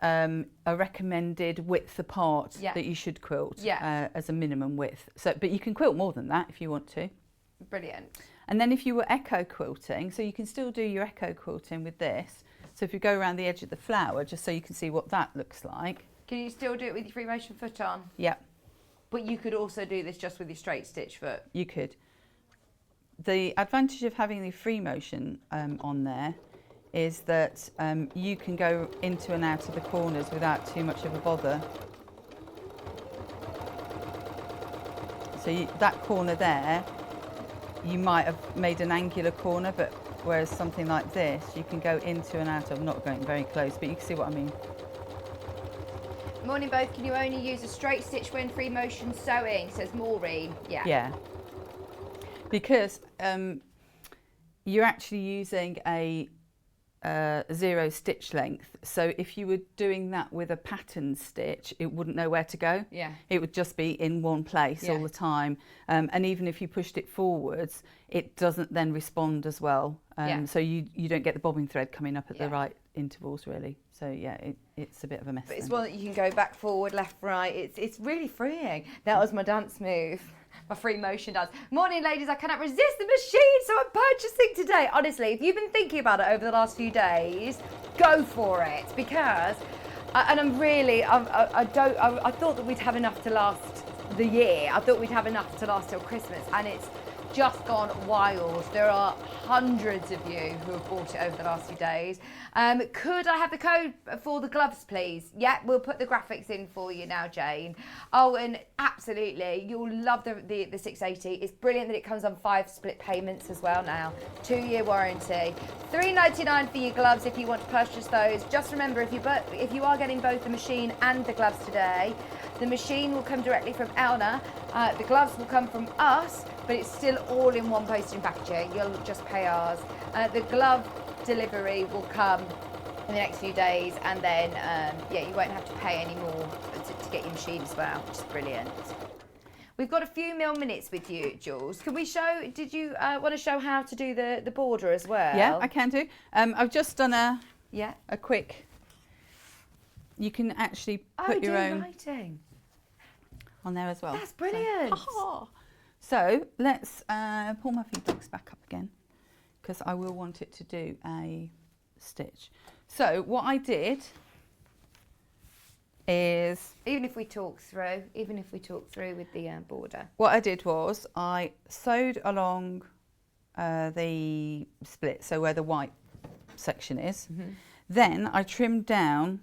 a recommended width apart Yeah. that you should quilt Yeah. as a minimum width. So, but you can quilt more than that if you want to. Brilliant. And then if you were echo quilting, so you can still do your echo quilting with this. So if you go around the edge of the flower, just so you can see what that looks like. Can you still do it with your free motion foot on? Yeah, But you could also do this just with your straight stitch foot. you could. The advantage of having the free motion on there is that you can go into and out of the corners without too much of a bother. So that corner there, you might have made an angular corner, but whereas something like this, you can go into and out of, not going very close, but you can see what I mean. Morning both, can you only use a straight stitch when free motion sewing, says Maureen. Yeah. Yeah. Because you're actually using a 0 stitch length. So if you were doing that with a pattern stitch, it wouldn't know where to go. Yeah. It would just be in one place Yeah. all the time. And even if you pushed it forwards, it doesn't then respond as well. Yeah. So you don't get the bobbin thread coming up at Yeah. the right intervals, really. So yeah, it's a bit of a mess. But it's then. one that you can go back, forward, left, right. It's really freeing. That was my dance move. My free motion dance. Morning, ladies. I cannot resist the machine, so I'm purchasing today. Honestly, if you've been thinking about it over the last few days, go for it, because, and I'm really, I thought that we'd have enough to last the year. I thought we'd have enough to last till Christmas, and it's just gone wild. There are hundreds of you who have bought it over the last few days. Could I have the code for the gloves, please? Yeah, we'll put the graphics in for you now, Jane. Oh, and absolutely, you'll love the 680. It's brilliant that it comes on 5 split payments as well now. 2-year warranty. $3.99 for your gloves if you want to purchase those. Just remember, if you are getting both the machine and the gloves today, the machine will come directly from Elna. The gloves will come from us, but it's still all in one postage and packaging. You'll just pay ours. The glove delivery will come in the next few days, and then yeah, you won't have to pay any more to get your machine as well, which is brilliant. We've got a few more minutes with you, Jules. Can we show? Did you want to show how to do the border as well? Yeah, I can do. I've just done Yeah. a quick you can actually Oh, put do your own writing. on there as well. That's brilliant. So let's pull my feedbacks back up again, because I will want it to do a stitch. So what I did is, Even if we talk through with the border. what I did was I sewed along the split, so where the white section is. Then I trimmed down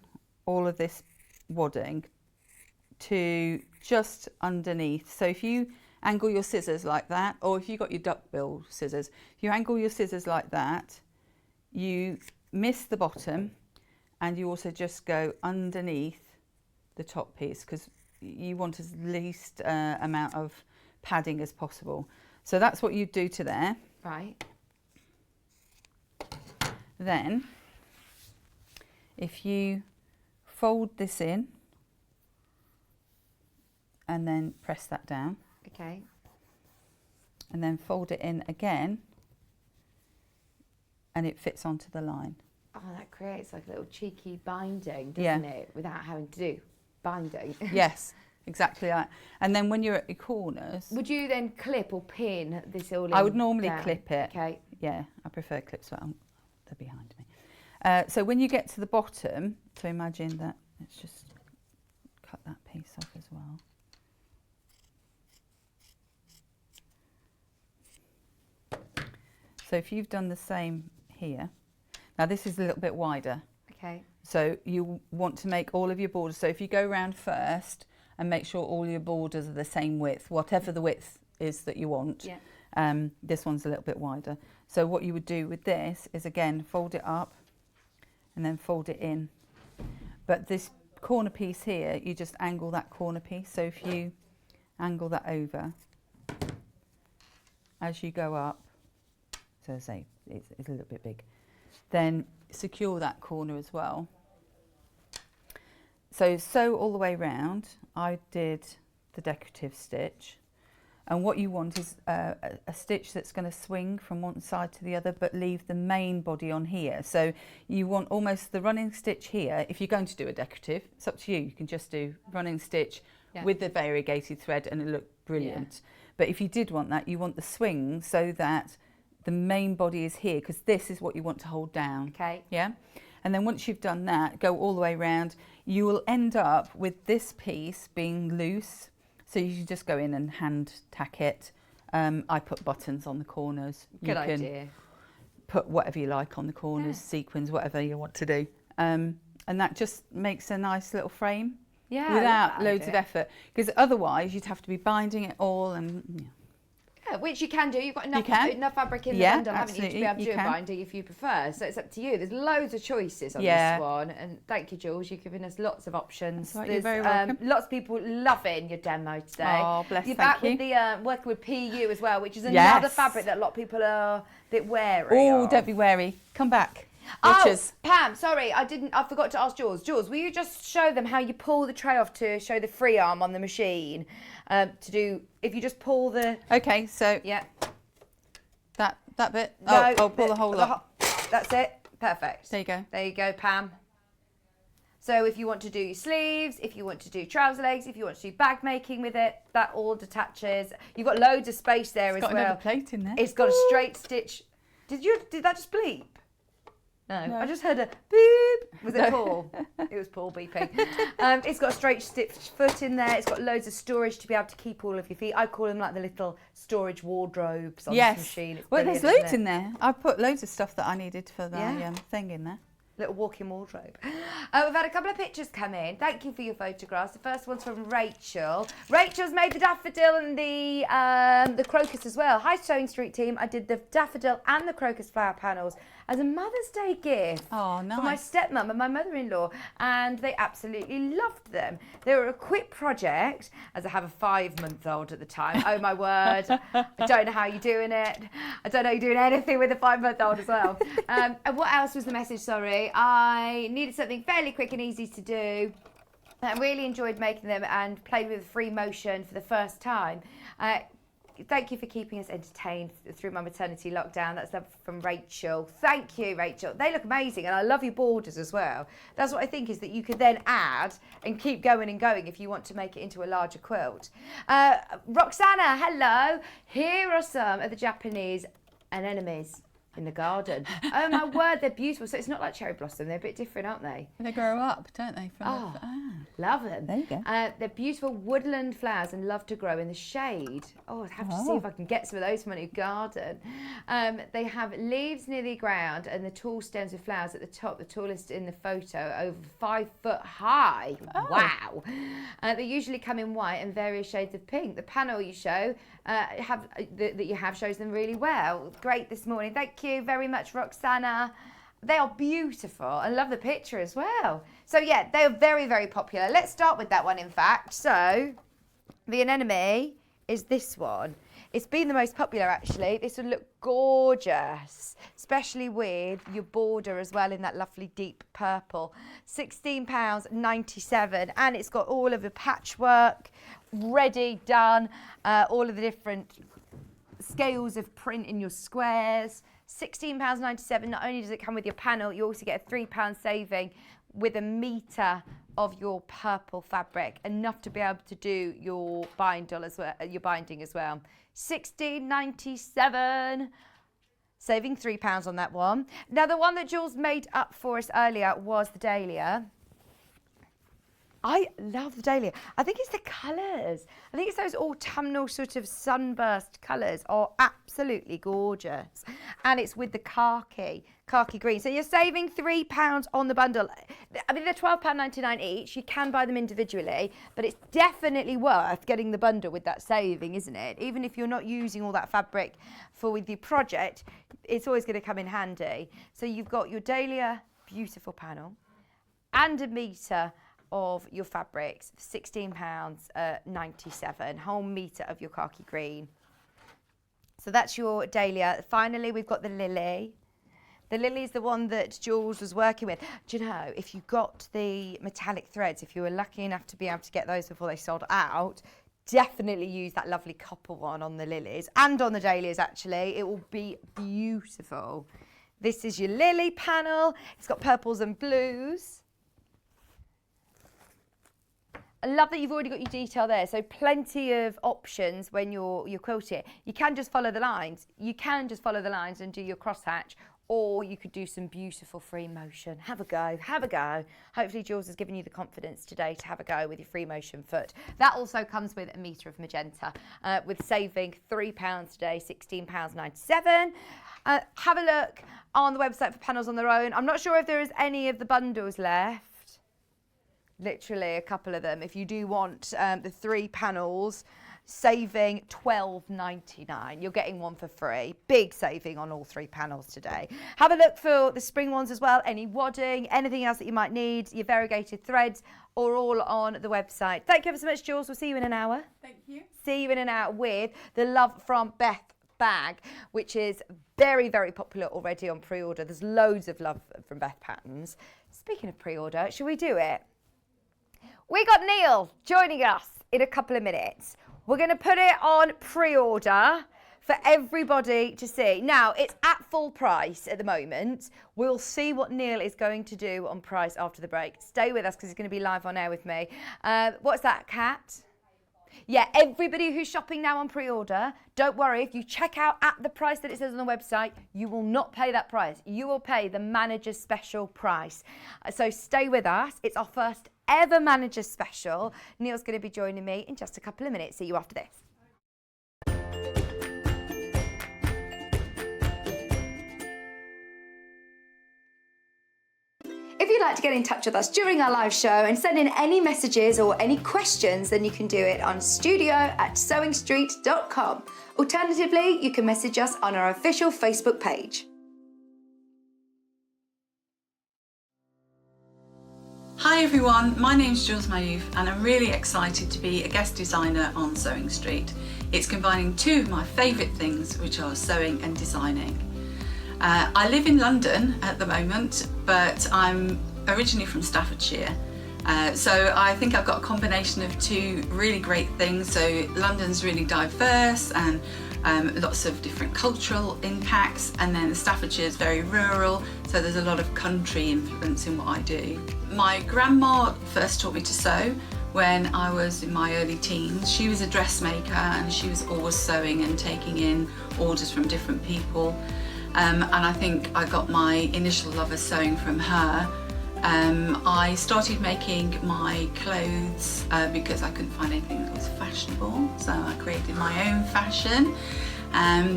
all of this wadding to just underneath. So if you angle your scissors like that, or if you've got your duckbill scissors, if you angle your scissors like that, you miss the bottom, and you also just go underneath the top piece, because you want as least amount of padding as possible. So that's what you do to there. Right. Then if you fold this in and then press that down, Okay. and then fold it in again, and it fits onto the line. Oh, that creates like a little cheeky binding, doesn't it? Without having to do binding. Yes, exactly that. And then when you're at your corners, Would you then clip or pin this all in? I would normally down? clip it. Okay. Yeah, I prefer clips, but they're behind me. So when you get to the bottom, so imagine that, let's just cut that piece off as well. So if you've done the same here, now this is a little bit wider. Okay. So you want to make all of your borders. So if you go round first and make sure all your borders are the same width, whatever the width is that you want. Yeah. This one's a little bit wider. So what you would do with this is, again, fold it up and then fold it in. But this corner piece here, you just angle that corner piece. So if you angle that over as you go up, so as I say, it's a little bit big, then secure that corner as well. So sew all the way round. I did the decorative stitch, and what you want is a stitch that's going to swing from one side to the other but leave the main body on here. So you want almost the running stitch here. If you're going to do a decorative, it's up to you. You can just do running stitch with the variegated thread and it looked brilliant. But if you did want that, you want the swing so that the main body is here, because this is what you want to hold down. Okay. Yeah. And then once you've done that, go all the way around. You will end up with this piece being loose. So you can just go in and hand tack it. I put buttons on the corners. Good you can idea. put whatever you like on the corners, sequins, whatever you want to do. And that just makes a nice little frame without loads of effort. Because otherwise you'd have to be binding it all and... Yeah, which you can do. You've got enough fabric in the Yeah, bundle, haven't you, to be able to do a binding if you prefer. So it's up to you. There's loads of choices on this one. And thank you, Jules. You've given us lots of options. Right, There's you're very welcome. lots of people loving your demo today. Oh, bless, You're thank back with you. the working with PU as well, which is another fabric that a lot of people are a bit wary Oh, of. don't be wary. Come back. Watchers. Oh, Pam, sorry, I forgot to ask Jules. Jules, will you just show them how you pull the tray off to show the free arm on the machine? If you just pull the... Okay, so Yeah. that bit. No, I'll pull the whole lot. That's it. Perfect. There you go. There you go, Pam. So if you want to do your sleeves, if you want to do trouser legs, if you want to do bag making with it, that all detaches. You've got loads of space there as Got well. another plate in there. It's got a straight stitch. Did that just bleep? No, I just heard a boop. Was it Paul? It was Paul beeping. It's got a straight stitch foot in there. It's got loads of storage to be able to keep all of your feet. I call them like the little storage wardrobes on this machine. It's well, there's brilliant, loads in there. I've put loads of stuff that I needed for the thing in there. Little walk-in wardrobe. We've had a couple of pictures come in. Thank you for your photographs. The first one's from Rachel. Rachel's made the daffodil and the crocus as well. Hi, Sewing Street team. I did the daffodil and the crocus flower panels as a Mother's Day gift Oh, nice. for my stepmum and my mother-in-law, and they absolutely loved them. They were a quick project, as I have a 5-month-old at the time. Oh my word, I don't know how you're doing it. I don't know you're doing anything with a 5-month-old as well. And what else was the message? Sorry, I needed something fairly quick and easy to do. I really enjoyed making them and played with free motion for the first time. thank you for keeping us entertained through my maternity lockdown. That's love from Rachel. Thank you, Rachel. They look amazing, and I love your borders as well. That's what I think, is that you could then add and keep going and going if you want to make it into a larger quilt. Roxana, hello. Here are some of the Japanese anemones in the garden. Oh my word, they're beautiful. So it's not like cherry blossom, they're a bit different, aren't they? They grow up, don't they? Love them. There you go. They're beautiful woodland flowers and love to grow in the shade. Oh, I'd have to see if I can get some of those for my new garden. They have leaves near the ground and the tall stems with flowers at the top, the tallest in the photo, over 5 foot high. Oh. Wow. They usually come in white and various shades of pink. The panel you show that you have shows them really well. Great this morning. Thank you very much, Roxana. They are beautiful. I love the picture as well. So yeah, they are very, very popular. Let's start with that one, in fact. So the anemone is this one. It's been the most popular, actually. This would look gorgeous, especially with your border as well in that lovely deep purple. £16.97, and it's got all of the patchwork ready, done, all of the different scales of print in your squares. £16.97. Not only does it come with your panel, you also get a £3 saving with a metre of your purple fabric, enough to be able to do your binding as well. £16.97. Saving £3 on that one. Now, the one that Jules made up for us earlier was the dahlia. I love the dahlia. I think it's the colours. I think it's those autumnal sort of sunburst colours are absolutely gorgeous. And it's with the khaki green. So you're saving £3 on the bundle. I mean, they're £12.99 each. You can buy them individually, but it's definitely worth getting the bundle with that saving, isn't it? Even if you're not using all that fabric with your project, it's always going to come in handy. So you've got your dahlia, beautiful panel, and a metre of your fabrics, £16.97, whole metre of your khaki green. So that's your dahlia. Finally, we've got the lily. The lily is the one that Jules was working with. Do you know, if you got the metallic threads, if you were lucky enough to be able to get those before they sold out, definitely use that lovely copper one on the lilies and on the dahlias, actually. It will be beautiful. This is your lily panel. It's got purples and blues. I love that you've already got your detail there, so plenty of options when you're quilting. You can just follow the lines. You can just follow the lines and do your crosshatch, or you could do some beautiful free motion. Have a go, have a go. Hopefully Jules has given you the confidence today to have a go with your free motion foot. That also comes with a metre of magenta, with saving £3 today, £16.97. Have a look on the website for panels on their own. I'm not sure if there is any of the bundles left. Literally a couple of them. If you do want the 3 panels, saving £12.99. You're getting one for free. Big saving on all 3 panels today. Have a look for the spring ones as well. Any wadding, anything else that you might need, your variegated threads, or all on the website. Thank you ever so much, Jules. We'll see you in an hour. Thank you. See you in an hour with the Love from Beth bag, which is very, very popular already on pre-order. There's loads of Love from Beth patterns. Speaking of pre-order, shall we do it? We got Neil joining us in a couple of minutes. We're going to put it on pre-order for everybody to see. Now, it's at full price at the moment. We'll see what Neil is going to do on price after the break. Stay with us because he's going to be live on air with me. What's that, Kat? Yeah, everybody who's shopping now on pre-order, don't worry, if you check out at the price that it says on the website, you will not pay that price. You will pay the manager's special price. So stay with us. It's our first ever manager's special. Neil's going to be joining me in just a couple of minutes. See you after this. If you'd like to get in touch with us during our live show and send in any messages or any questions, then you can do it on studio@sewingstreet.com. Alternatively, you can message us on our official Facebook page. Hi everyone, my name's Jules Mayouf and I'm really excited to be a guest designer on Sewing Street. It's combining 2 of my favourite things, which are sewing and designing. I live in London at the moment, but I'm originally from Staffordshire, So I think I've got a combination of two really great things. So London's really diverse and lots of different cultural impacts, and then Staffordshire is very rural, so there's a lot of country influence in what I do. My grandma first taught me to sew when I was in my early teens. She was a dressmaker and she was always sewing and taking in orders from different people. And I think I got my initial love of sewing from her. I started making my clothes because I couldn't find anything that was fashionable, so I created my own fashion.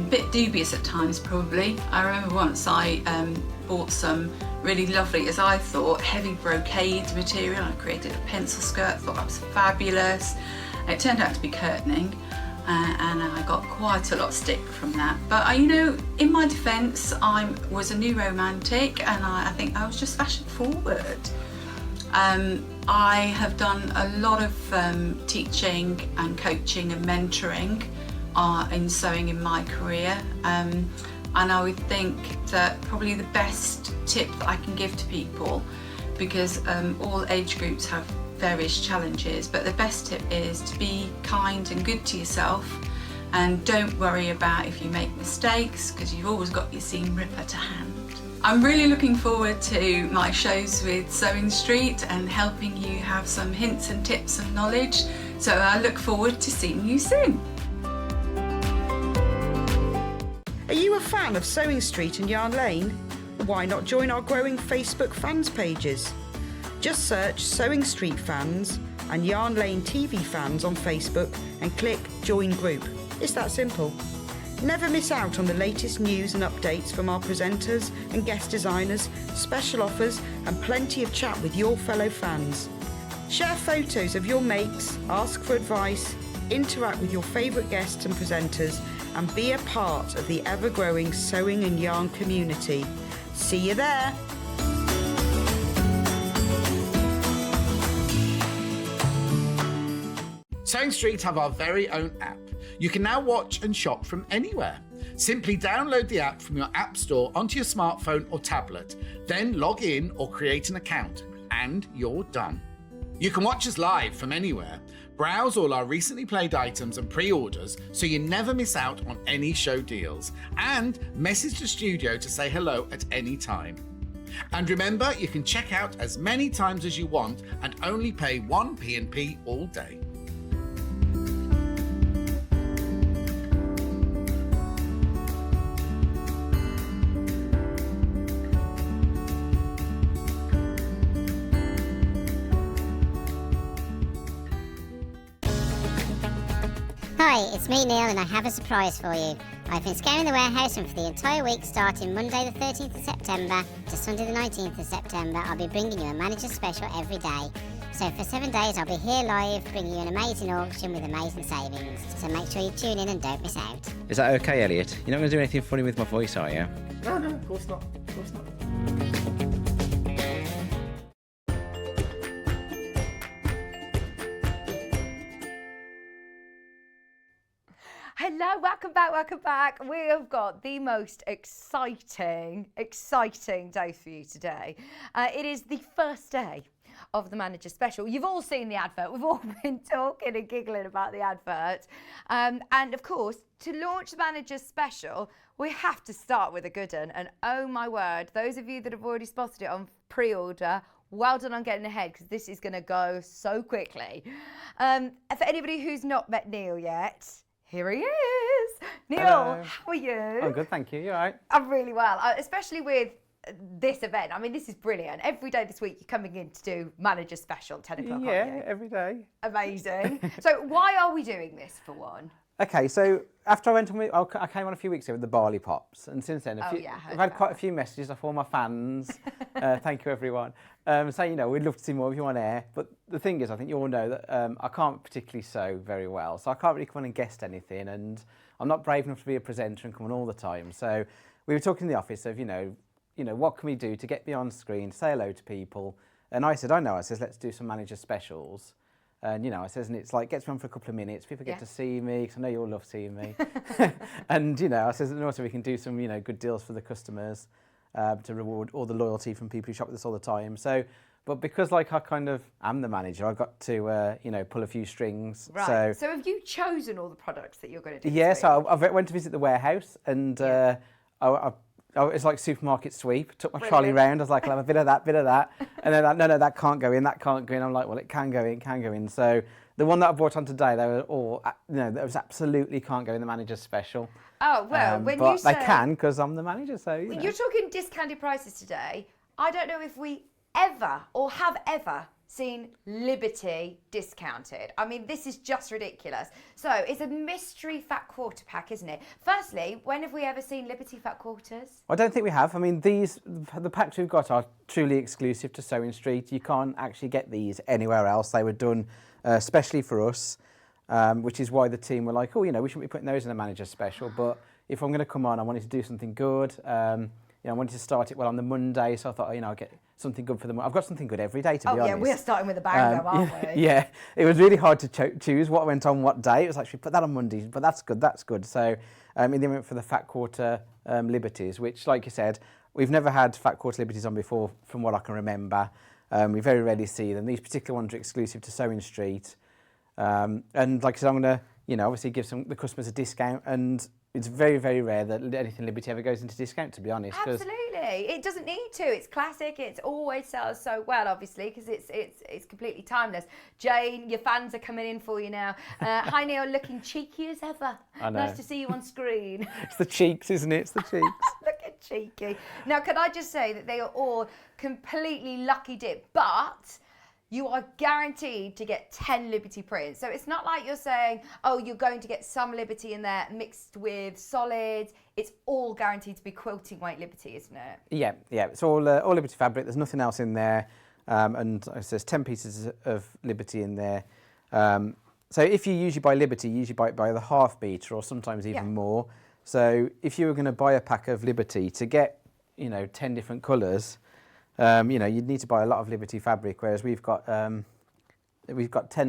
Bit dubious at times probably. I remember once I bought some really lovely, as I thought, heavy brocade material. I created a pencil skirt, thought that was fabulous. It turned out to be curtaining. And I got quite a lot of stick from that. But you know, in my defence, I was a new romantic, and I think I was just fashion forward. I have done a lot of teaching and coaching and mentoring in sewing in my career, and I would think that probably the best tip that I can give to people, because all age groups have various challenges, but the best tip is to be kind and good to yourself, and don't worry about if you make mistakes, because you've always got your seam ripper to hand. I'm really looking forward to my shows with Sewing Street and helping you have some hints and tips and knowledge, so I look forward to seeing you soon. Are you a fan of Sewing Street and Yarn Lane? Why not join our growing Facebook fans pages? Just search Sewing Street Fans and Yarn Lane TV Fans on Facebook and click Join Group. It's that simple. Never miss out on the latest news and updates from our presenters and guest designers, special offers and plenty of chat with your fellow fans. Share photos of your makes, ask for advice, interact with your favourite guests and presenters, and be a part of the ever-growing sewing and yarn community. See you there! Sewing Street have our very own app. You can now watch and shop from anywhere. Simply download the app from your app store onto your smartphone or tablet, then log in or create an account, and you're done. You can watch us live from anywhere, browse all our recently played items and pre-orders so you never miss out on any show deals, and message the studio to say hello at any time. And remember, you can check out as many times as you want and only pay 1 P&P all day. Hi, it's me Neil and I have a surprise for you. I've been scouring the warehouse and for the entire week starting Monday the 13th of September to Sunday the 19th of September I'll be bringing you a manager special every day. So for 7 days I'll be here live bringing you an amazing auction with amazing savings. So make sure you tune in and don't miss out. Is that okay, Elliot? You're not going to do anything funny with my voice, are you? No, of course not. Of course not. Hello, welcome back. We have got the most exciting day for you today. It is the first day of the Manager Special. You've all seen the advert. We've all been talking and giggling about the advert. And of course, to launch the Manager Special, we have to start with a good one. And oh my word, those of you that have already spotted it on pre-order, well done on getting ahead, because this is going to go so quickly. For anybody who's not met Neil yet, here he is. Neil, Hello. how are you? I'm good, thank you. You all right? I'm really well, especially with this event. I mean, this is brilliant. Every day this week you're coming in to do Manager Special, 10 o'clock, Yeah, aren't you? every day. Amazing. So why are we doing this, for one? Okay, so after I went on, I came on a few weeks ago with the Barley Pops, and since then, Oh, I've yeah, I heard had about quite a few messages off all my fans. Thank you, everyone. Saying, you know, we'd love to see more of you on air. But the thing is, I think you all know that I can't particularly sew very well, so I can't really come on and guest anything, and I'm not brave enough to be a presenter and come on all the time. So we were talking in the office of, you know, what can we do to get me on screen, say hello to people? And I said, I said, let's do some Manager Specials. And, you know, I says, and it's like, gets me on for a couple of minutes, people get to see me, because I know you all love seeing me. And, you know, I says, and also we can do some, you know, good deals for the customers to reward all the loyalty from people who shop with us all the time. So But because like I kind of am the manager, I've got to you know, pull a few strings. Right. So have you chosen all the products that you're going to do? Yeah, so I went to visit the warehouse, and it's like supermarket sweep. Took my trolley round. I was like, I'll have a bit of that. And they're like, no, that can't go in. That can't go in. I'm like, well, it can go in. So the one that I brought on today, they were all, you know, that was absolutely can't go in the manager's special. Oh, well, when but you say... they can, because I'm the manager, so, you know. You're talking discounted prices today. I don't know if we ever or have ever seen Liberty discounted. I mean, this is just ridiculous. So it's a mystery fat quarter pack, isn't it? Firstly, when have we ever seen Liberty fat quarters? I don't think we have. I mean, the packs we've got are truly exclusive to Sewing Street. You can't actually get these anywhere else. They were done especially for us, which is why the team were like, oh, you know, we shouldn't be putting those in a manager's special. But if I'm going to come on, I wanted to do something good. You know, I wanted to start it well on the Monday, so I thought, you know, I'll get something good for them. I've got something good every day, to be honest. Oh, yeah, we're starting with a bang, though, aren't we? Yeah, it was really hard to choose what went on what day. It was actually, put that on Monday, but that's good. So, in the end, went for the fat quarter Liberties, which, like you said, we've never had fat quarter Liberties on before, from what I can remember. We very rarely see them. These particular ones are exclusive to Sewing Street. And like I said, I'm going to, you know, obviously give the customers a discount, and it's very, very rare that anything Liberty ever goes into discount, to be honest. Absolutely. It doesn't need to. It's classic. It always sells so well, obviously, because it's completely timeless. Jane, your fans are coming in for you now. Hi, Neil, looking cheeky as ever. I know. Nice to see you on screen. It's the cheeks, isn't it? It's the cheeks. Looking cheeky. Now, can I just say that they are all completely lucky dip, but you are guaranteed to get 10 Liberty prints. So it's not like you're saying, oh, you're going to get some Liberty in there mixed with solids. It's all guaranteed to be quilting weight Liberty, isn't it? Yeah. It's all Liberty fabric. There's nothing else in there. And there's 10 pieces of Liberty in there. So if you usually buy Liberty, you usually buy it by the half metre or sometimes even more. So if you were going to buy a pack of Liberty to get, you know, 10 different colours, you know, you'd need to buy a lot of Liberty fabric, whereas we've got 10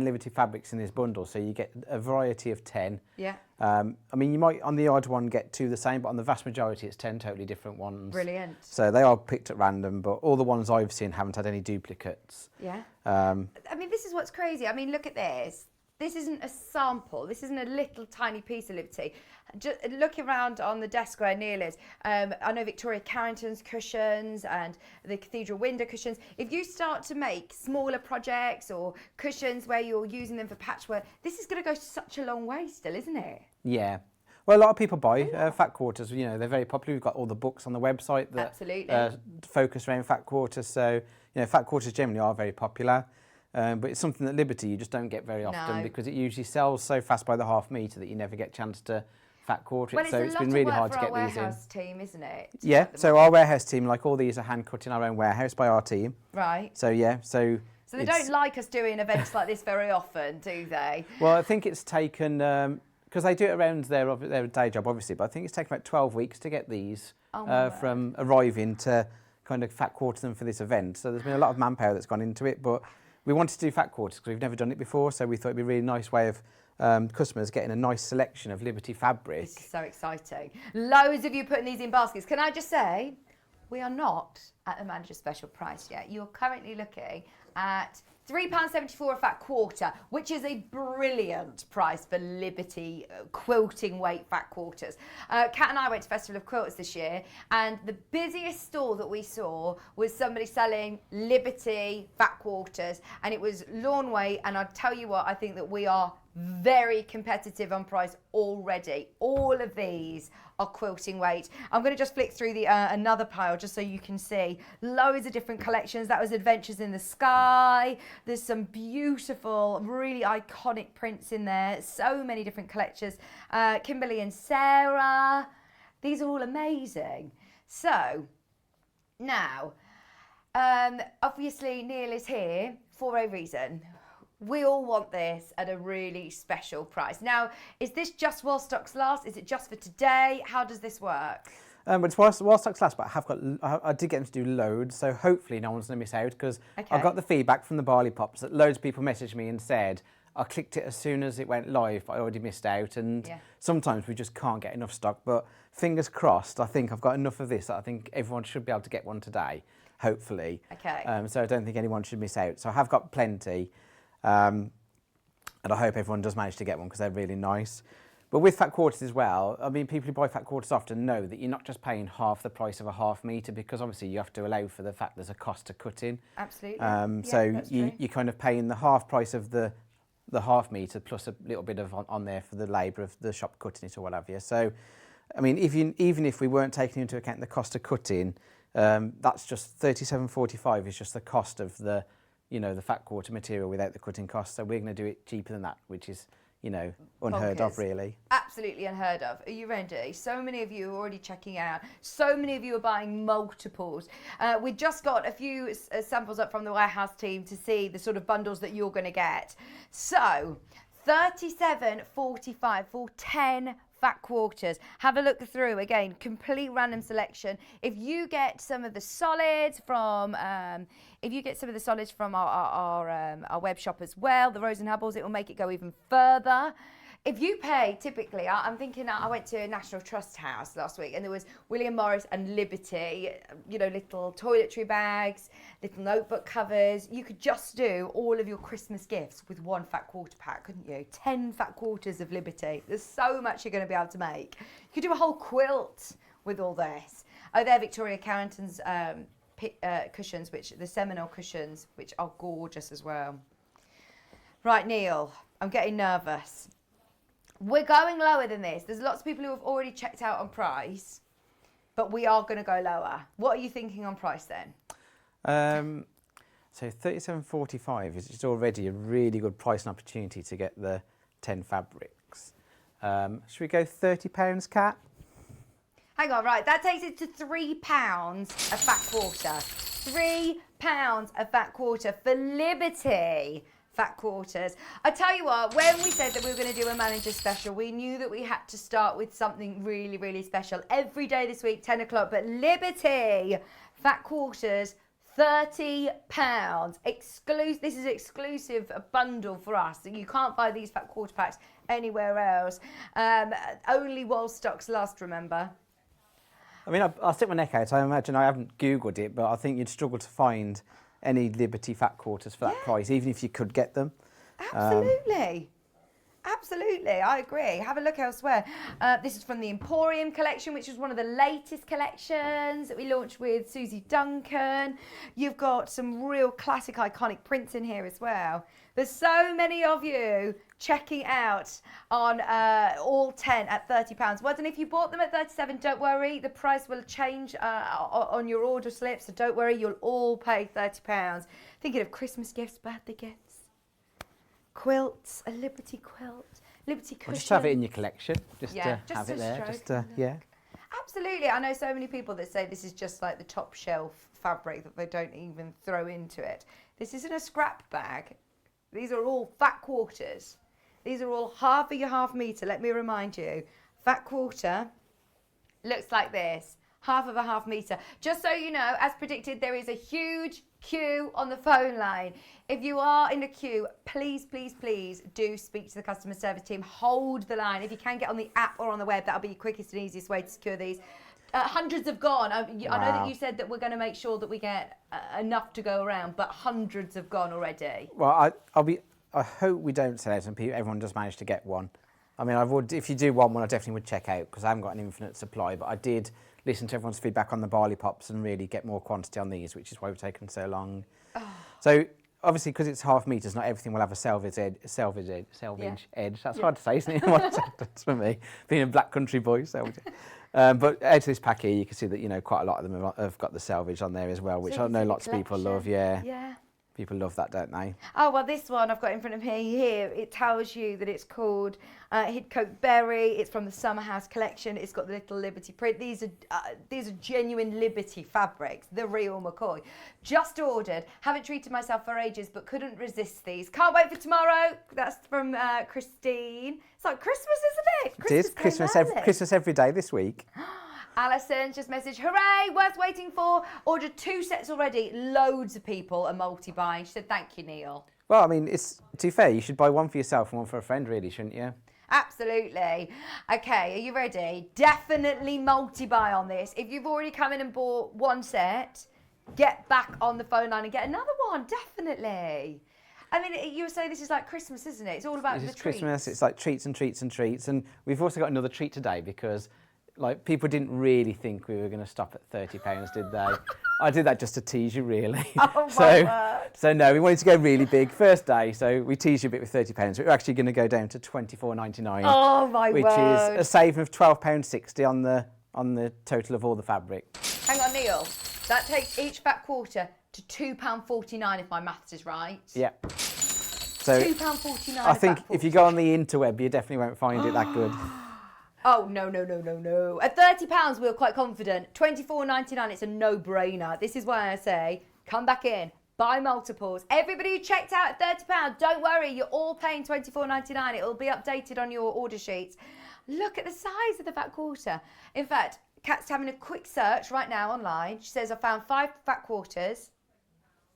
Liberty fabrics in this bundle, so you get a variety of 10. Yeah. I mean, you might on the odd one get 2 the same, but on the vast majority it's 10 totally different ones. Brilliant. So they are picked at random, but all the ones I've seen haven't had any duplicates. Yeah. I mean, this is what's crazy. I mean, look at this. This isn't a sample. This isn't a little tiny piece of Liberty. Just looking around on the desk where Neil is, I know Victoria Carrington's cushions and the Cathedral window cushions. If you start to make smaller projects or cushions where you're using them for patchwork, this is going to go such a long way still, isn't it? Yeah. Well, a lot of people buy fat quarters. You know, they're very popular. We've got all the books on the website that focus around fat quarters. So, you know, fat quarters generally are very popular. But it's something that Liberty you just don't get very often because it usually sells so fast by the half metre that you never get a chance to fat quarter it. So it's been really hard to get these in. It's a warehouse team, isn't it? Yeah, so our warehouse team, like all these are hand cut in our own warehouse by our team. Right. So yeah, So they don't like us doing events like this very often, do they? Well, I think it's taken, because they do it around their day job obviously, but I think it's taken about 12 weeks to get these from arriving to kind of fat quarter them for this event. So there's been a lot of manpower that's gone into it, but we wanted to do fat quarters because we've never done it before, so we thought it'd be a really nice way of customers getting a nice selection of Liberty fabric. This is so exciting. Loads of you putting these in baskets. Can I just say, we are not at the manager's special price yet. You're currently looking at £3.74 a fat quarter, which is a brilliant price for Liberty quilting weight fat quarters. Kat and I went to Festival of Quilts this year, and the busiest stall that we saw was somebody selling Liberty fat quarters, and it was lawn weight. And I'll tell you what, I think that we are very competitive on price already. All of these are quilting weight. I'm going to just flick through the another pile just so you can see loads of different collections. That was Adventures in the Sky. There's some beautiful, really iconic prints in there. So many different collections. Kimberly and Sarah. These are all amazing. So now, obviously Neil is here for a reason. We all want this at a really special price. Now, is this just while stocks last? Is it just for today? How does this work? But it's while stocks last, but I did get them to do loads, so hopefully no one's going to miss out, because I got the feedback from the Barley Pops that loads of people messaged me and said, I clicked it as soon as it went live, but I already missed out, and sometimes we just can't get enough stock, but fingers crossed, I think I've got enough of this that I think everyone should be able to get one today. hopefully. Okay. So I don't think anyone should miss out. So I have got plenty, and I hope everyone does manage to get one because they're really nice. But with fat quarters as well, I mean, people who buy fat quarters often know that you're not just paying half the price of a half metre, because obviously you have to allow for the fact there's a cost to cutting. Absolutely. So you're kind of paying the half price of the half metre plus a little bit of on there for the labour of the shop cutting it or whatever. So, I mean, even if we weren't taking into account the cost of cutting, that's just £37.45 is just the cost of the fat quarter material without the cutting cost. So we're going to do it cheaper than that, which is, unheard of, really. Absolutely unheard of. Are you ready? So many of you are already checking out. So many of you are buying multiples. We just got a few samples up from the warehouse team to see the sort of bundles that you're going to get. So, £37.45 for 10 fat quarters. Have a look through again, complete random selection. If you get some of the solids from our web shop as well, the Rose and Hubbles, it will make it go even further. If you pay, typically, I'm thinking, I went to National Trust House last week and there was William Morris and Liberty, little toiletry bags, little notebook covers. You could just do all of your Christmas gifts with one fat quarter pack, couldn't you? 10 fat quarters of Liberty. There's so much you're going to be able to make. You could do a whole quilt with all this. Oh, they're Victoria Carrington's cushions, the Seminole cushions, which are gorgeous as well. Right, Neil, I'm getting nervous. We're going lower than this. There's lots of people who have already checked out on price, but we are going to go lower. What are you thinking on price then? So £37.45 is already a really good price and opportunity to get the 10 fabrics. Should we go £30, Kat? Hang on, right, that takes it to £3 a fat quarter. £3 a fat quarter for Liberty fat quarters. I tell you what, when we said that we were going to do a manager special, we knew that we had to start with something really, really special. Every day this week, 10 o'clock, but Liberty fat quarters, £30. This is exclusive bundle for us. You can't buy these fat quarter packs anywhere else. Only while stocks last, remember. I mean, I'll stick my neck out. I imagine I haven't Googled it, but I think you'd struggle to find any Liberty fat quarters for that price, even if you could get them. Absolutely. Absolutely, I agree. Have a look elsewhere. This is from the Emporium collection, which is one of the latest collections that we launched with Susie Duncan. You've got some real classic, iconic prints in here as well. There's so many of you checking out on all 10 at £30. Well, and if you bought them at 37, don't worry, the price will change on your order slip, so don't worry, you'll all pay £30. Thinking of Christmas gifts, birthday gifts, quilts, a Liberty quilt, Liberty cushion. Well, just have it in your collection, just Yeah, to have just it there. stroke Yeah. Absolutely. I know so many people that say this is just like the top shelf fabric that they don't even throw into it. This isn't a scrap bag. These are all fat quarters. These are all half of your half metre. Let me remind you. Fat quarter looks like this. Half of a half metre. Just so you know, as predicted, there is a huge queue on the phone line. If you are in a queue, please, please, please do speak to the customer service team. Hold the line. If you can get on the app or on the web, that'll be your quickest and easiest way to secure these. Hundreds have gone. I know that you said that we're going to make sure that we get enough to go around, but hundreds have gone already. Well, I hope we don't sell out and everyone does manage to get one. I mean, if you do want one, I definitely would check out because I haven't got an infinite supply, but I did listen to everyone's feedback on the barley pops and really get more quantity on these, which is why we've taken so long. Oh. So obviously, because it's half metres, not everything will have a selvage edge. That's hard to say, isn't it? One sentence for me, being a black country boy. Selvage. But out of this pack here, you can see that quite a lot of them have got the selvage on there as well, which I know lots of people love. Yeah. People love that, don't they? Oh, well, this one I've got in front of me here, it tells you that it's called Hidcote Berry. It's from the Summer House collection. It's got the little Liberty print. These are genuine Liberty fabrics, the real McCoy. Just ordered. Haven't treated myself for ages, but couldn't resist these. Can't wait for tomorrow. That's from Christine. It's like Christmas, isn't it? It is. Christmas every day this week. Alison just messaged, hooray, worth waiting for. Ordered 2 sets already. Loads of people are multi-buying. She said, thank you, Neil. Well, I mean, to be fair, you should buy one for yourself and one for a friend, really, shouldn't you? Absolutely. Okay, are you ready? Definitely multi-buy on this. If you've already come in and bought 1 set, get back on the phone line and get another one, definitely. I mean, you were saying this is like Christmas, isn't it? It's all about the treats. Christmas, it's like treats and treats and treats. And we've also got another treat today because like people didn't really think we were going to stop at £30, did they? I did that just to tease you, really. Oh, my word. So no, we wanted to go really big. First day, so we teased you a bit with £30. We're actually going to go down to £24.99. Oh, my which word. is a saving of £12.60 on the total of all the fabric. Hang on, Neil. That takes each fat quarter to £2.49 if my maths is right. Yeah. So £2.49. I think if you go on the interweb, you definitely won't find it that good. Oh, no. At £30, we were quite confident. £24.99, it's a no-brainer. This is why I say, come back in, buy multiples. Everybody who checked out at £30, don't worry, you're all paying £24.99. It'll be updated on your order sheets. Look at the size of the fat quarter. In fact, Kat's having a quick search right now online. She says, I found 5 fat quarters,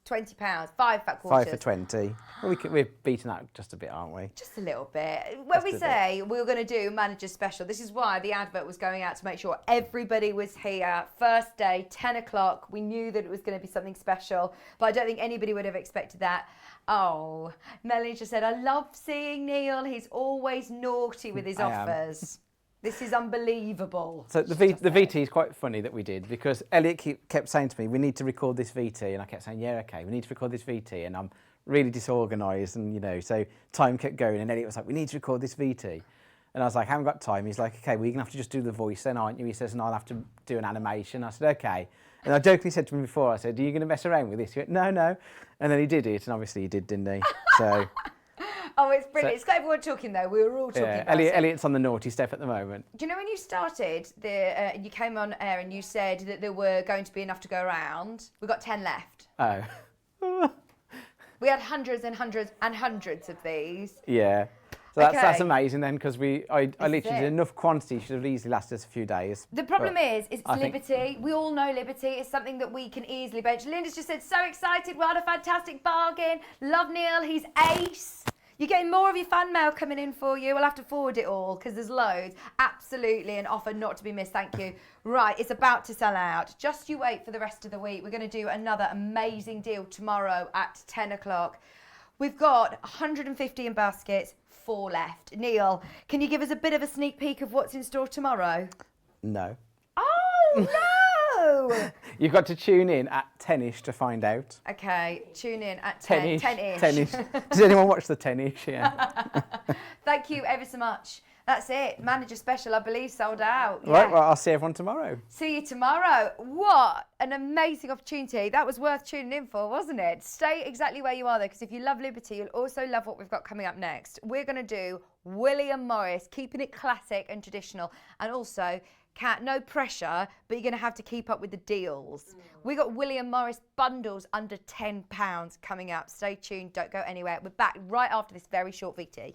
£20. 5 fat quarters. 5 for 20. Well, we're beating that just a bit, aren't we? Just a little bit. When we say we were going to do manager special, this is why the advert was going out to make sure everybody was here. First day, 10 o'clock. We knew that it was going to be something special, but I don't think anybody would have expected that. Oh, Melanie just said, I love seeing Neil. He's always naughty with his offers. This is unbelievable. So the VT is quite funny that we did because Elliot kept saying to me, we need to record this VT. And I kept saying, yeah, okay, we need to record this VT. And I'm really disorganised and, you know, so time kept going. And Elliot was like, we need to record this VT. And I was like, I haven't got time. He's like, okay, well, you're going to have to just do the voice then, aren't you? He says, and I'll have to do an animation. I said, okay. And I jokingly said to him before, I said, are you going to mess around with this? He went, no. And then he did it. And obviously he did, didn't he? So... Oh, it's brilliant. It's got everyone talking, though. We were all talking about it. Elliot's on the naughty step at the moment. Do you know when you started, you came on air and you said that there were going to be enough to go around? We've got 10 left. Oh. We had hundreds and hundreds and hundreds of these. Yeah. So that's amazing then, because I literally did enough quantity, should have easily lasted us a few days. The problem is it's Liberty. We all know Liberty is something that we can easily bench. Linda's just said, so excited, what a fantastic bargain. Love Neil, he's ace. You're getting more of your fan mail coming in for you. We'll have to forward it all because there's loads. Absolutely an offer not to be missed. Thank you. Right, it's about to sell out. Just you wait for the rest of the week. We're going to do another amazing deal tomorrow at 10 o'clock. We've got 150 in baskets, 4 left. Neil, can you give us a bit of a sneak peek of what's in store tomorrow? No. Oh, no! You've got to tune in at 10ish to find out. Okay, tune in at 10-ish. 10ish. Does anyone watch the 10ish? Yeah. Thank you ever so much. That's it. Manager special, I believe, sold out. Yeah. Right, well, I'll see everyone tomorrow. See you tomorrow. What an amazing opportunity. That was worth tuning in for, wasn't it? Stay exactly where you are, though, because if you love Liberty, you'll also love what we've got coming up next. We're going to do William Morris, keeping it classic and traditional, and also... Kat, no pressure, but you're going to have to keep up with the deals. We got William Morris bundles under £10 coming up. Stay tuned, don't go anywhere. We're back right after this very short VT.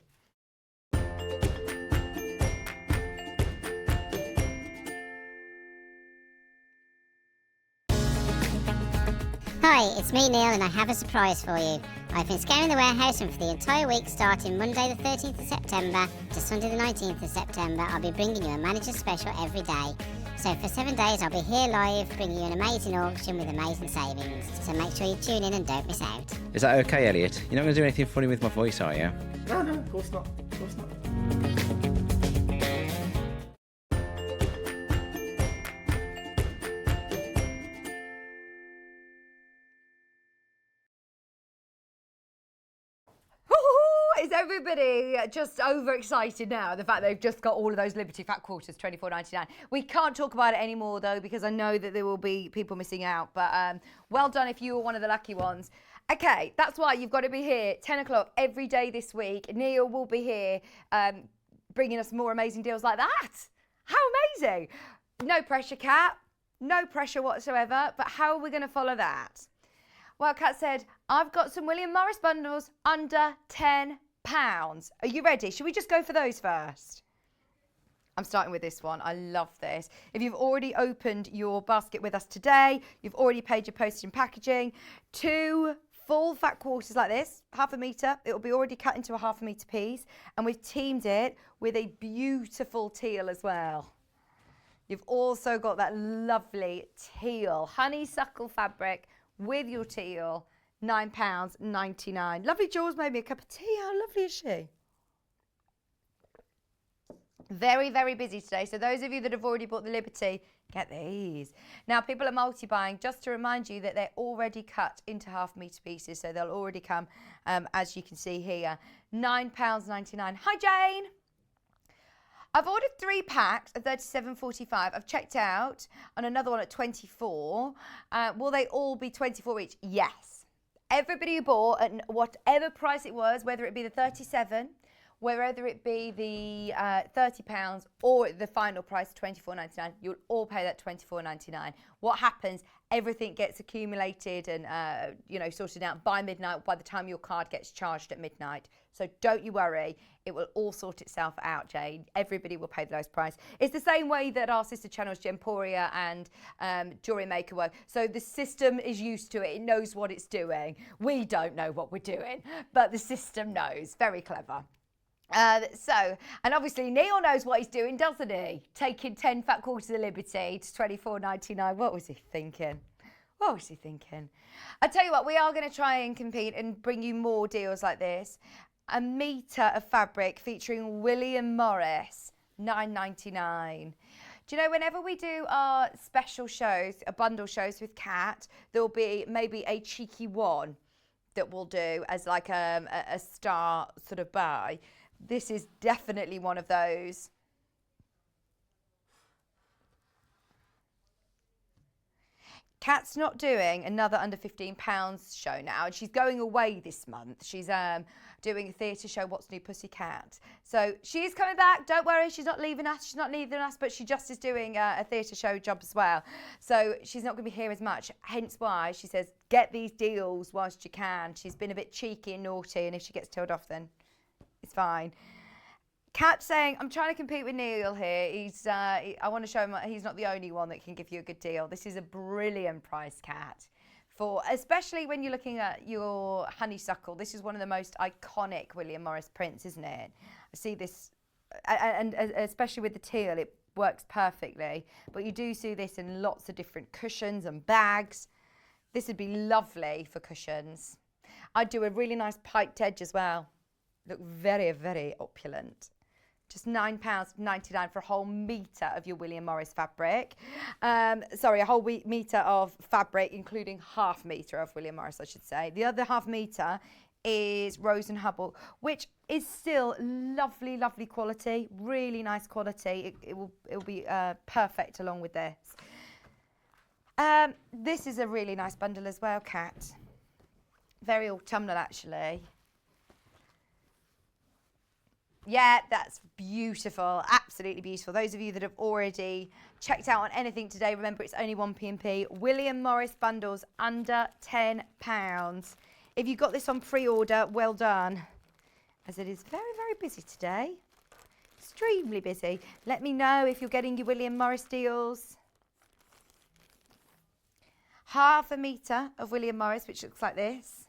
Hi, it's me Neil and I have a surprise for you. I've been scouring the warehouse and for the entire week starting Monday the 13th of September to Sunday the 19th of September I'll be bringing you a manager special every day. So for 7 days I'll be here live bringing you an amazing auction with amazing savings. So make sure you tune in and don't miss out. Is that okay, Elliot? You're not going to do anything funny with my voice, are you? No, of course not. Of course not. Is everybody just overexcited now? The fact they've just got all of those Liberty fat quarters, £24.99. We can't talk about it anymore though, because I know that there will be people missing out. But well done if you were one of the lucky ones. Okay, that's why you've got to be here 10 o'clock every day this week. Neil will be here bringing us more amazing deals like that. How amazing! No pressure, Kat. No pressure whatsoever. But how are we going to follow that? Well, Kat said, I've got some William Morris bundles under £10. Are you ready? Should we just go for those first? I'm starting with this one. I love this. If you've already opened your basket with us today, you've already paid your postage and packaging, 2 full fat quarters like this, ½ a metre. It will be already cut into a ½ a metre piece. And we've teamed it with a beautiful teal as well. You've also got that lovely teal honeysuckle fabric with your teal, £9.99. Lovely Jules made me a cup of tea. How lovely is she? Very, very busy today. So those of you that have already bought the Liberty, get these. Now, people are multi-buying. Just to remind you that they're already cut into half-metre pieces. So they'll already come, as you can see here, £9.99. Hi, Jane. I've ordered 3 packs of 37.45. I've checked out on another one at 24. Will they all be 24 each? Yes. Everybody who bought at whatever price it was, whether it be the 37, whether it be the £30 or the final price £24.99, you'll all pay that £24.99. What happens? Everything gets accumulated and sorted out by midnight. By the time your card gets charged at midnight, so don't you worry. It will all sort itself out, Jane. Everybody will pay the lowest price. It's the same way that our sister channels Gemporia and Jewelry Maker work. So the system is used to it. It knows what it's doing. We don't know what we're doing, but the system knows. Very clever. And obviously Neil knows what he's doing, doesn't he? Taking 10 fat quarters of Liberty to £24.99. What was he thinking? What was he thinking? I tell you what, we are going to try and compete and bring you more deals like this. A metre of fabric featuring William Morris, £9.99. Do you know, whenever we do our special shows, bundle shows with Kat, there'll be maybe a cheeky one that we'll do as like a star sort of buy. This is definitely one of those. Kat's not doing another under £15 show now, and she's going away this month. She's doing a theatre show, What's New Pussycat. So she's coming back. Don't worry, she's not leaving us. She's not leaving us, but she just is doing a theatre show job as well. So she's not going to be here as much. Hence why she says, get these deals whilst you can. She's been a bit cheeky and naughty, and if she gets told off, then it's fine. Kat saying, I'm trying to compete with Neil here. I want to show him he's not the only one that can give you a good deal. This is a brilliant price, Kat. Especially when you're looking at your honeysuckle. This is one of the most iconic William Morris prints, isn't it? I see this, and especially with the teal, it works perfectly. But you do see this in lots of different cushions and bags. This would be lovely for cushions. I'd do a really nice piped edge as well. Look very, very opulent. Just £9.99 for a whole metre of your William Morris fabric. Sorry, a whole metre of fabric, including half metre of William Morris, I should say. The other half metre is Rose and Hubble, which is still lovely, lovely quality. Really nice quality. It will be perfect along with this. This is a really nice bundle as well, Kat. Very autumnal, actually. Yeah, that's beautiful. Absolutely beautiful. Those of you that have already checked out on anything today, remember it's only 1p&p. William Morris bundles under £10. If you got this on pre-order, well done. As it is very, very busy today. Extremely busy. Let me know if you're getting your William Morris deals. Half a metre of William Morris, which looks like this.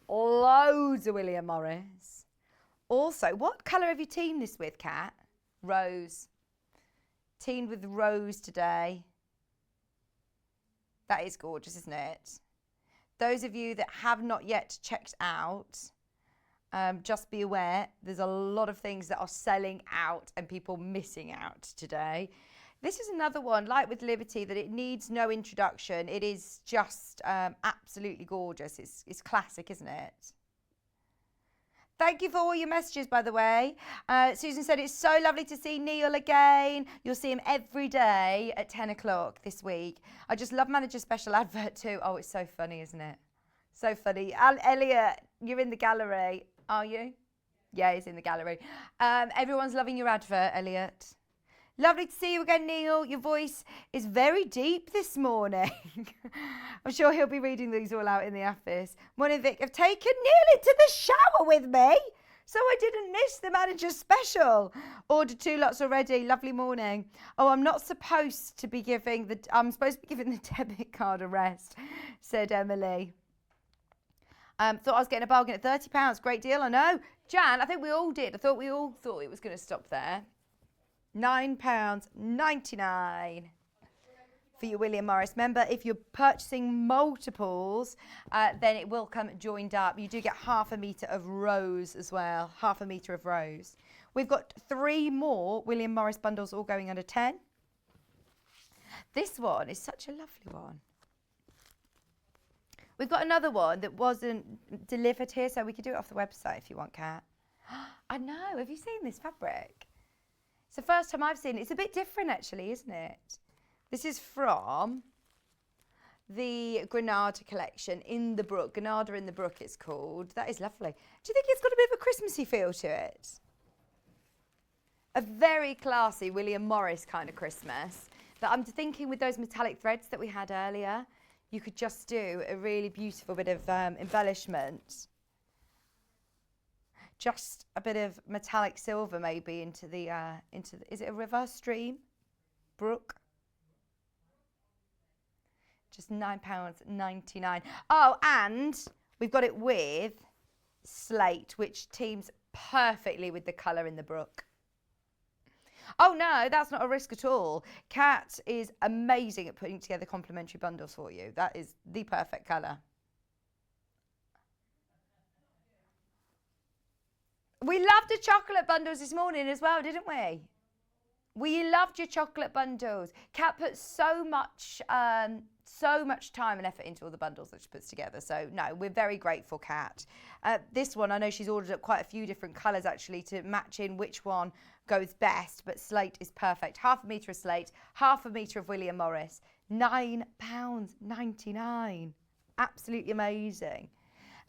Loads of William Morris. Also, what colour have you teamed this with, Kat? Rose. Teamed with rose today. That is gorgeous, isn't it? Those of you that have not yet checked out, just be aware, there's a lot of things that are selling out and people missing out today. This is another one, like with Liberty, that it needs no introduction. It is just absolutely gorgeous. It's classic, isn't it? Thank you for all your messages, by the way. Susan said, it's so lovely to see Neil again. You'll see him every day at 10 o'clock this week. I just love Manager Special Advert too. Oh, it's so funny, isn't it? So funny. Elliot, you're in the gallery, are you? Yeah, he's in the gallery. Everyone's loving your advert, Elliot. Lovely to see you again, Neil. Your voice is very deep this morning. I'm sure he'll be reading these all out in the office. Morning, Vic. I've taken Neil into the shower with me, so I didn't miss the Manager Special. Ordered 2 lots already. Lovely morning. Oh, I'm supposed to be giving the debit card a rest, said Emily. Thought I was getting a bargain at £30. Great deal, I know. Jan, I think we all did. I thought we all thought it was going to stop there. £9.99 for your William Morris. Remember, if you're purchasing multiples, then it will come joined up. You do get half a metre of rose as well, half a metre of rose. We've got 3 more William Morris bundles all going under 10. This one is such a lovely one. We've got another one that wasn't delivered here, so we could do it off the website if you want, Kat. I know, have you seen this fabric? It's the first time I've seen it. It's a bit different actually, isn't it? This is from the Granada collection in the Brook. Granada in the Brook it's called. That is lovely. Do you think it's got a bit of a Christmassy feel to it? A very classy William Morris kind of Christmas. But I'm thinking with those metallic threads that we had earlier, you could just do a really beautiful bit of embellishment. Just a bit of metallic silver maybe into the, is it a river, stream, brook? Just £9.99. Oh, and we've got it with slate, which teams perfectly with the colour in the brook. Oh no, that's not a risk at all. Kat is amazing at putting together complimentary bundles for you. That is the perfect colour. We loved the chocolate bundles this morning as well, didn't we? We loved your chocolate bundles. Kat put so much time and effort into all the bundles that she puts together. So no, we're very grateful, Kat. This one, I know she's ordered up quite a few different colours actually to match in which one goes best, but slate is perfect. Half a metre of slate, half a metre of William Morris, £9.99. Absolutely amazing.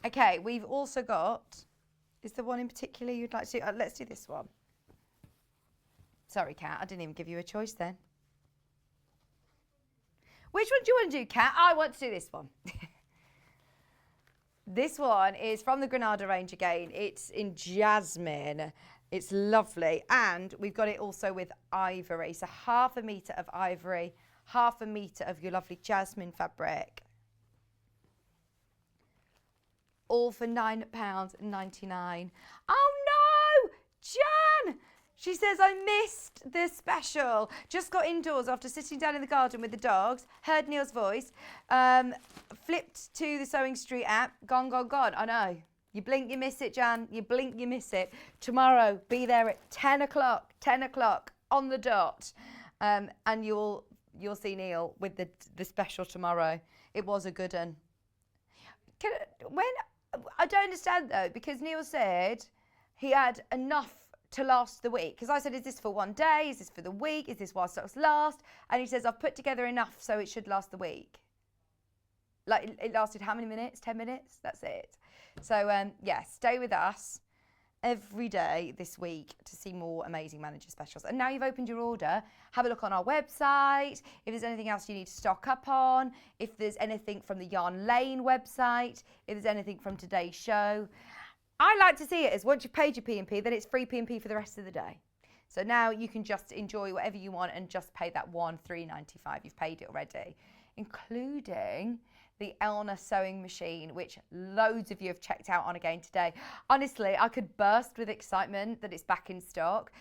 Okay, we've also got, is there one in particular you'd like to do? Let's do this one. Sorry, Kat, I didn't even give you a choice then. Which one do you want to do, Kat? I want to do this one. This one is from the Granada range again. It's in jasmine. It's lovely. And we've got it also with ivory. So half a metre of ivory, half a metre of your lovely jasmine fabric. All for £9.99. Oh no! Jan! She says, I missed the special. Just got indoors after sitting down in the garden with the dogs, heard Neil's voice, flipped to the Sewing Street app, gone. I know. You blink, you miss it, Jan. You blink, you miss it. Tomorrow, be there at 10 o'clock on the dot. And you'll see Neil with the special tomorrow. It was a good one. I don't understand though, because Neil said he had enough to last the week. Because I said, is this for one day? Is this for the week? Is this while stocks last? And he says, I've put together enough so it should last the week. Like it lasted how many minutes? 10 minutes? That's it. So yeah, stay with us every day this week to see more amazing manager specials. And now you've opened your order, have a look on our website. If there's anything else you need to stock up on, if there's anything from the Yarn Lane website, if there's anything from today's show. I like to see it as once you've paid your P&P, then it's free P&P for the rest of the day. So now you can just enjoy whatever you want and just pay that £3.95. You've paid it already, including the Elna sewing machine, which loads of you have checked out on again today. Honestly, I could burst with excitement that it's back in stock.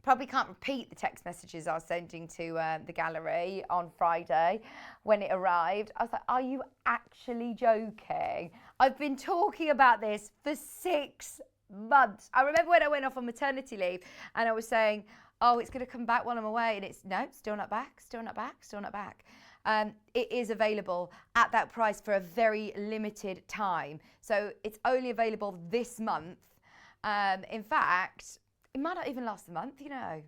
Probably can't repeat the text messages I was sending to the gallery on Friday when it arrived. I was like, are you actually joking? I've been talking about this for 6 months. I remember when I went off on maternity leave and I was saying, oh, it's going to come back while I'm away. And it's, no, still not back. It is available at that price for a very limited time. So it's only available this month. In fact, it might not even last the month, you know.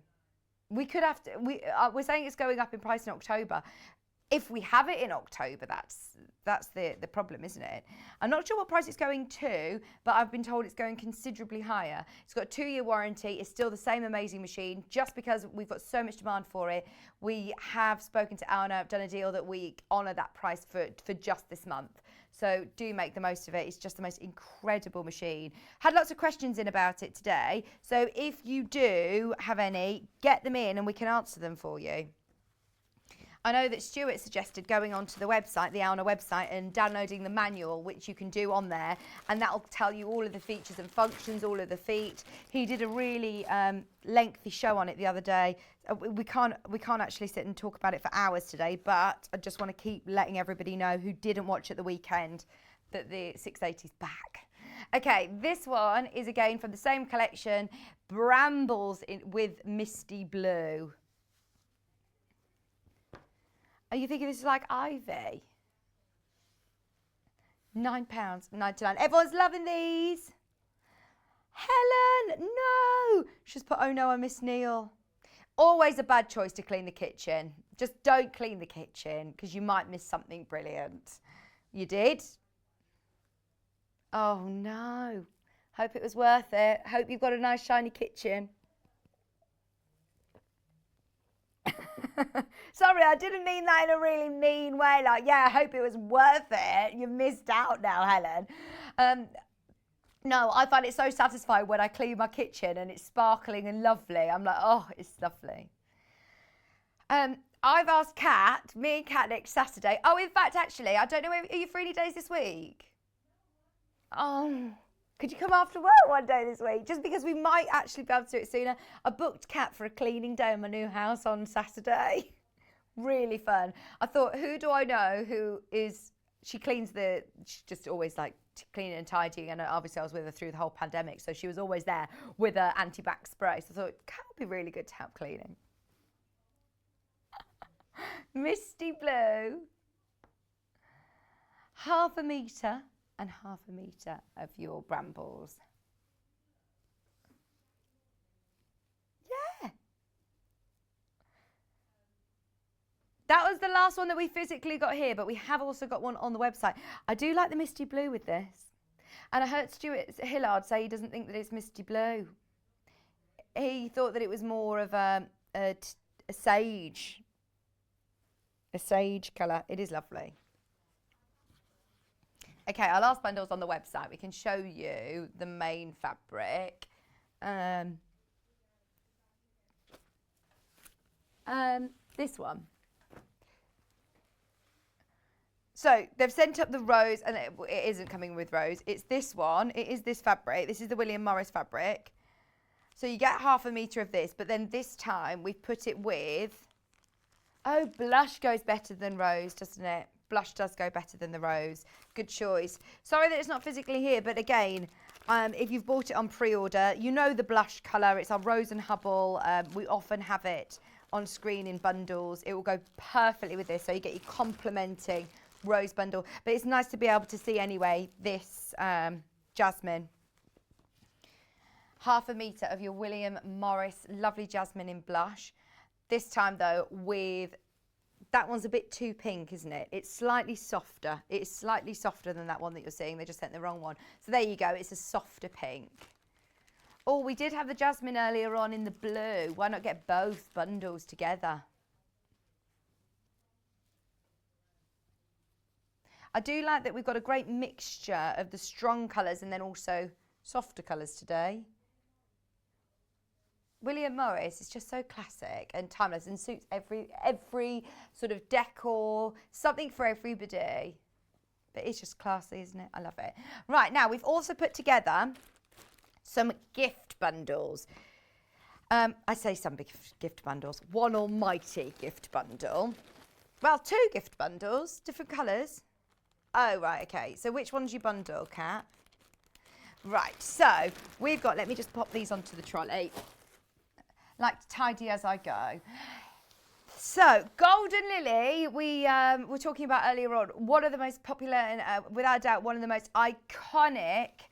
We could have to, we're saying it's going up in price in October. If we have it in October, that's the problem, isn't it? I'm not sure what price it's going to, but I've been told it's going considerably higher. It's got a 2-year warranty. It's still the same amazing machine. Just because we've got so much demand for it, we have spoken to Alna, done a deal that we honour that price for just this month. So do make the most of it. It's just the most incredible machine. Had lots of questions in about it today. So if you do have any, get them in and we can answer them for you. I know that Stuart suggested going onto the website, the Alna website, and downloading the manual, which you can do on there, and that'll tell you all of the features and functions, all of the feet. He did a really lengthy show on it the other day. We can't actually sit and talk about it for hours today, but I just want to keep letting everybody know who didn't watch at the weekend that the 680's back. Okay, this one is again from the same collection, Brambles with Misty Blue. Are you thinking this is like Ivy? £9.99. Everyone's loving these. Helen, no. She's put, oh no, I miss Neil. Always a bad choice to clean the kitchen. Just don't clean the kitchen because you might miss something brilliant. You did? Oh no. Hope it was worth it. Hope you've got a nice shiny kitchen. Sorry, I didn't mean that in a really mean way. Like, yeah, I hope it was worth it. You missed out now, Helen. No, I find it so satisfying when I clean my kitchen and it's sparkling and lovely. I'm like, oh, it's lovely. I've asked Kat, me and Kat next Saturday. Oh, in fact, actually, I don't know, are you free any days this week? Oh, could you come after work one day this week? Just because we might actually be able to do it sooner. I booked Kat for a cleaning day in my new house on Saturday. Really fun. I thought, who do I know who is, she's just always like cleaning and tidying, and obviously I was with her through the whole pandemic, so she was always there with her anti-bac spray. So I thought, Kat would be really good to help cleaning. Misty Blue. 1/2 metre and 1/2 metre of your brambles. Yeah. That was the last one that we physically got here, but we have also got one on the website. I do like the Misty Blue with this. And I heard Stuart Hillard say he doesn't think that it's Misty Blue. He thought that it was more of a sage colour. It is lovely. Okay, our last bundle's on the website. We can show you the main fabric. This one. So they've sent up the rose, and it isn't coming with rose. It's this one. It is this fabric. This is the William Morris fabric. So you get 1/2 metre of this, but then this time we've put it with, oh, blush goes better than rose, doesn't it? Blush does go better than the rose. Good choice. Sorry that it's not physically here, but again, if you've bought it on pre-order, you know the blush colour. It's our Rose and Hubble. We often have it on screen in bundles. It will go perfectly with this, so you get your complementing rose bundle. But it's nice to be able to see anyway this jasmine. 1/2 metre of your William Morris lovely jasmine in blush. This time though with, that one's a bit too pink, isn't it? It's slightly softer. It's slightly softer than that one that you're seeing. They just sent the wrong one. So there you go. It's a softer pink. Oh, we did have the jasmine earlier on in the blue. Why not get both bundles together? I do like that we've got a great mixture of the strong colours and then also softer colours today. William Morris is just so classic and timeless and suits every sort of decor, something for everybody. But it's just classy, isn't it? I love it. Right, now we've also put together some gift bundles. I say some big gift bundles. One almighty gift bundle. Well, 2 gift bundles, different colours. Oh, right, okay. So which one's your bundle, Kat? Right, so we've got, let me just pop these onto the trolley. Like to tidy as I go. So, Golden Lily, we were talking about earlier on, one of the most popular and without doubt one of the most iconic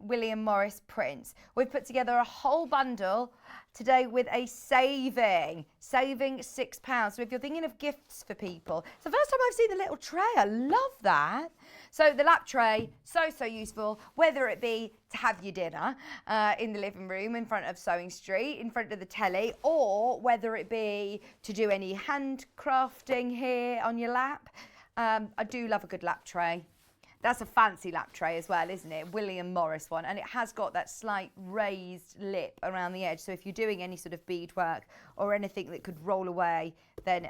William Morris prints. We've put together a whole bundle today with a saving £6. So if you're thinking of gifts for people, it's the first time I've seen the little tray. I love that. So the lap tray, so useful, whether it be to have your dinner in the living room in front of Sewing Street, in front of the telly, or whether it be to do any handcrafting here on your lap. I do love a good lap tray. That's a fancy lap tray as well, isn't it? William Morris one. And it has got that slight raised lip around the edge. So if you're doing any sort of beadwork or anything that could roll away, then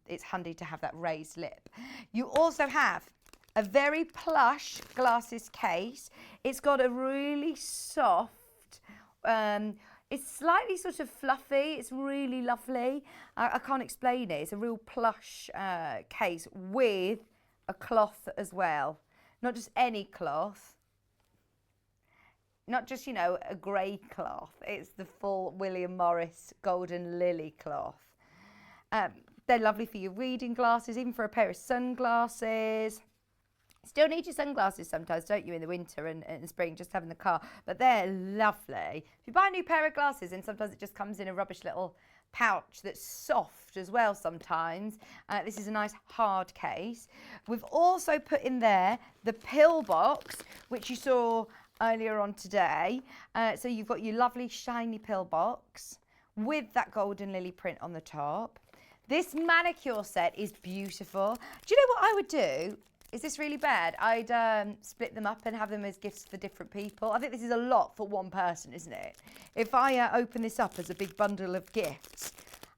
it's handy to have that raised lip. You also have a very plush glasses case. It's got a really soft, it's slightly sort of fluffy. It's really lovely. I can't explain it. It's a real plush case with a cloth as well. Not just any cloth. Not just, you know, a grey cloth. It's the full William Morris Golden Lily cloth. They're lovely for your reading glasses, even for a pair of sunglasses. Still need your sunglasses sometimes, don't you, in the winter and spring, just having the car. But they're lovely. If you buy a new pair of glasses, and sometimes it just comes in a rubbish little pouch that's soft as well sometimes. This is a nice hard case. We've also put in there the pill box, which you saw earlier on today. So you've got your lovely shiny pill box with that golden lily print on the top. This manicure set is beautiful. Do you know what I would do? Is this really bad? I'd split them up and have them as gifts for different people. I think this is a lot for one person, isn't it? If I open this up as a big bundle of gifts,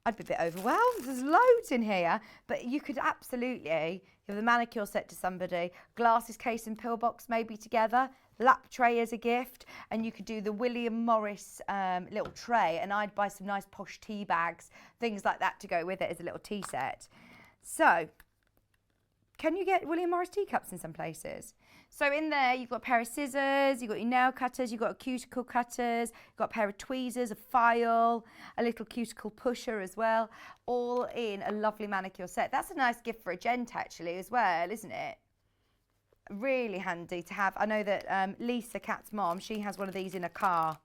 I'd be a bit overwhelmed. There's loads in here. But you could absolutely give the manicure set to somebody, glasses case and pill box maybe together, lap tray as a gift, and you could do the William Morris little tray, and I'd buy some nice posh tea bags, things like that to go with it as a little tea set. So, can you get William Morris teacups in some places? So in there, you've got a pair of scissors, you've got your nail cutters, you've got a cuticle cutters, you've got a pair of tweezers, a file, a little cuticle pusher as well, all in a lovely manicure set. That's a nice gift for a gent actually as well, isn't it? Really handy to have. I know that Lisa, Kat's mom, she has one of these in a car.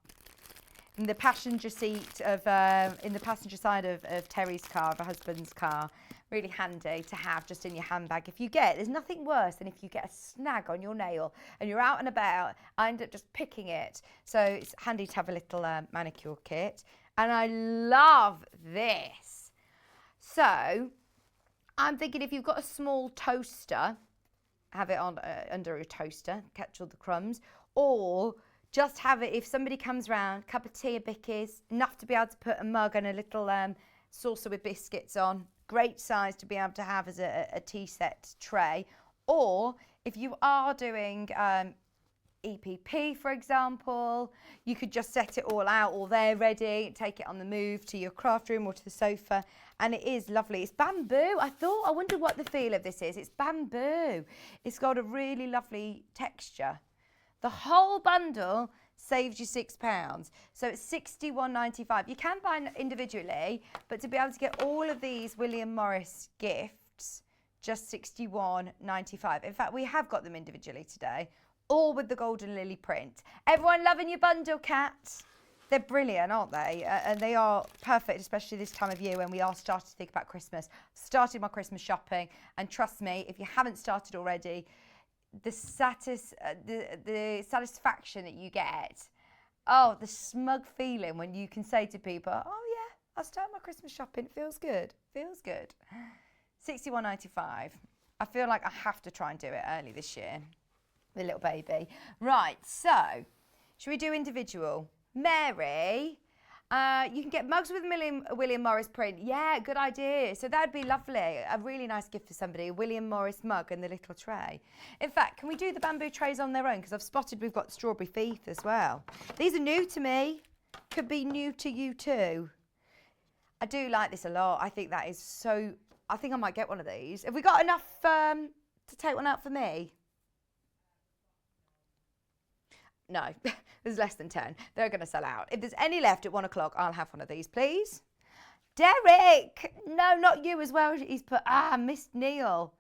In the passenger seat of, in the passenger side of Terry's car, of her husband's car. Really handy to have just in your handbag. There's nothing worse than if you get a snag on your nail and you're out and about, I end up just picking it. So it's handy to have a little manicure kit. And I love this. So I'm thinking if you've got a small toaster, have it on under a toaster, catch all the crumbs, or just have it if somebody comes round, cup of tea, a bickies, enough to be able to put a mug and a little saucer with biscuits on. Great size to be able to have as a tea set tray. Or if you are doing EPP, for example, you could just set it all out, all there ready, take it on the move to your craft room or to the sofa, and it is lovely. It's bamboo. I wonder what the feel of this is. It's bamboo. It's got a really lovely texture. The whole bundle saves you £6. So it's £61.95. You can buy individually, but to be able to get all of these William Morris gifts, just £61.95. In fact, we have got them individually today, all with the golden lily print. Everyone loving your bundle, Kat? They're brilliant, aren't they? And they are perfect, especially this time of year when we are starting to think about Christmas. Started my Christmas shopping, and trust me, if you haven't started already, the satisfaction that you get, the smug feeling when you can say to people, oh yeah, I started my Christmas shopping, it feels good, £61.95. I feel like I have to try and do it early this year with a little baby. Right, so should we do individual? Mary, you can get mugs with William Morris print. Yeah, good idea. So that'd be lovely. A really nice gift for somebody, a William Morris mug and the little tray. In fact, can we do the bamboo trays on their own? Because I've spotted we've got strawberry fief as well. These are new to me. Could be new to you too. I do like this a lot. I think that is so... I think I might get one of these. Have we got enough to take one out for me? No, there's less than 10. They're going to sell out. If there's any left at 1 o'clock, I'll have one of these, please. Derek! No, not you as well. He's put, missed Neil.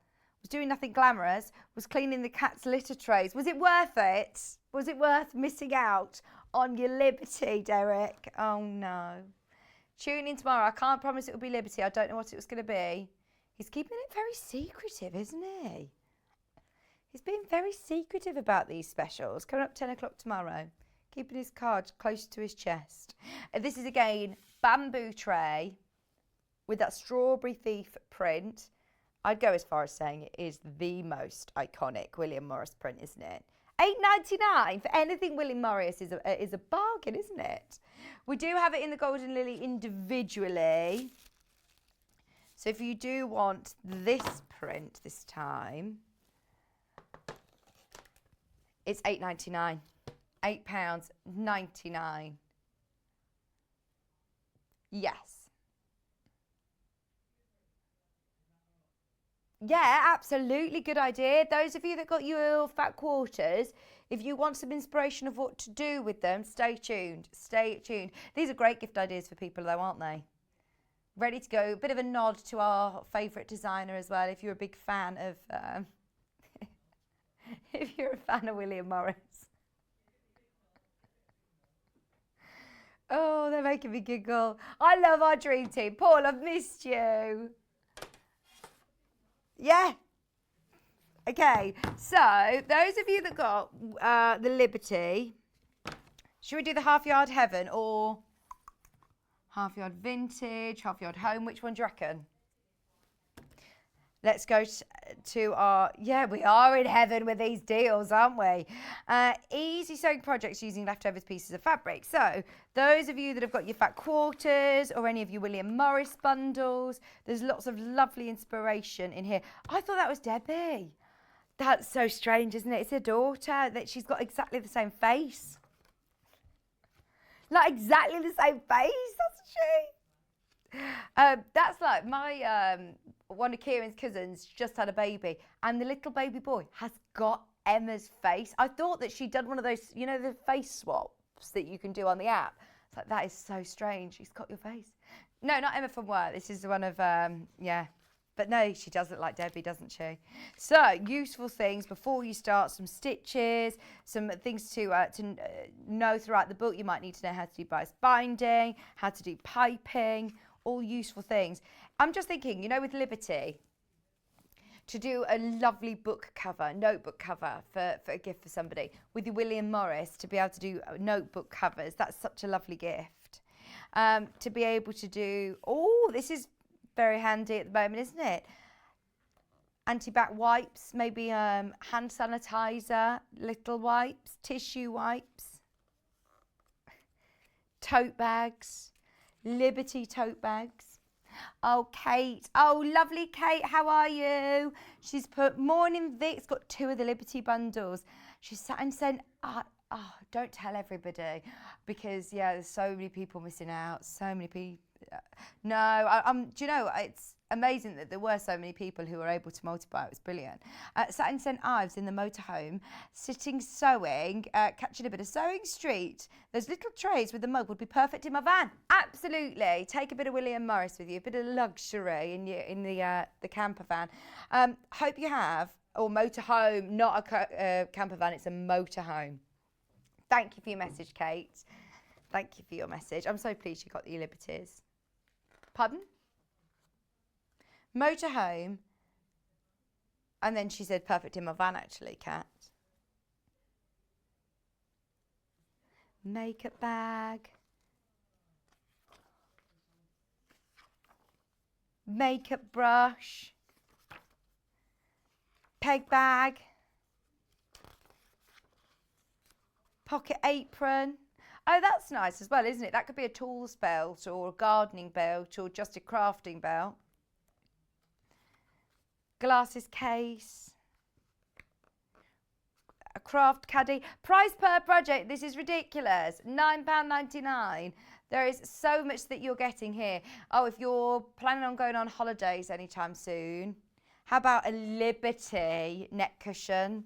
Was doing nothing glamorous. Was cleaning the cat's litter trays. Was it worth it? Was it worth missing out on your liberty, Derek? Oh, no. Tune in tomorrow. I can't promise it will be liberty. I don't know what it was going to be. He's keeping it very secretive, isn't he? He's being very secretive about these specials. Coming up 10 o'clock tomorrow. Keeping his cards close to his chest. This is, again, bamboo tray with that strawberry thief print. I'd go as far as saying it is the most iconic William Morris print, isn't it? £8.99 for anything William Morris is a bargain, isn't it? We do have it in the Golden Lily individually. So if you do want this print this time, it's £8.99. £8.99. Yes. Yeah, absolutely good idea. Those of you that got your fat quarters, if you want some inspiration of what to do with them, stay tuned. Stay tuned. These are great gift ideas for people though, aren't they? Ready to go. A bit of a nod to our favourite designer as well, if you're a big fan of if you're a fan of William Morris. Oh, they're making me giggle. I love our dream team. Paul, I've missed you. Yeah. Okay, so those of you that got the Liberty, should we do the Half Yard Heaven or Half Yard Vintage, Half Yard Home? Which one do you reckon? Let's go to our, yeah, we are in heaven with these deals, aren't we? Easy sewing projects using leftover pieces of fabric. So those of you that have got your fat quarters or any of your William Morris bundles, there's lots of lovely inspiration in here. I thought that was Debbie. That's so strange, isn't it? It's her daughter, that she's got exactly the same face. Like exactly the same face, doesn't she? That's like my, one of Kieran's cousins just had a baby and the little baby boy has got Emma's face. I thought that she'd done one of those, you know, the face swaps that you can do on the app. It's like, that is so strange. She's got your face. No, not Emma from work. This is one of, yeah. But no, she does look like Debbie, doesn't she? So, useful things before you start, some stitches, some things to know throughout the book. You might need to know how to do bias binding, how to do piping, all useful things. I'm just thinking, you know, with Liberty, to do a lovely book cover, notebook cover for a gift for somebody. With your William Morris, to be able to do notebook covers, that's such a lovely gift. To be able to do, oh, this is very handy at the moment, isn't it? Anti-bac wipes, maybe hand sanitizer, little wipes, tissue wipes, tote bags, Liberty tote bags. Oh, Kate. Oh, lovely Kate. How are you? She's put Morning Vic's got 2 of the Liberty bundles. She sat and said, don't tell everybody because, yeah, there's so many people missing out. So many people. No, do you know, it's amazing that there were so many people who were able to multiply. It was brilliant. Sat in St Ives in the motorhome, sitting sewing, catching a bit of Sewing Street. Those little trays with the mug would be perfect in my van. Absolutely. Take a bit of William Morris with you, a bit of luxury in the camper van. Hope you have, or motorhome, not a camper van, it's a motorhome. Thank you for your message, Kate. Thank you for your message. I'm so pleased you got the Liberties. Pardon? Motorhome. And then she said perfect in my van, actually, Kat. Makeup bag. Makeup brush. Peg bag. Pocket apron. Oh, that's nice as well, isn't it? That could be a tools belt or a gardening belt or just a crafting belt. Glasses case. A craft caddy. Price per project. This is ridiculous. £9.99. There is so much that you're getting here. Oh, if you're planning on going on holidays anytime soon, how about a Liberty neck cushion?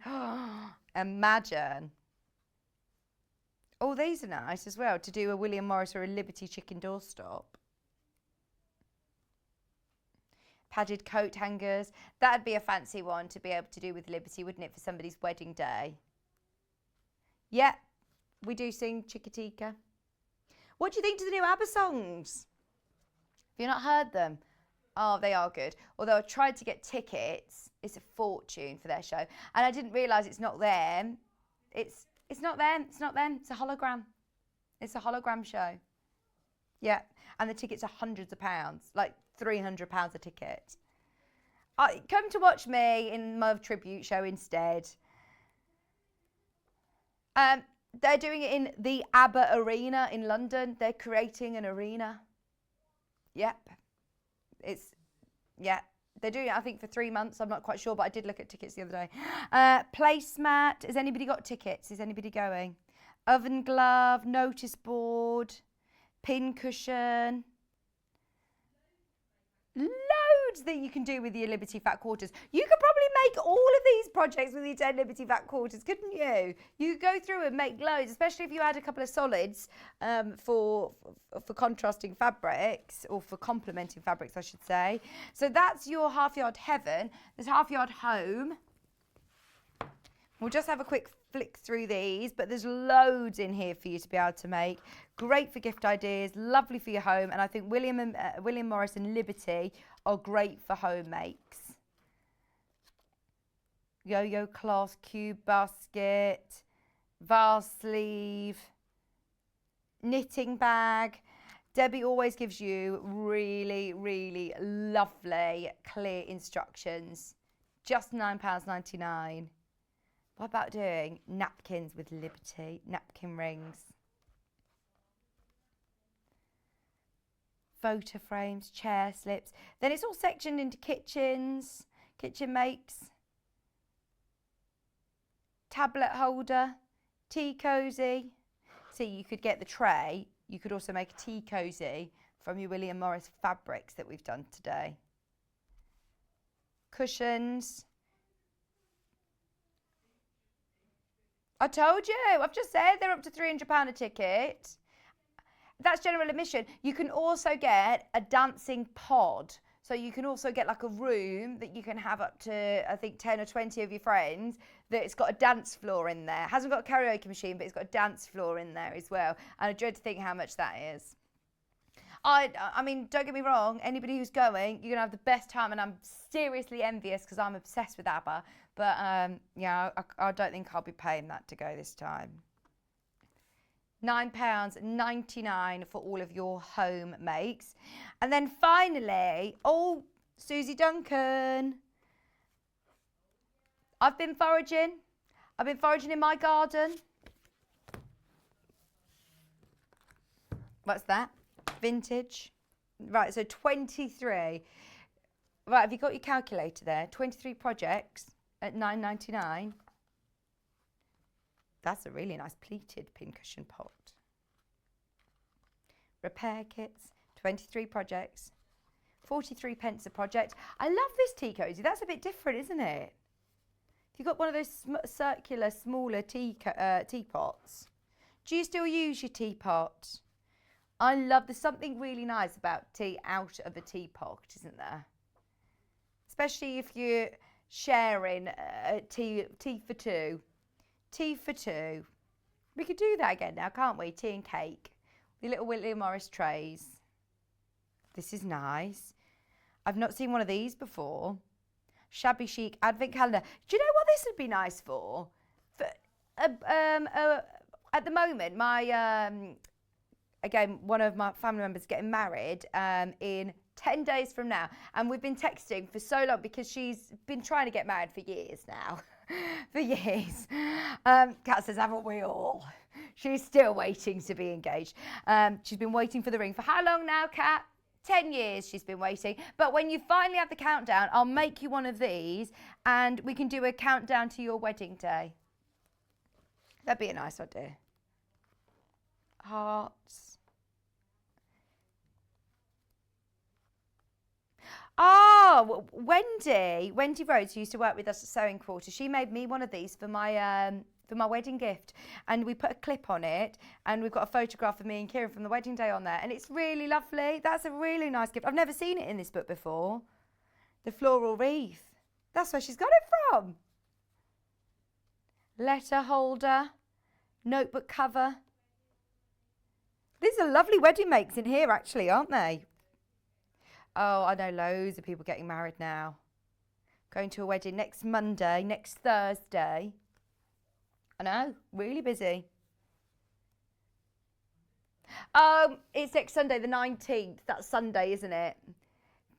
Imagine. Oh, these are nice as well, to do a William Morris or a Liberty chicken doorstop. Padded coat hangers. That'd be a fancy one to be able to do with Liberty, wouldn't it, for somebody's wedding day? Yeah, we do sing Chiquitica. What do you think to the new ABBA songs? Have you not heard them? Oh, they are good. Although I tried to get tickets. It's a fortune for their show. And I didn't realise it's not them. It's not them. It's not them. It's a hologram. It's a hologram show. Yeah. And the tickets are hundreds of pounds, like £300 a ticket. Come to watch me in my tribute show instead. They're doing it in the ABBA Arena in London. They're creating an arena. Yep. They're doing it, I think, for 3 months. I'm not quite sure, but I did look at tickets the other day. Placemat. Has anybody got tickets? Is anybody going? Oven glove, notice board, pin cushion. Loads that you can do with your Liberty Fat Quarters. You could probably make all of these projects with your 10 Liberty Fat Quarters, couldn't you? You could go through and make loads, especially if you add a couple of solids for contrasting fabrics, or for complementing fabrics, I should say. So that's your half yard heaven. There's half yard home. We'll just have a quick flick through these, but there's loads in here for you to be able to make. Great for gift ideas, lovely for your home, and I think William Morris and Liberty are great for home makes. Yo-yo cloth, cube basket, vase sleeve, knitting bag. Debbie always gives you really, really lovely, clear instructions. Just £9.99. What about doing napkins with Liberty, napkin rings? Photo frames, chair slips. Then it's all sectioned into kitchens, kitchen makes. Tablet holder, tea cosy. See, you could get the tray. You could also make a tea cosy from your William Morris fabrics that we've done today. Cushions. I told you, I've just said they're up to £300 a ticket. That's general admission. You can also get a dancing pod. So you can also get like a room that you can have up to, I think, 10 or 20 of your friends, that it's got a dance floor in there. It hasn't got a karaoke machine, but it's got a dance floor in there as well. And I dread to think how much that is. I mean, don't get me wrong, anybody who's going, you're going to have the best time, and I'm seriously envious because I'm obsessed with ABBA. But, yeah, I don't think I'll be paying that to go this time. £9.99 for all of your home makes. And then finally, oh, Susie Duncan. I've been foraging. I've been foraging in my garden. What's that? Vintage. Right, so 23. Right, have you got your calculator there? 23 projects at £9.99. That's a really nice pleated pincushion pot. Repair kits, 23 projects, 43 pence a project. I love this tea cosy. That's a bit different, isn't it? If you've got one of those circular, smaller teapots, do you still use your teapot? I love, there's something really nice about tea out of a teapot, isn't there? Especially if you're sharing tea for two. Tea for two. We could do that again now, can't we? Tea and cake. The little William Morris trays. This is nice. I've not seen one of these before. Shabby chic advent calendar. Do you know what this would be nice for? At the moment, my again, one of my family members is getting married in 10 days from now. And we've been texting for so long because she's been trying to get married for years now. For years. Kat says, haven't we all? She's still waiting to be engaged. She's been waiting for the ring for how long now, Kat? 10 years she's been waiting. But when you finally have the countdown, I'll make you one of these and we can do a countdown to your wedding day. That'd be a nice idea. Hearts. Oh, Wendy Rhodes, who used to work with us at Sewing Quarter, she made me one of these for my wedding gift, and we put a clip on it, and we've got a photograph of me and Kieran from the wedding day on there, and it's really lovely. That's a really nice gift. I've never seen it in this book before. The floral wreath. That's where she's got it from. Letter holder, notebook cover. These are lovely wedding makes in here, actually, aren't they? Oh, I know loads of people getting married now. Going to a wedding next Monday, next Thursday. I know, really busy. It's next Sunday, the 19th. That's Sunday, isn't it?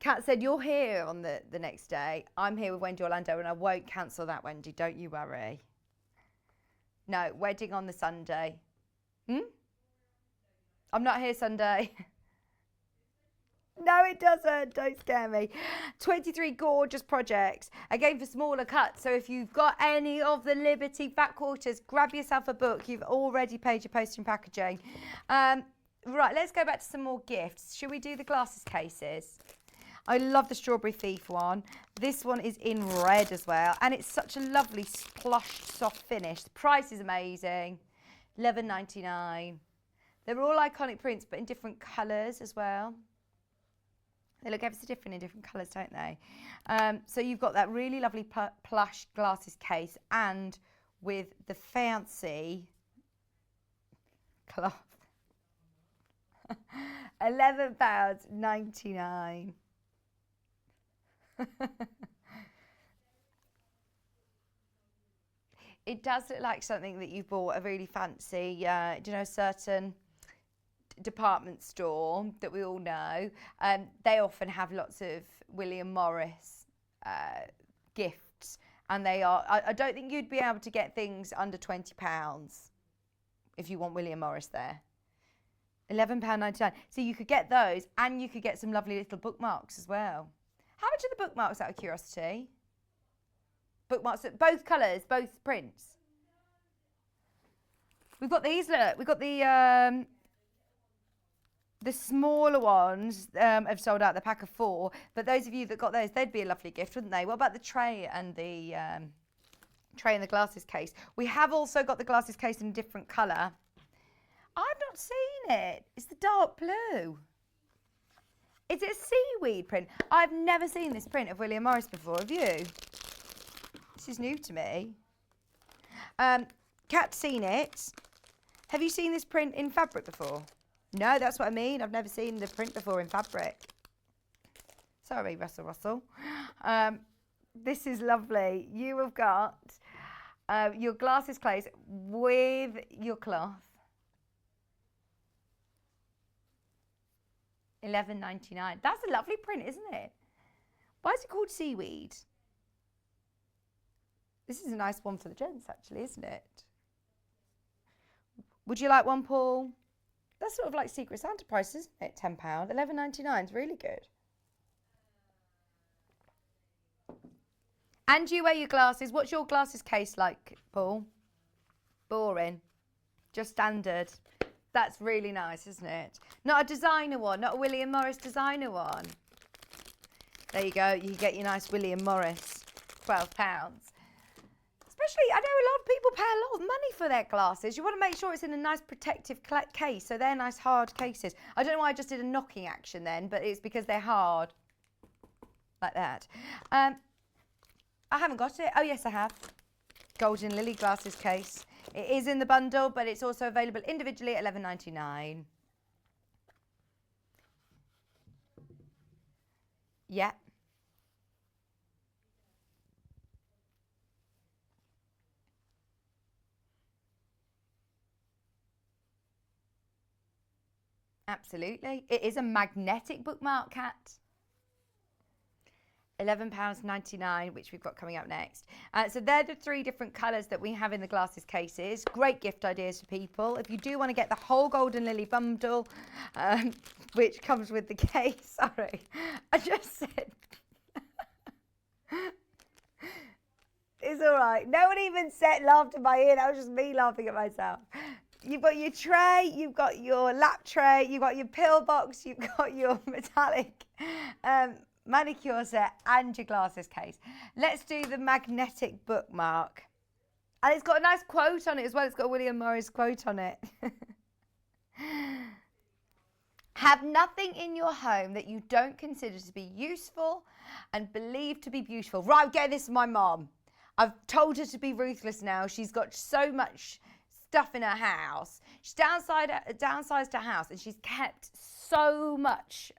Kat said, you're here on the next day. I'm here with Wendy Orlando and I won't cancel that, Wendy. Don't you worry. No, wedding on the Sunday. I'm not here Sunday. No, it doesn't. Don't scare me. 23 gorgeous projects. Again, for smaller cuts. So if you've got any of the Liberty fat quarters, grab yourself a book. You've already paid your postage and packaging. Right, let's go back to some more gifts. Should we do the glasses cases? I love the strawberry thief one. This one is in red as well. And it's such a lovely plush, soft finish. The price is amazing. $11.99. They're all iconic prints, but in different colours as well. They look ever so different in different colours, don't they? So you've got that really lovely plush glasses case and with the fancy cloth. £11.99. It does look like something that you bought a really fancy, do you know, a certain department store that we all know. They often have lots of William Morris gifts, and they are, I don't think you'd be able to get things under £20 if you want William Morris there. £11.99. So you could get those, and you could get some lovely little bookmarks as well. How much are the bookmarks, out of curiosity? Bookmarks, both colours, both prints. We've got these, look. We've got the smaller ones have sold out, the pack of 4. But those of you that got those, they'd be a lovely gift, wouldn't they? What about the tray and the glasses case? We have also got the glasses case in a different colour. I've not seen it. It's the dark blue. Is it a seaweed print? I've never seen this print of William Morris before. Have you? This is new to me. Kat's seen it. Have you seen this print in fabric before? No, that's what I mean. I've never seen the print before in fabric. Sorry, Russell. This is lovely. You have got your glasses case with your cloth. $11.99. That's a lovely print, isn't it? Why is it called seaweed? This is a nice one for the gents, actually, isn't it? Would you like one, Paul? That's sort of like Secret Santa price, isn't it? £10. $11.99 is really good. And you wear your glasses. What's your glasses case like, Paul? Boring. Just standard. That's really nice, isn't it? Not a designer one, not a William Morris designer one. There you go. You get your nice William Morris, £12. Especially, I know a lot of people pay a lot of money for their glasses. You want to make sure it's in a nice protective case, so they're nice hard cases. I don't know why I just did a knocking action then, but it's because they're hard. Like that. I haven't got it. Oh, yes, I have. Golden Lily glasses case. It is in the bundle, but it's also available individually at $11.99. Yeah. Absolutely. It is a magnetic bookmark, Kat. £11.99, which we've got coming up next. So they're the 3 different colours that we have in the glasses cases. Great gift ideas for people. If you do want to get the whole Golden Lily bundle, which comes with the case. Sorry, I just said. It's all right. No one even laughed at my ear. That was just me laughing at myself. You've got your tray, you've got your lap tray, you've got your pill box, you've got your metallic manicure set and your glasses case. Let's do the magnetic bookmark. And it's got a nice quote on it as well. It's got a William Morris quote on it. Have nothing in your home that you don't consider to be useful and believe to be beautiful. Right, get this, my mom. I've told her to be ruthless now. She's got so much stuff in her house. She's downsized her house and she's kept so much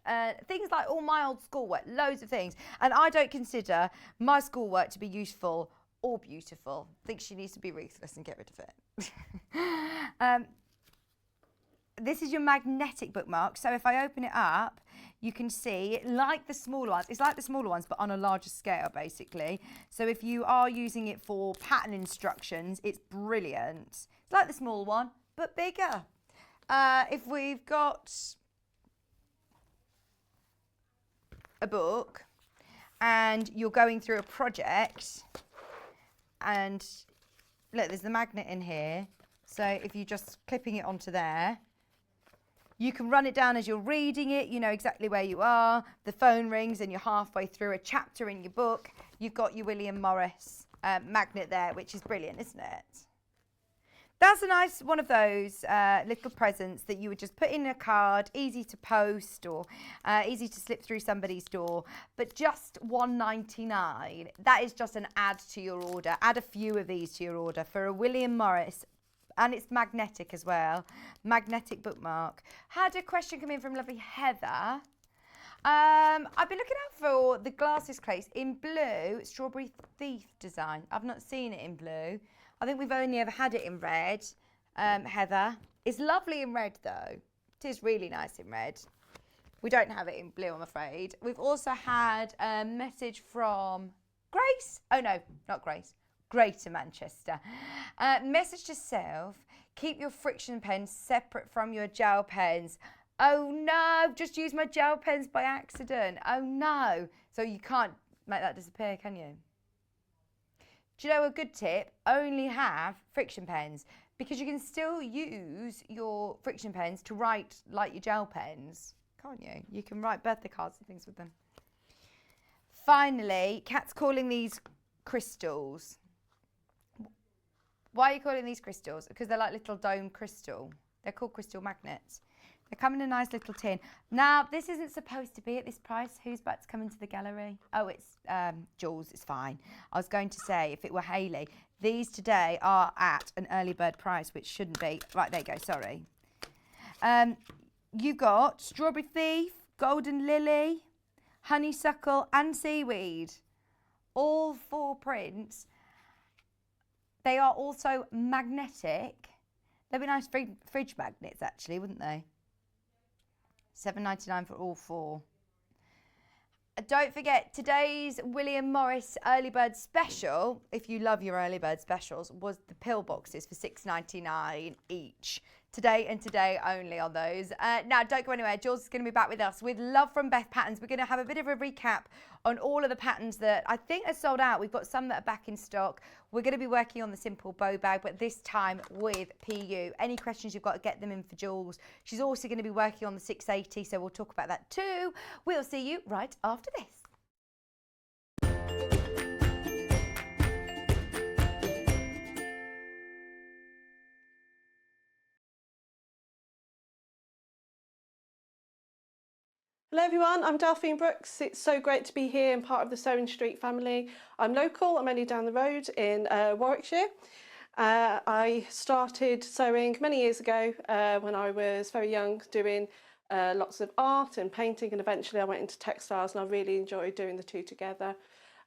things like all my old schoolwork, loads of things. And I don't consider my schoolwork to be useful or beautiful. I think she needs to be ruthless and get rid of it. this is your magnetic bookmark. So if I open it up, you can see, like the smaller ones, it's like the smaller ones, but on a larger scale, basically. So if you are using it for pattern instructions, it's brilliant. It's like the small one, but bigger. If we've got a book and you're going through a project, and look, there's the magnet in here. So if you're just clipping it onto there, you can run it down as you're reading it. You know exactly where you are. The phone rings and you're halfway through a chapter in your book. You've got your William Morris magnet there, which is brilliant, isn't it? That's a nice one of those little presents that you would just put in a card, easy to post or easy to slip through somebody's door, but just $1.99. That is just an add to your order. Add a few of these to your order for a William Morris. And it's magnetic as well. Magnetic bookmark. Had a question come in from lovely Heather. I've been looking out for the glasses case in blue, Strawberry Thief design. I've not seen it in blue. I think we've only ever had it in red, Heather. It's lovely in red though. It is really nice in red. We don't have it in blue, I'm afraid. We've also had a message from Grace. Oh no, not Grace. Greater Manchester. Message to self, keep your friction pens separate from your gel pens. Oh no, just use my gel pens by accident. Oh no. So you can't make that disappear, can you? Do you know a good tip? Only have friction pens, because you can still use your friction pens to write like your gel pens, can't you? You can write birthday cards and things with them. Finally, Kat's calling these crystals. Why are you calling these crystals? Because they're like little dome crystal. They're called crystal magnets. They come in a nice little tin. Now, this isn't supposed to be at this price. Who's about to come into the gallery? Oh, it's Jules. It's fine. I was going to say, if it were Hayley, these today are at an early bird price, which shouldn't be. Right, there you go. Sorry. You've got Strawberry Thief, Golden Lily, Honeysuckle, and Seaweed. All 4 prints. They are also magnetic. They'd be nice fridge magnets, actually, wouldn't they? $7.99 for all 4. Don't forget, today's William Morris Early Bird Special, if you love your Early Bird Specials, was the pill boxes for $6.99 each. Today and today only on those. Now, don't go anywhere. Jules is going to be back with us with love from Beth Patterns. We're going to have a bit of a recap on all of the patterns that I think are sold out. We've got some that are back in stock. We're going to be working on the simple bow bag, but this time with PU. Any questions, you've got to get them in for Jules. She's also going to be working on the 680, so we'll talk about that too. We'll see you right after this. Hello everyone, I'm Delphine Brooks. It's so great to be here and part of the Sewing Street family. I'm local, I'm only down the road in Warwickshire. I started sewing many years ago when I was very young, doing lots of art and painting, and eventually I went into textiles and I really enjoyed doing the two together.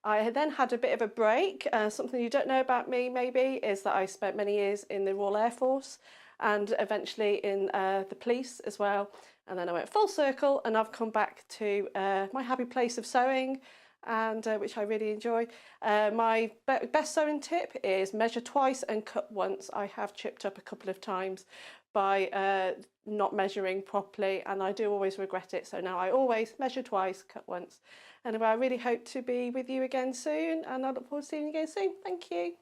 I then had a bit of a break. Something you don't know about me maybe is that I spent many years in the Royal Air Force and eventually in the police as well. And then I went full circle and I've come back to my happy place of sewing, and which I really enjoy. My best sewing tip is measure twice and cut once. I have chipped up a couple of times by not measuring properly, and I do always regret it. So now I always measure twice, cut once. Anyway, I really hope to be with you again soon, and I look forward to seeing you again soon. Thank you.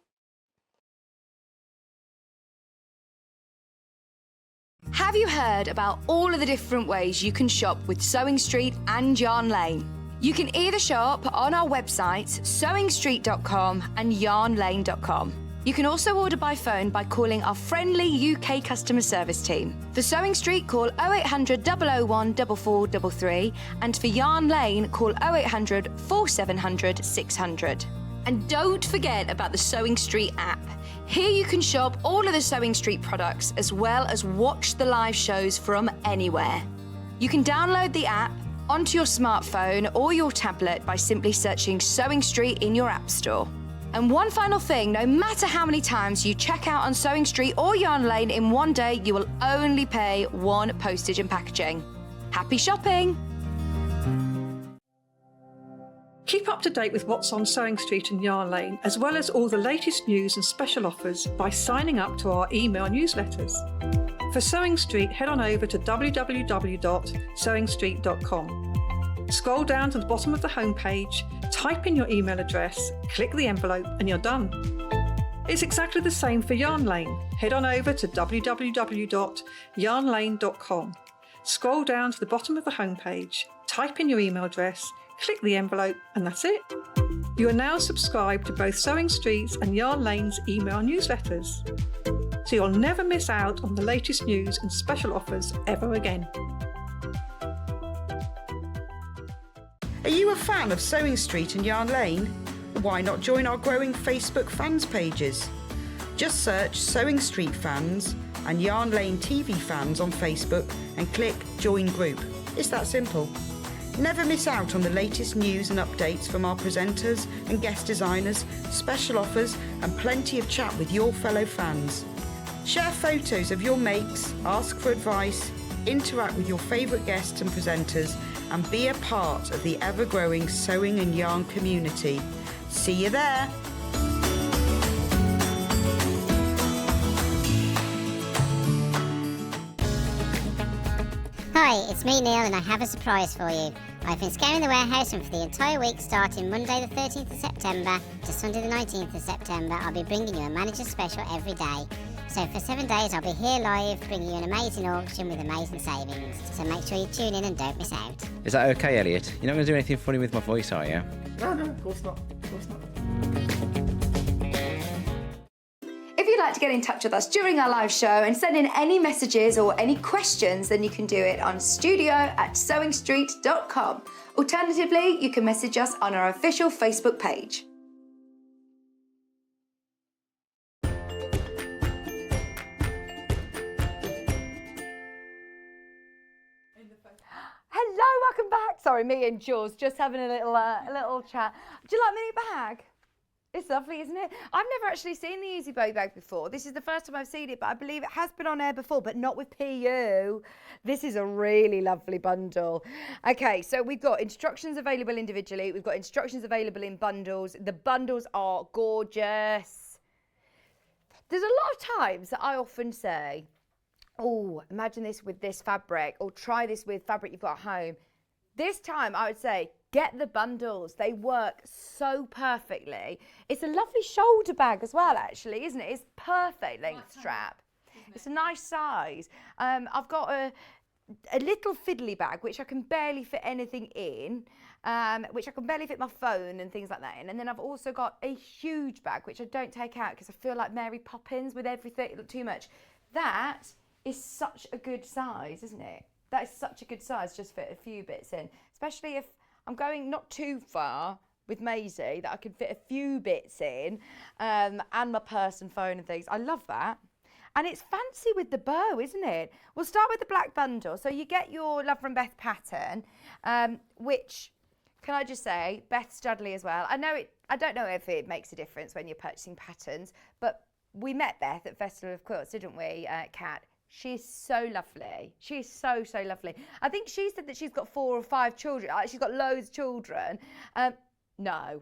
Have you heard about all of the different ways you can shop with Sewing Street and Yarn Lane? You can either shop on our websites, sewingstreet.com and yarnlane.com. You can also order by phone by calling our friendly UK customer service team. For Sewing Street, call 0800 001 4433, and for Yarn Lane, call 0800 4700 600. And don't forget about the Sewing Street app. Here you can shop all of the Sewing Street products as well as watch the live shows from anywhere. You can download the app onto your smartphone or your tablet by simply searching Sewing Street in your app store. And one final thing, no matter how many times you check out on Sewing Street or Yarn Lane in one day, you will only pay one postage and packaging. Happy shopping! Keep up to date with what's on Sewing Street and Yarn Lane, as well as all the latest news and special offers by signing up to our email newsletters. For Sewing Street, head on over to www.sewingstreet.com. Scroll down to the bottom of the homepage, type in your email address, click the envelope, and you're done. It's exactly the same for Yarn Lane. Head on over to www.yarnlane.com. Scroll down to the bottom of the homepage, type in your email address, click the envelope, and that's it. You are now subscribed to both Sewing Street's and Yarn Lane's email newsletters, so you'll never miss out on the latest news and special offers ever again. Are you a fan of Sewing Street and Yarn Lane? Why not join our growing Facebook fans pages? Just search Sewing Street Fans and Yarn Lane TV Fans on Facebook and click Join Group. It's that simple. Never miss out on the latest news and updates from our presenters and guest designers, special offers and plenty of chat with your fellow fans. Share photos of your makes, ask for advice, interact with your favourite guests and presenters, and be a part of the ever-growing sewing and yarn community. See you there! Hi, it's me Neil and I have a surprise for you. I've been scouring the warehouse and for the entire week starting Monday the 13th of September to Sunday the 19th of September I'll be bringing you a manager special every day. So for 7 days I'll be here live bringing you an amazing auction with amazing savings. So make sure you tune in and don't miss out. Is that okay, Elliot? You're not going to do anything funny with my voice, are you? No, of course not. Of course not. If you'd like to get in touch with us during our live show and send in any messages or any questions, then you can do it on studio@sewingstreet.com. Alternatively, you can message us on our official Facebook page. Hello, welcome back. Sorry, me and Jules just having a little chat. Do you like my new bag? It's lovely, isn't it? I've never actually seen the Easy Bow bag before. This is the first time I've seen it, but I believe it has been on air before, but not with PU. This is a really lovely bundle. Okay, so we've got instructions available individually. We've got instructions available in bundles. The bundles are gorgeous. There's a lot of times that I often say, oh, imagine this with this fabric, or try this with fabric you've got at home. This time I would say, get the bundles. They work so perfectly. It's a lovely shoulder bag as well, actually, isn't it? It's perfect length strap. It's a nice size. I've got a little fiddly bag, which I can barely fit anything in, which I can barely fit my phone and things like that in. And then I've also got a huge bag, which I don't take out because I feel like Mary Poppins with everything too much. That is such a good size, isn't it? That is such a good size, just fit a few bits in, especially if I'm going not too far with Maisie, that I can fit a few bits in, and my purse and phone and things. I love that. And it's fancy with the bow, isn't it? We'll start with the black bundle. So you get your Love from Beth pattern, which, can I just say, Beth Studley as well. I don't know if it makes a difference when you're purchasing patterns, but we met Beth at Festival of Quilts, didn't we, Kat? She's so lovely. She's so lovely. I think she said that she's got 4 or 5 children. She's got loads of children. No.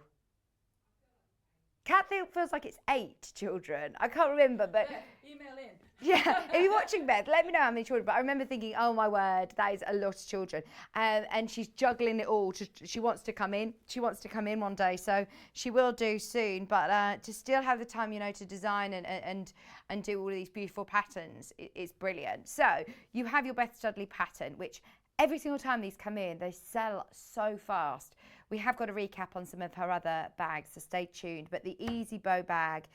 Kat feels like it's 8 children. I can't remember, but... Yeah, email in. Yeah, if you're watching Beth, let me know how many children. But I remember thinking, oh my word, that is a lot of children. And she's juggling it all. She wants to come in. She wants to come in one day, so she will do soon. But to still have the time, to design and do all these beautiful patterns is brilliant. So you have your Beth Studley pattern, which every single time these come in, they sell so fast. We have got a recap on some of her other bags, so stay tuned. But the Easy Bow bag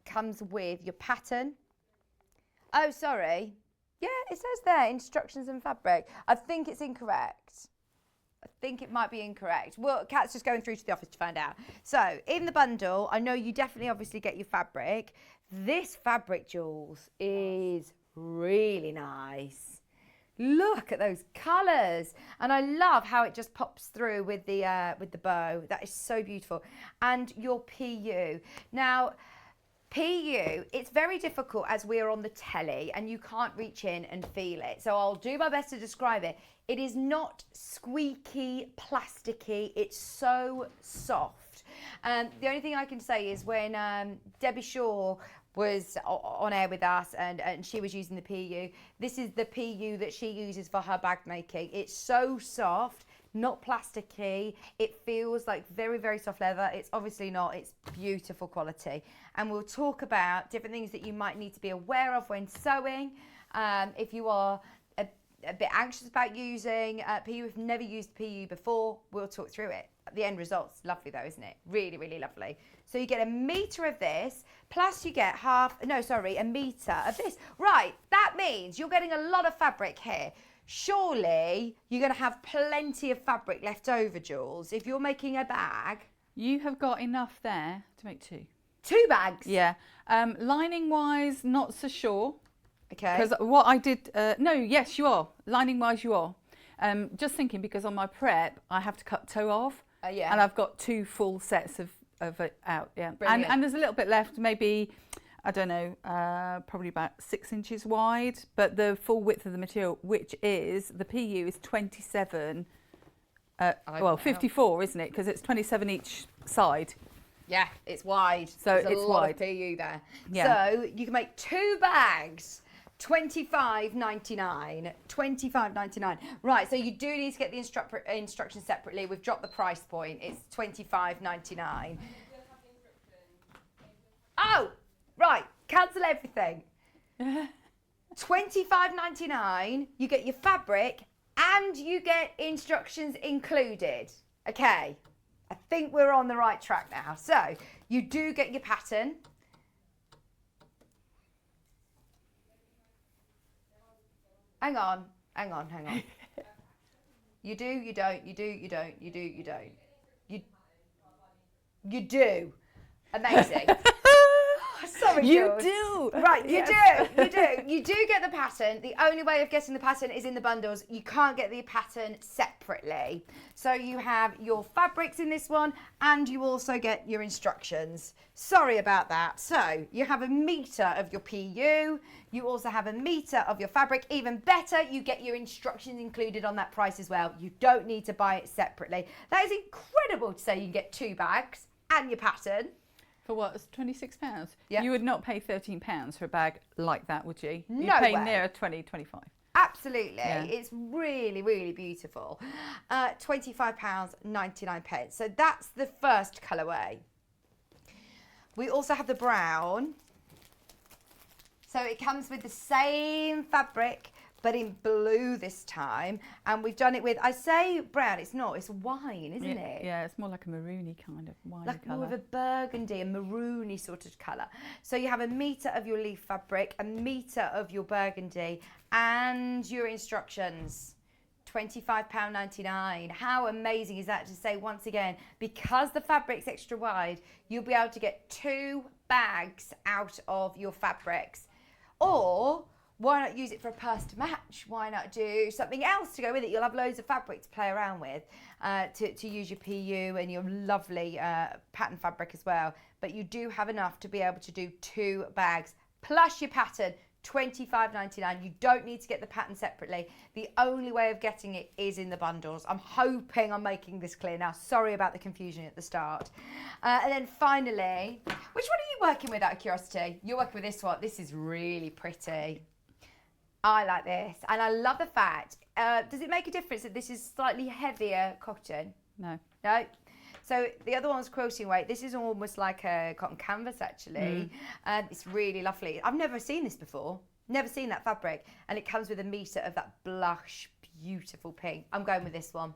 comes with your pattern. Oh, sorry. Yeah, it says there, instructions and fabric. I think it's incorrect. I think it might be incorrect. Well, Kat's just going through to the office to find out. So, in the bundle, I know you definitely obviously get your fabric. This fabric, Jules, is really nice. Look at those colours. And I love how it just pops through with the bow. That is so beautiful. And your PU. Now, PU, it's very difficult as we're on the telly and you can't reach in and feel it. So I'll do my best to describe it. It is not squeaky, plasticky. It's so soft. The only thing I can say is when Debbie Shaw was on air with us and she was using the PU, this is the PU that she uses for her bag making. It's so soft, not plasticky. It feels like very, very soft leather. It's obviously not. It's beautiful quality. And we'll talk about different things that you might need to be aware of when sewing. If you are a bit anxious about using PU, if you've never used PU before, we'll talk through it. The end result's lovely though, isn't it? Really, really lovely. So you get a metre of this, plus you get a metre of this. Right, that means you're getting a lot of fabric here. Surely you're going to have plenty of fabric left over, Jules, if you're making a bag. You have got enough there to make 2. 2 bags? Yeah. Lining wise, not so sure. Okay. Because what I did, yes, you are. Lining wise, you are. Just thinking, because on my prep, I have to cut toe off. Yeah. And I've got 2 full sets of it out. Yeah. And there's a little bit left, maybe, I don't know, probably about 6 inches wide. But the full width of the material, which is, the PU is 27, 54, isn't it? Because it's 27 each side. Yeah, it's wide. So there's it's a lot wide. of PU there. Yeah. So you can make 2 bags. $25.99. $25.99. Right, so you do need to get the instructions separately. We've dropped the price point. It's $25.99. Oh, right. Cancel everything. $25.99. You get your fabric and you get instructions included. Okay. I think we're on the right track now. So you do get your pattern. Hang on. You do, you don't, you do, you don't, you do, you don't. You do. Amazing. Sorry, You Jules. do. Right, you Yes. do. You do get the pattern. The only way of getting the pattern is in the bundles. You can't get the pattern separately. So you have your fabrics in this one and you also get your instructions. Sorry about that. So you have a metre of your PU. You also have a metre of your fabric. Even better, you get your instructions included on that price as well. You don't need to buy it separately. That is incredible to say you can get 2 bags and your pattern. For what? It's £26. Yeah. You would not pay £13 for a bag like that, would you? No You'd pay way. near 20, 25. Absolutely. Yeah. It's really, really beautiful. £25.99. So that's the first colourway. We also have the brown. So it comes with the same fabric, but in blue this time. And we've done it with, I say brown, it's not, it's wine, isn't it? Yeah, it's more like a maroony kind of wine Like colour. more of a burgundy, a maroony sort of colour. So you have a metre of your leaf fabric, a metre of your burgundy, and your instructions. £25.99. How amazing is that to say once again, because the fabric's extra wide, you'll be able to get 2 bags out of your fabrics. Or why not use it for a purse to match? Why not do something else to go with it? You'll have loads of fabric to play around with to use your PU and your lovely pattern fabric as well. But you do have enough to be able to do 2 bags plus your pattern. £25.99. You don't need to get the pattern separately. The only way of getting it is in the bundles. I'm hoping I'm making this clear now. Sorry about the confusion at the start. And then finally, which one are you working with out of curiosity? You're working with this one. This is really pretty. I like this. And I love the fact, does it make a difference that this is slightly heavier cotton? No. No? So the other one's quilting weight. This is almost like a cotton canvas, actually. It's really lovely. I've never seen this before. Never seen that fabric. And it comes with a metre of that blush, beautiful pink. I'm going with this one.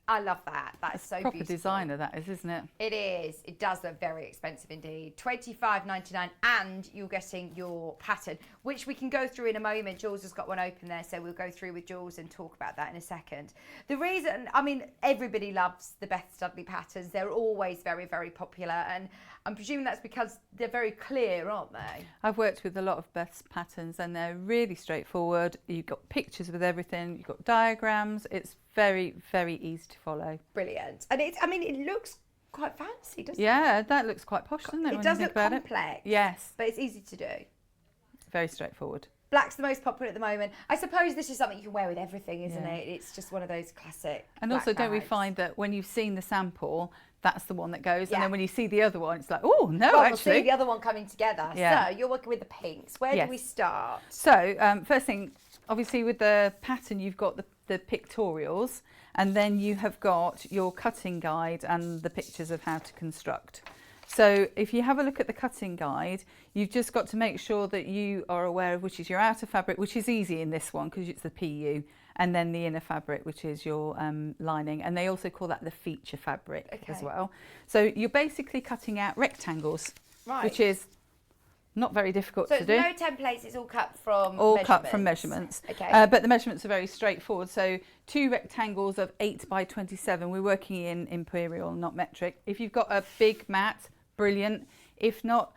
I love that. That is so Proper beautiful. designer, that is, isn't it? It is. It does look very expensive indeed. $25.99, and you're getting your pattern, which we can go through in a moment. Jules has got one open there, so we'll go through with Jules and talk about that in a second. The reason, I mean, everybody loves the Beth Studley patterns. They're always very, very popular, and I'm presuming that's because they're very clear, aren't they? I've worked with a lot of Beth's patterns, and they're really straightforward. You've got pictures with everything. You've got diagrams. It's very, very easy to follow. Brilliant. And it's, I mean, it looks quite fancy, doesn't it? Yeah, that looks quite posh, doesn't it? It when does you look think about complex. It? Yes. But it's easy to do. Very straightforward. Black's the most popular at the moment. I suppose this is something you can wear with everything, isn't it? It's just one of those classic. And black also, don't we bags. find that when you've seen the sample, that's the one that goes, Yeah. and then when you see the other one, it's like, oh no, Well, actually. we'll see the other one coming together. Yeah. So you're working with the pinks. Where Yes. do we start? So first thing, obviously with the pattern, you've got the pictorials, and then you have got your cutting guide and the pictures of how to construct. So if you have a look at the cutting guide, you've just got to make sure that you are aware of which is your outer fabric, which is easy in this one because it's the PU, and then the inner fabric, which is your lining. And they also call that the feature fabric as well. So you're basically cutting out rectangles, which is not very difficult So to it's do. no templates, it's all cut from All measurements. cut from measurements. Okay. But the measurements are very straightforward. So 2 rectangles of 8 by 27. We're working in imperial, not metric. If you've got a big mat, brilliant. If not,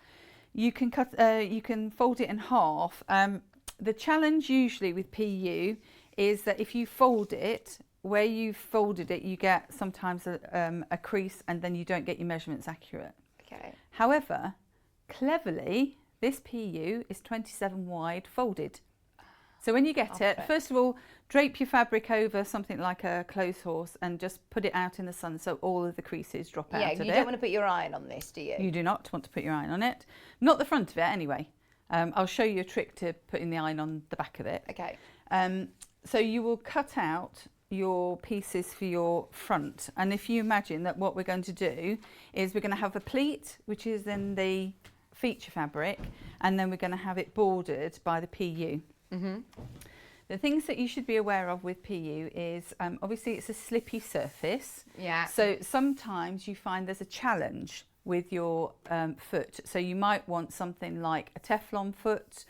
you can cut. You can fold it in half. The challenge usually with PU is that if you fold it, where you've folded it, you get sometimes a crease, and then you don't get your measurements accurate. Okay. However, cleverly, this PU is 27 wide folded. So when you get it, first of all, drape your fabric over something like a clothes horse and just put it out in the sun so all of the creases drop out of it. Yeah, you don't want to put your iron on this, do you? You do not want to put your iron on it. Not the front of it anyway. I'll show you a trick to putting the iron on the back of it. Okay. So you will cut out your pieces for your front. And if you imagine that what we're going to do is we're going to have a pleat, which is in the feature fabric, and then we're going to have it bordered by the PU. Mm-hmm. The things that you should be aware of with PU is obviously it's a slippy surface. Yeah. So sometimes you find there's a challenge with your foot. So you might want something like a Teflon foot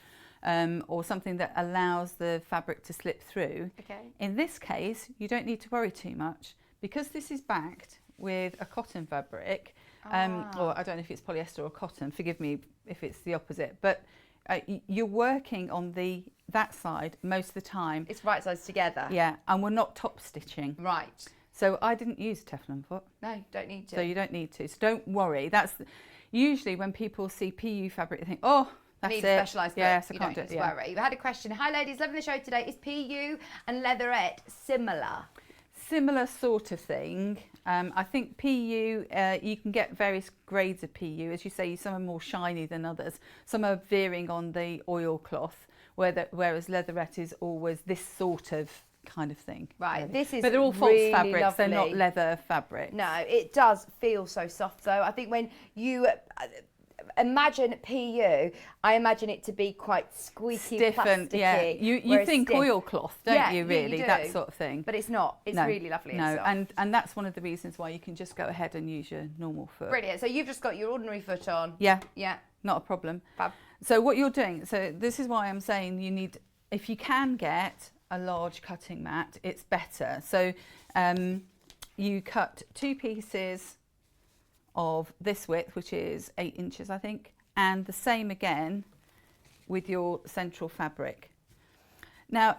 or something that allows the fabric to slip through. Okay. In this case, you don't need to worry too much because this is backed with a cotton fabric. Or I don't know if it's polyester or cotton, forgive me if it's the opposite, but you're working on that side most of the time. It's right sides together. Yeah, and we're not top stitching. Right. So I didn't use Teflon foot. No, don't need to. So you don't need to. So don't worry. That's usually when people see PU fabric, they think, oh, that's Need it. specialised book. Yes, I You can't don't do need it. to worry. We had a question. Hi ladies, loving the show today. Is PU and leatherette similar? Similar sort of thing. I think PU, you can get various grades of PU. As you say, some are more shiny than others. Some are veering on the oilcloth, whereas leatherette is always this sort of kind of thing. Right, really. this is But they're all false really fabrics. They're not lovely. leather fabrics. No, it does feel so soft though. I think when you imagine PU, I imagine it to be quite squeaky, Stiff and plasticky. yeah, you whereas think stiff. oilcloth, don't Yeah, you? yeah, Really, you that do. sort of thing. But it's not. It's No, really lovely. No, and soft. and that's one of the reasons why you can just go ahead and use your normal foot. Brilliant. So you've just got your ordinary foot on. Yeah. Yeah. Not a problem. Fab. So what you're doing, so this is why I'm saying you need, if you can get a large cutting mat, it's better. So you cut 2 pieces of this width, which is 8 inches, I think, and the same again with your central fabric. Now,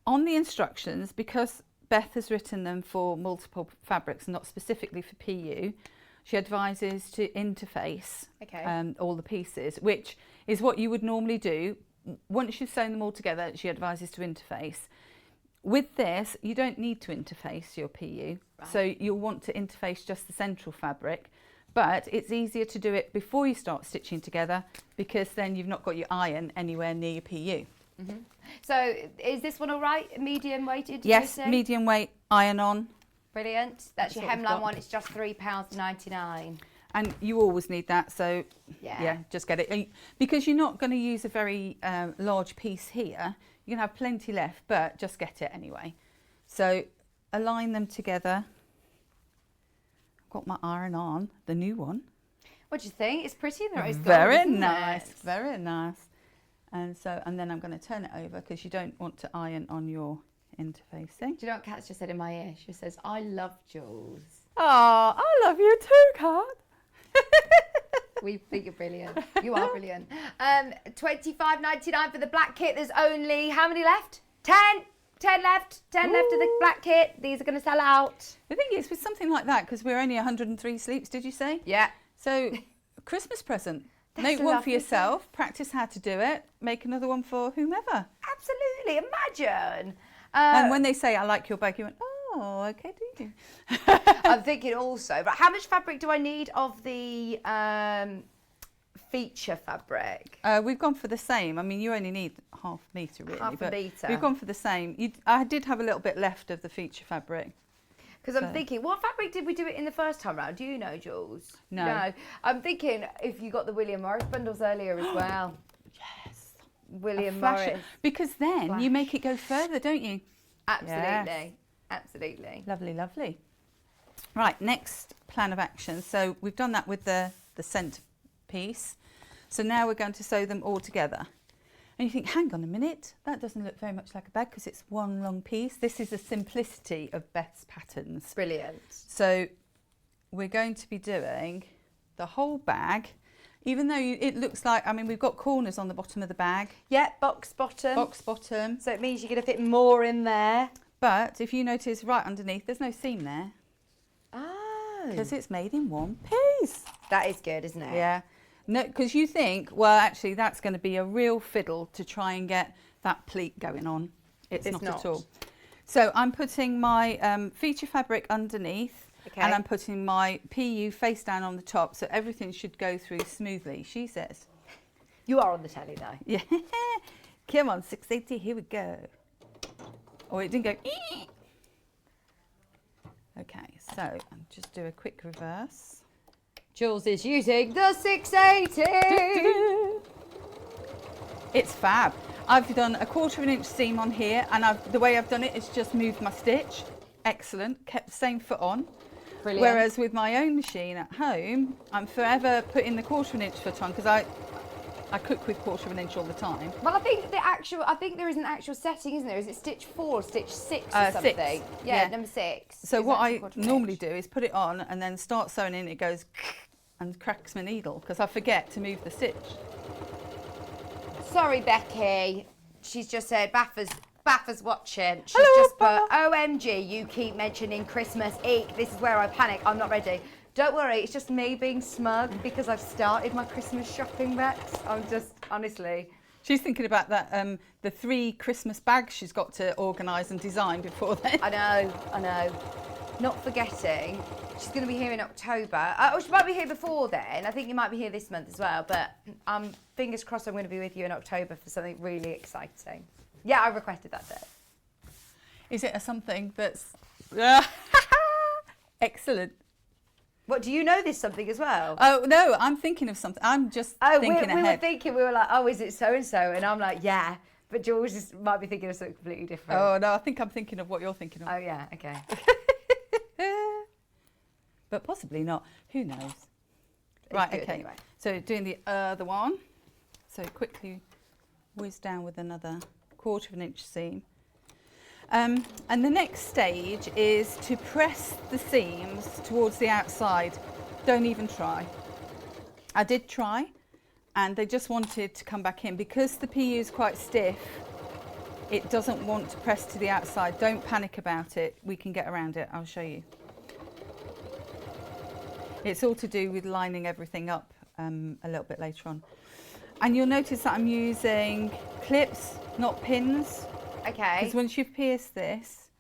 on the instructions, because Beth has written them for multiple fabrics, not specifically for PU, she advises to interface all the pieces, which is what you would normally do. Once you've sewn them all together, she advises to interface. With this, you don't need to interface your PU. Right. So you'll want to interface just the central fabric, but it's easier to do it before you start stitching together because then you've not got your iron anywhere near your PU. Mm-hmm. So is this one all right? Medium weighted? Yes, medium weight, iron on. Brilliant. That's your what we've hemline got. one. It's just £3.99. And you always need that, so yeah just get it. Because you're not going to use a very large piece here. You're going to have plenty left, but just get it anyway. So align them together got my iron on, the new one. What do you think? It's pretty in the rose gold, Very isn't nice, it? very nice. And then I'm going to turn it over because you don't want to iron on your interfacing. Do you know what Kat's just said in my ear? She says, I love Jules. Oh, I love you too, Kat. We think you're brilliant. You are brilliant. $25.99 for the black kit. There's only, how many left? 10. 10 left. 10 left of the black kit. These are going to sell out. The thing is, with something like that, because we're only 103 sleeps, did you say? Yeah. So, Christmas present. That's Make a one for lovely yourself, practice how to do it, make another one for whomever. Absolutely. Imagine. And when they say, I like your bag, you went, oh, okay, do you? I'm thinking also, but how much fabric do I need of the feature fabric? We've gone for the same. I mean, you only need half a metre, really. Half a metre. We've gone for the same. I did have a little bit left of the feature fabric. Because I'm thinking, what fabric did we do it in the first time round? Do you know, Jules? No. I'm thinking if you got the William Morris bundles earlier as well. Yes. William Morris. Because then you make it go further, don't you? Absolutely. Yes. Absolutely. Lovely, lovely. Right, next plan of action. So we've done that with the centre piece. So now we're going to sew them all together. And you think, hang on a minute, that doesn't look very much like a bag because it's one long piece. This is the simplicity of Beth's patterns. Brilliant. So we're going to be doing the whole bag, even though it looks like, I mean, we've got corners on the bottom of the bag. Yeah, box bottom. Box bottom. So it means you're going to fit more in there. But if you notice right underneath, there's no seam there. Oh. Because it's made in one piece. That is good, isn't it? Yeah. No, because you think, well, actually, that's going to be a real fiddle to try and get that pleat going on. It's not at all. So I'm putting my feature fabric underneath, and I'm putting my PU face down on the top, so everything should go through smoothly, she says. You are on the telly, though. Yeah. Come on, 680, here we go. Oh, it didn't go. Ee! Okay, so I'll just do a quick reverse. Jules is using the 680. It's fab. I've done a 1/4 inch seam on here, and the way I've done it is just moved my stitch. Excellent. Kept the same foot on. Brilliant. Whereas with my own machine at home, I'm forever putting the 1/4 inch foot on because I cook with 1/4 inch all the time. Well, I think there is an actual setting, isn't there? Is it stitch 4 or stitch 6 or something? 6. Yeah, number 6. So what I normally do is put it on and then start sewing in. It goes and cracks my needle because I forget to move the stitch. Sorry, Becky. She's just said Baffa's watching. She's Hello, just put, OMG, you keep mentioning Christmas. Eek, this is where I panic. I'm not ready. Don't worry, it's just me being smug because I've started my Christmas shopping, Bex. I'm just, honestly. She's thinking about that, the 3 Christmas bags she's got to organise and design before then. I know. Not forgetting, she's going to be here in October. Or she might be here before then. I think you might be here this month as well. But fingers crossed I'm going to be with you in October for something really exciting. Yeah, I requested that day. Is it something that's... Excellent. What, do you know this something as well? Oh, no, I'm thinking of something. I'm just thinking ahead. We were like, oh, is it so-and-so? And I'm like, yeah. But George might be thinking of something completely different. Oh, no, I think I'm thinking of what you're thinking of. Oh, yeah, okay. But possibly not. Who knows? Right, good okay. anyway. So doing the other one. So quickly whiz down with another 1/4 inch seam. And the next stage is to press the seams towards the outside. Don't even try. I did try, and they just wanted to come back in. Because the PU is quite stiff, it doesn't want to press to the outside. Don't panic about it. We can get around it. I'll show you. It's all to do with lining everything up a little bit later on. And you'll notice that I'm using clips, not pins. Okay. Because once you've pierced this,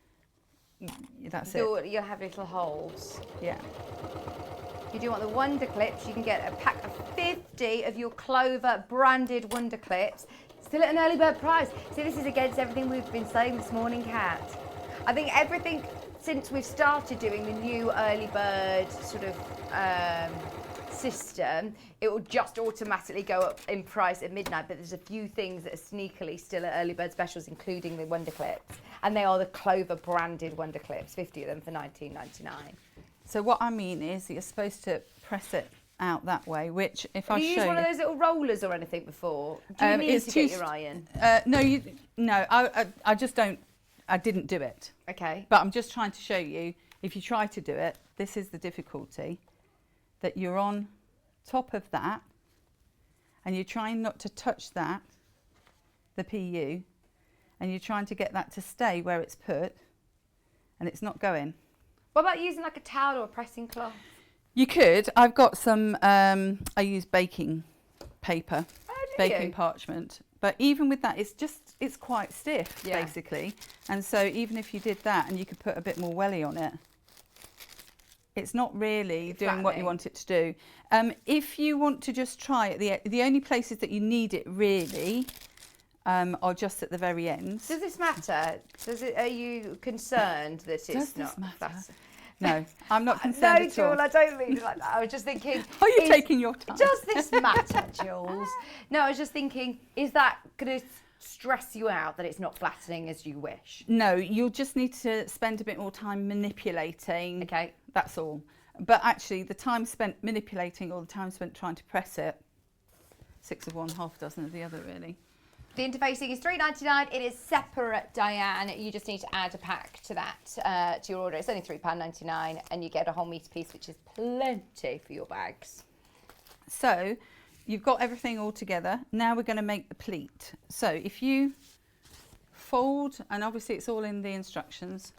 that's it. You'll have little holes. Yeah. If you do want the Wonder Clips, you can get a pack of 50 of your Clover branded Wonder Clips. Still at an early bird price. See, this is against everything we've been saying this morning, Kat. I think everything since we've started doing the new early bird sort of system, it will just automatically go up in price at midnight, but there's a few things that are sneakily still at early bird specials, including the Wonder Clips, and they are the Clover branded Wonder Clips, 50 of them for $19.99. So what I mean is you're supposed to press it out that way, which if I show you... Have you used one of those little rollers or anything before? Do you need to get your iron? No, I just don't, I didn't do it. Okay. But I'm just trying to show you, if you try to do it, this is the difficulty, that you're on top of that and you're trying not to touch that, the PU, and you're trying to get that to stay where it's put, and it's not going. What about using like a towel or a pressing cloth? You could. I've got some, I use baking paper, baking parchment. But even with that, it's quite stiff, basically. And so even if you did that and you could put a bit more welly on it, it's not really doing what you want it to do. If you want to just try it, the only places that you need it really are just at the very ends. Does this matter? Are you concerned that it's not? No, I'm not concerned at all. No, Jules, I don't mean it like that. I was just thinking... Are you taking your time? Does this matter, Jules? No, I was just thinking, is that going to stress you out that it's not flattening as you wish? No, you'll just need to spend a bit more time manipulating. Okay. That's all. But actually, the time spent manipulating or the time spent trying to press it, 6 of one, half a dozen of the other, really. The interfacing is $3.99. It is separate, Diane. You just need to add a pack to that, to your order. It's only £3.99 and you get a whole metre piece, which is plenty for your bags. So you've got everything all together. Now we're going to make the pleat. So if you fold, and obviously it's all in the instructions,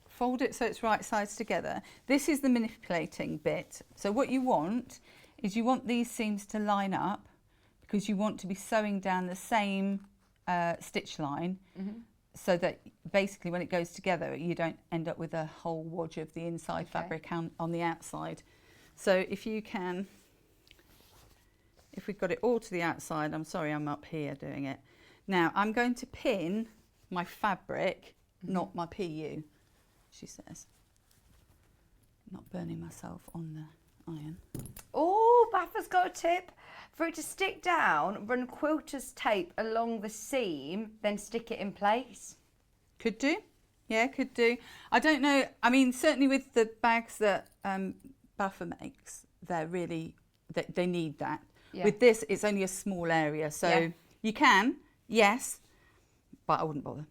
fold it so it's right sides together. This is the manipulating bit. So what you want is you want these seams to line up, because you want to be sewing down the same stitch line, so that basically when it goes together you don't end up with a whole wodge of the inside fabric on the outside. So if you can, if we've got it all to the outside, I'm sorry I'm up here doing it. Now I'm going to pin my fabric, not my PU, she says. Not burning myself on the iron. Oh, Beth has got a tip. For it to stick down, run quilter's tape along the seam, then stick it in place. Could do. Yeah, could do. I don't know. I mean, certainly with the bags that Buffer makes, they're really, they need that. Yeah. With this, it's only a small area. So you can, yes, but I wouldn't bother.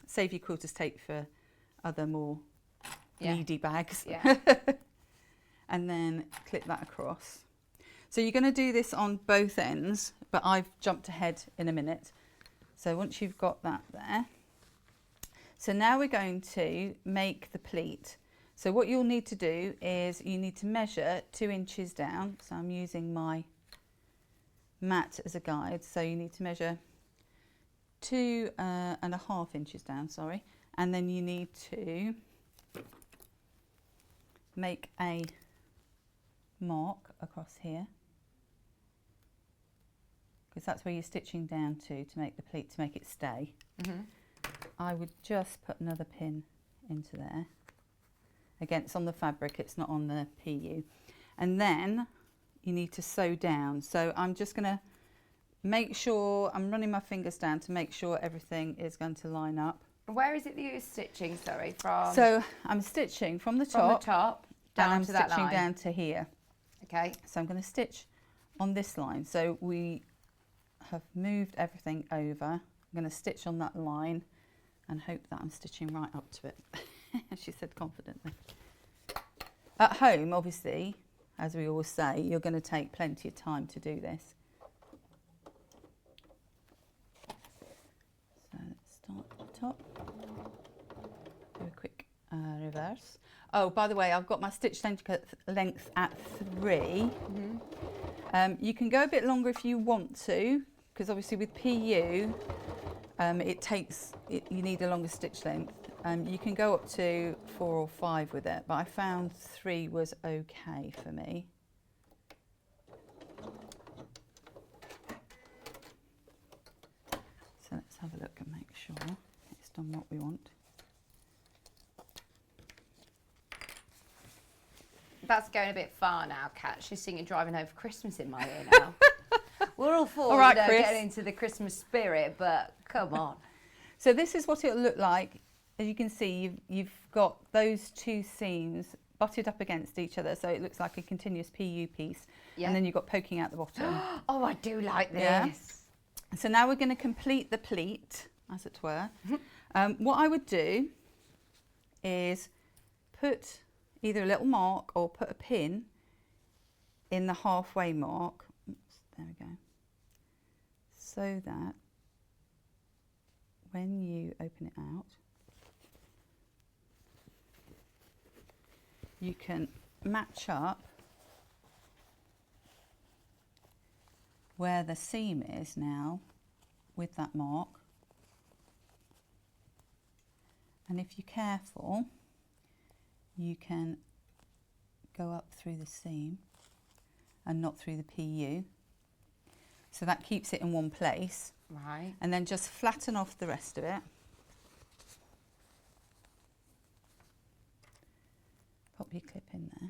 Save your quilter's tape for other more needy bags. Yeah. And then clip that across. So you're going to do this on both ends, but I've jumped ahead in a minute. So once you've got that there, so now we're going to make the pleat. So what you'll need to do is you need to measure 2 inches down. So I'm using my mat as a guide. So you need to measure 2.5 inches down, sorry. And then you need to make a mark across here, because that's where you're stitching down to make the pleat, to make it stay. I would just put another pin into there. Again, it's on the fabric, it's not on the PU. And then you need to sew down. So I'm just going to make sure, I'm running my fingers down to make sure everything is going to line up. Where is it that you're stitching, sorry, from? So I'm stitching from the top, down to that line. I'm stitching down to here. Okay. So I'm going to stitch on this line. So we have moved everything over. I'm going to stitch on that line and hope that I'm stitching right up to it, she said confidently. At home, obviously, as we always say, you're going to take plenty of time to do this. So let's start at the top. Do a quick reverse. Oh, by the way, I've got my stitch length at 3. You can go a bit longer if you want to, because obviously with PU, you need a longer stitch length. You can go up to 4 or 5 with it, but I found 3 was okay for me. So let's have a look and make sure it's done what we want. That's going a bit far now, Kat. She's singing Driving Home for Christmas in my ear now. We're all for getting into the Christmas spirit, but come on. So this is what it'll look like. As you can see, you've got those two seams butted up against each other, so it looks like a continuous PU piece. Yeah. And then you've got poking out the bottom. Oh, I do like this. Yeah. So now we're going to complete the pleat, as it were. What I would do is put either a little mark or put a pin in the halfway mark. Oops, there we go. So that when you open it out, you can match up where the seam is now with that mark. And if you're careful, you can go up through the seam and not through the PU. So that keeps it in one place. Right. And then just flatten off the rest of it. Pop your clip in there.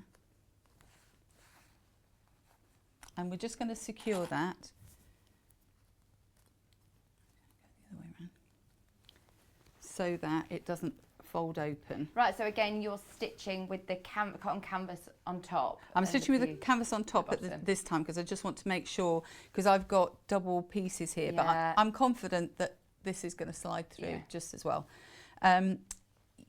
And we're just going to secure that. Go the other way around. So that it doesn't fold open. Right, so again, you're stitching with the cotton canvas on top. I'm stitching with the canvas on top at this time because I just want to make sure, because I've got double pieces here, but I'm confident that this is going to slide through just as well.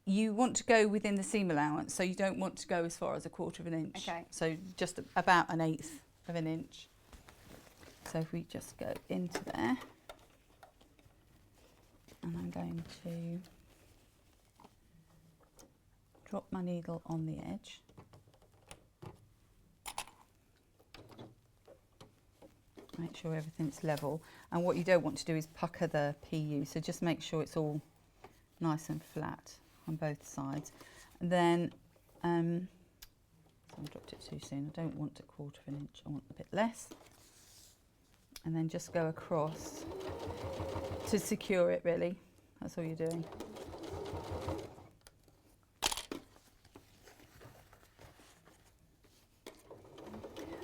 You want to go within the seam allowance, so you don't want to go as far as 1/4 of an inch. Okay. So just about 1/8 of an inch. So if we just go into there, and I'm going to drop my needle on the edge. Make sure everything's level. And what you don't want to do is pucker the PU, so just make sure it's all nice and flat on both sides. And then, I dropped it too soon. I don't want 1/4 of an inch, I want a bit less. And then just go across to secure it, really. That's all you're doing.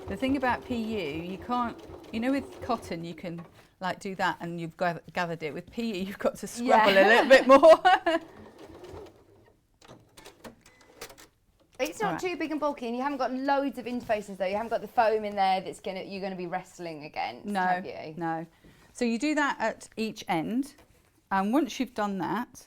The thing about PU, you can't, you know, with cotton you can like do that and you've gathered it. With PU you've got to scrabble a little bit more. It's not too big and bulky, and you haven't got loads of interfaces though. You haven't got the foam in there that's you're gonna be wrestling against, have you? No. So you do that at each end, and once you've done that,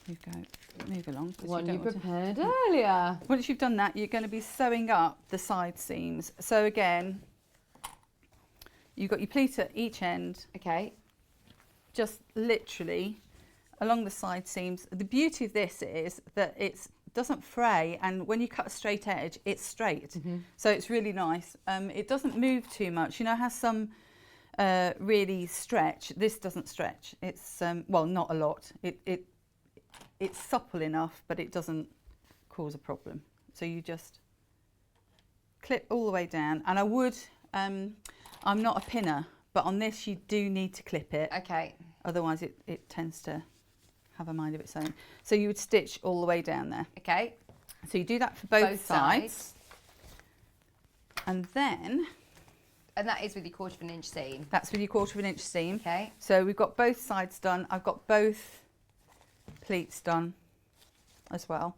you go move along. One you prepared earlier. Once you've done that, you're going to be sewing up the side seams. So again, you've got your pleat at each end. Okay. Just literally along the side seams. The beauty of this is that it doesn't fray, and when you cut a straight edge, it's straight. So it's really nice. It doesn't move too much. You know how some really stretch? This doesn't stretch. It's well, not a lot. It's supple enough, but it doesn't cause a problem. So you just clip all the way down. And I would, I'm not a pinner, but on this you do need to clip it. Okay. Otherwise it tends to have a mind of its own. So you would stitch all the way down there. Okay. So you do that for both sides. And then... And that is with your 1/4 of an inch seam. That's with your 1/4 of an inch seam. Okay. So we've got both sides done. I've got both pleats done as well.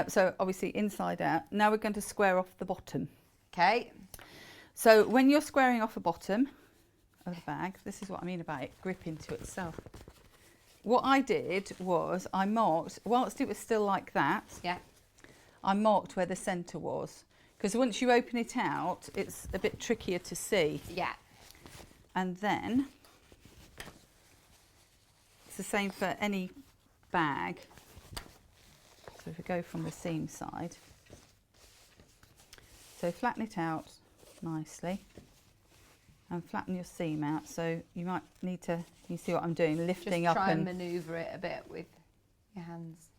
So obviously inside out. Now we're going to square off the bottom. Okay. So when you're squaring off the bottom of the bag, this is what I mean about it gripping to itself. What I did was I marked, whilst it was still like that, I marked where the centre was. Because once you open it out, it's a bit trickier to see. Yeah. And then, it's the same for any bag. So if we go from the seam side, so flatten it out nicely and flatten your seam out. So you might need to, you see what I'm doing, lifting Just up try and manoeuvre it a bit with your hands.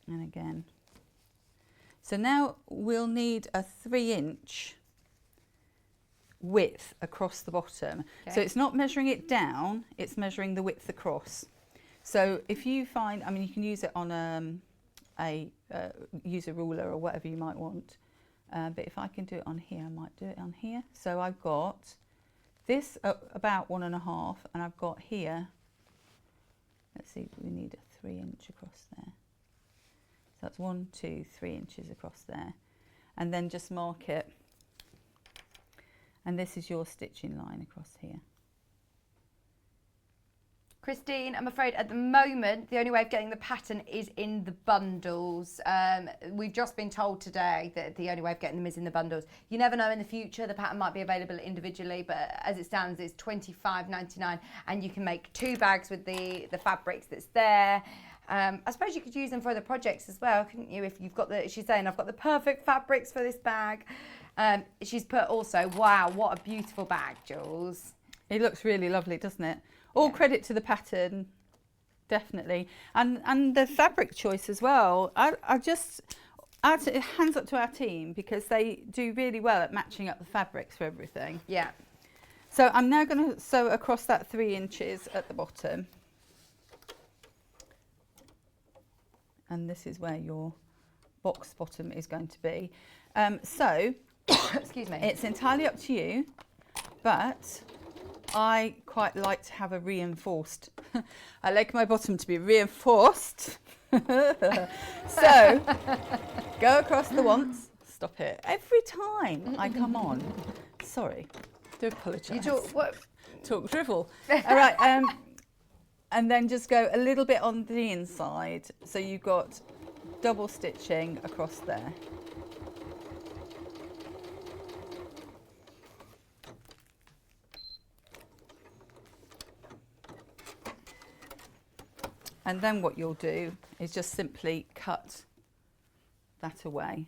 And again. So now we'll need a 3-inch width across the bottom. Okay. So it's not measuring it down, it's measuring the width across. So if you find, I mean, you can use it on use a ruler or whatever you might want. But if I can do it on here, I might do it on here. So I've got this about 1.5, and I've got here, let's see, we need a 3-inch across there. that's 1, 2, 3 inches across there. And then just mark it. And this is your stitching line across here. Christine, I'm afraid at the moment, the only way of getting the pattern is in the bundles. We've just been told today that the only way of getting them is in the bundles. You never know in the future, the pattern might be available individually, but as it stands, it's $25.99, and you can make 2 bags with the fabrics that's there. I suppose you could use them for other projects as well, couldn't you? If you've got she's saying, I've got the perfect fabrics for this bag. She's put also, wow, what a beautiful bag, Jules. It looks really lovely, doesn't it? All credit to the pattern, definitely. And the fabric choice as well. I just, hands up to our team, because they do really well at matching up the fabrics for everything. Yeah. So I'm now going to sew across that 3 inches at the bottom. And this is where your box bottom is going to be. So, excuse me, it's entirely up to you, but I quite like to have a reinforced. I like my bottom to be reinforced. So, go across the once. Stop it. Every time I come on. Sorry, do apologise. You talk, what? Talk drivel. All right, and then just go a little bit on the inside. So you've got double stitching across there. And then what you'll do is just simply cut that away.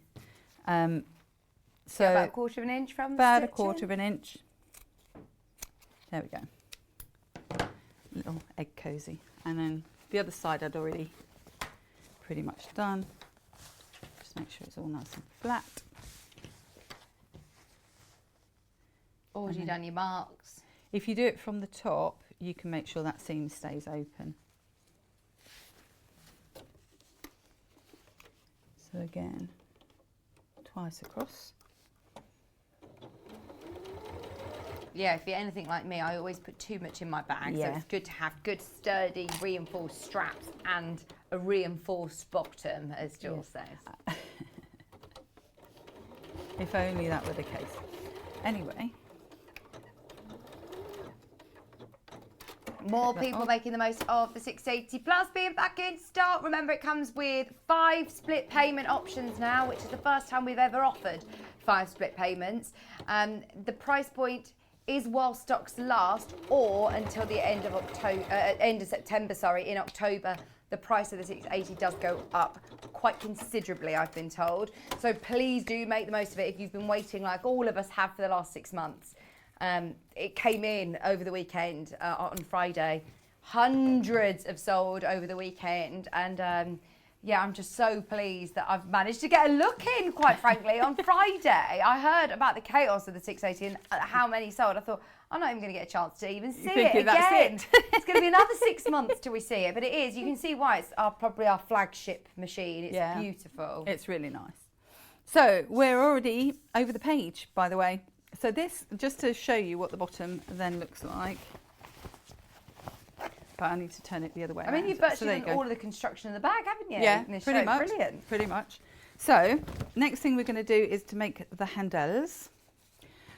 So about 1/4 inch from the about stitching? 1/4 inch. There we go. Little egg cozy. And then the other side I'd already pretty much done. Just make sure it's all nice and flat. Already done your marks. If you do it from the top, you can make sure that seam stays open. So again, twice across. Yeah, if you're anything like me, I always put too much in my bag. Yeah. So it's good to have good, sturdy, reinforced straps and a reinforced bottom, as Jules says. If only that were the case. Anyway. More people making the most of the 680 plus being back in stock. Remember, it comes with 5 split payment options now, which is the first time we've ever offered 5 split payments. The price point is while stocks last, or until the end of September. In October, the price of the 680 does go up quite considerably, I've been told. So please do make the most of it if you've been waiting, like all of us have for the last 6 months. It came in over the weekend on Friday. Hundreds have sold over the weekend, and yeah, I'm just so pleased that I've managed to get a look in, quite frankly. On Friday, I heard about the chaos of the 680 and how many sold. I thought, I'm not even going to get a chance to even see it again. That's it. It's going to be another 6 months till we see it, but it is. You can see why it's probably our flagship machine. It's beautiful. It's really nice. So we're already over the page, by the way. So this, just to show you what the bottom then looks like. But I need to turn it the other way. I mean, around. you've virtually So done all of the construction of the bag, haven't you? Yeah, In this pretty show? much. Brilliant. Pretty much. So next thing we're going to do is to make the handles.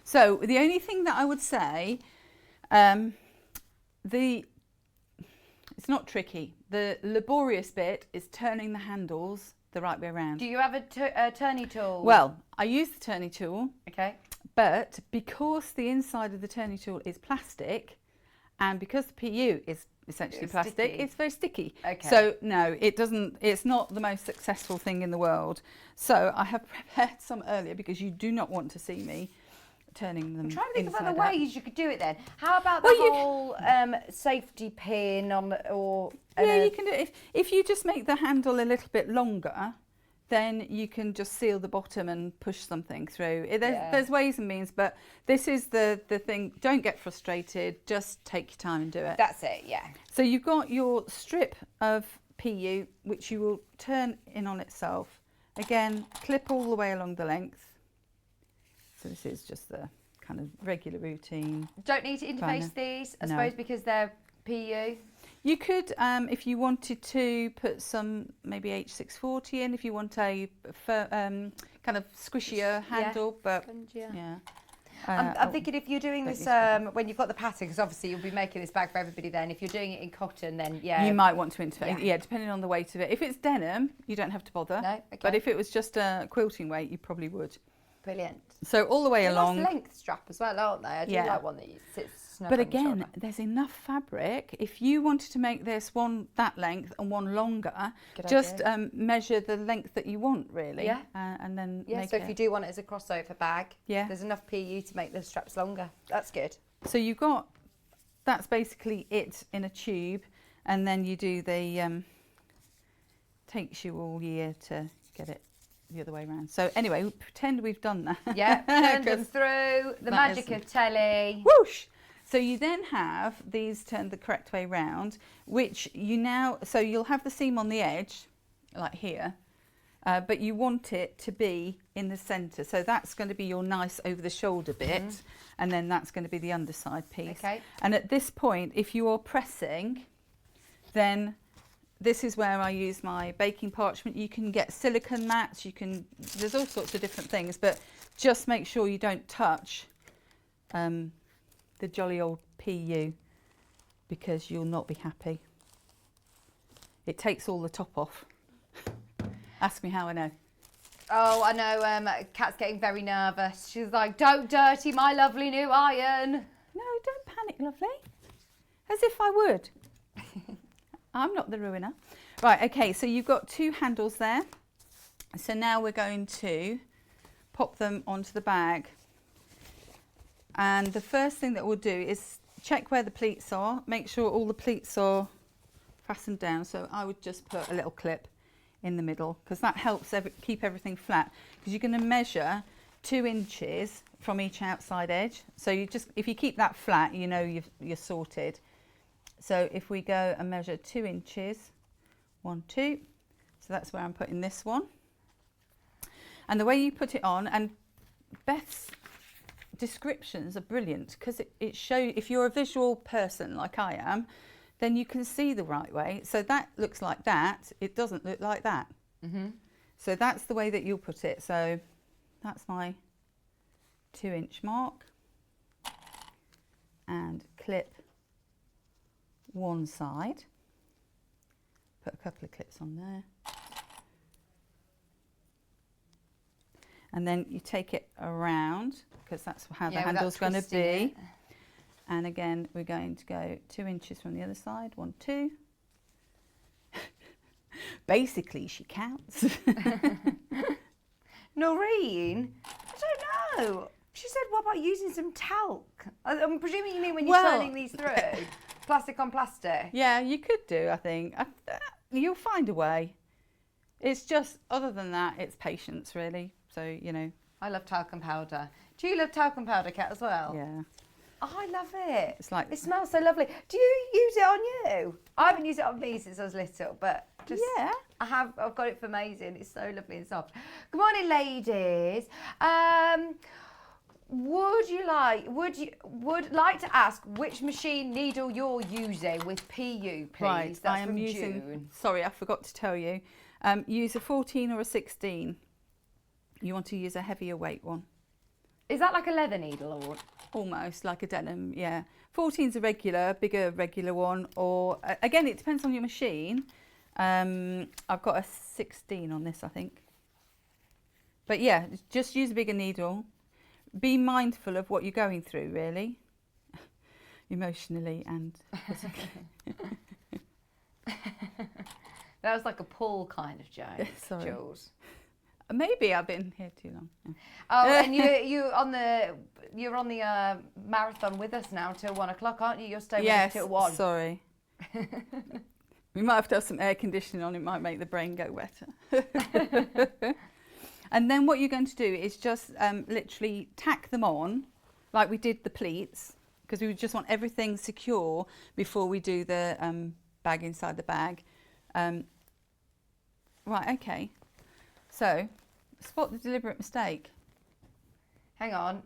So the only thing that I would say, it's not tricky. The laborious bit is turning the handles the right way around. Do you have a turny tool? Well, I use the turny tool. Okay. But because the inside of the turning tool is plastic, and because the PU is essentially plastic, sticky. it's very sticky. Okay. So no, it doesn't. It's not the most successful thing in the world. So I have prepared some earlier because you do not want to see me turning them. I'm trying to think of inside other out. ways you could do it then. How about the whole safety pin on the, or... Yeah, you can do it. If you just make the handle a little bit longer, then you can just seal the bottom and push something through. There's ways and means, but this is the thing. Don't get frustrated. Just take your time and do it. That's it, yeah. So you've got your strip of PU, which you will turn in on itself. Again, clip all the way along the length. So this is just the kind of regular routine. Don't need to interface these, I suppose, because they're PU. You could, if you wanted to, put some maybe H640 in if you want a kind of squishier handle, but yeah. I'm thinking if you're doing this when you've got the pattern, because obviously you'll be making this bag for everybody then. If you're doing it in cotton, then yeah. You might want to interfere, yeah, depending on the weight of it. If it's denim, you don't have to bother. No, okay. But if it was just a quilting weight, you probably would. Brilliant. So all the way along. Nice length strap as well, aren't they? I do like one that sits snug But on the again, shoulder. there's enough fabric. If you wanted to make this one that length and one longer, Good just idea. measure the length that you want, really. Yeah. And then Yeah, make so it. if you do want it as a crossover bag, Yeah. there's enough PU to make the straps longer. That's good. So you've got, that's basically it in a tube, and then you do the, takes you all year to get it the other way around. So anyway, pretend we've done that. Yeah, turn them through, the magic of telly. Whoosh! So you then have these turned the correct way round, which you now, so you'll have the seam on the edge, like here, but you want it to be in the centre. So that's going to be your nice over the shoulder bit, and then that's going to be the underside piece. Okay. And at this point, if you are pressing, then this is where I use my baking parchment. You can get silicone mats, there's all sorts of different things, but just make sure you don't touch the jolly old PU, because you'll not be happy. It takes all the top off. Ask me how I know. Oh, I know, Kat's getting very nervous. She's like, don't dirty my lovely new iron. No, don't panic, lovely. As if I would. I'm not the ruiner. Right, okay, so you've got two handles there. So now we're going to pop them onto the bag. And the first thing that we'll do is check where the pleats are, make sure all the pleats are fastened down. So I would just put a little clip in the middle, because that helps keep everything flat, because you're going to measure 2 inches from each outside edge. So you just, if you keep that flat, you know you're sorted. So if we go and measure 2 inches, 1, 2, so that's where I'm putting this one. And the way you put it on, and Beth's descriptions are brilliant, because it shows, if you're a visual person like I am, then you can see the right way. So that looks like that, it doesn't look like that. So that's the way that you'll put it. So that's my 2-inch mark, and clip one side, put a couple of clips on there, and then you take it around, because that's how the handle's going to be. And again, we're going to go 2 inches from the other side, 1, 2. Basically, she counts. Noreen, I don't know. She said, what about using some talc? I'm presuming you mean when you're turning these through, plastic on plastic. Yeah, you could do, I think. You'll find a way. It's just, other than that, it's patience, really. So, you know. I love talcum powder. Do you love talcum powder, Kat, as well? Yeah. Oh, I love it. It's like, it smells so lovely. Do you use it on you? I haven't used it on me since I was little, but just yeah. I've got it for amazing. It's so lovely and soft. Good morning, ladies. Would like to ask which machine needle you're using with PU, please? Right, That's I am from using, June. sorry, I forgot to tell you. Use a 14 or a 16. You want to use a heavier weight one. Is that like a leather needle or? Almost like a denim, yeah. 14's a regular, bigger regular one, or again, it depends on your machine. I've got a 16 on this, I think. But yeah, just use a bigger needle. Be mindful of what you're going through, really, emotionally and physically. That was like a pull kind of joke, Sorry. Jules. Maybe I've been here too long. Yeah. Oh, and you're on the marathon with us now till 1 o'clock, aren't you? You're staying with us till 1. Sorry. We might have to have some air conditioning on. It might make the brain go wetter. And then what you're going to do is just literally tack them on, like we did the pleats, because we just want everything secure before we do the bag inside the bag. Right, okay. So, spot the deliberate mistake. Hang on.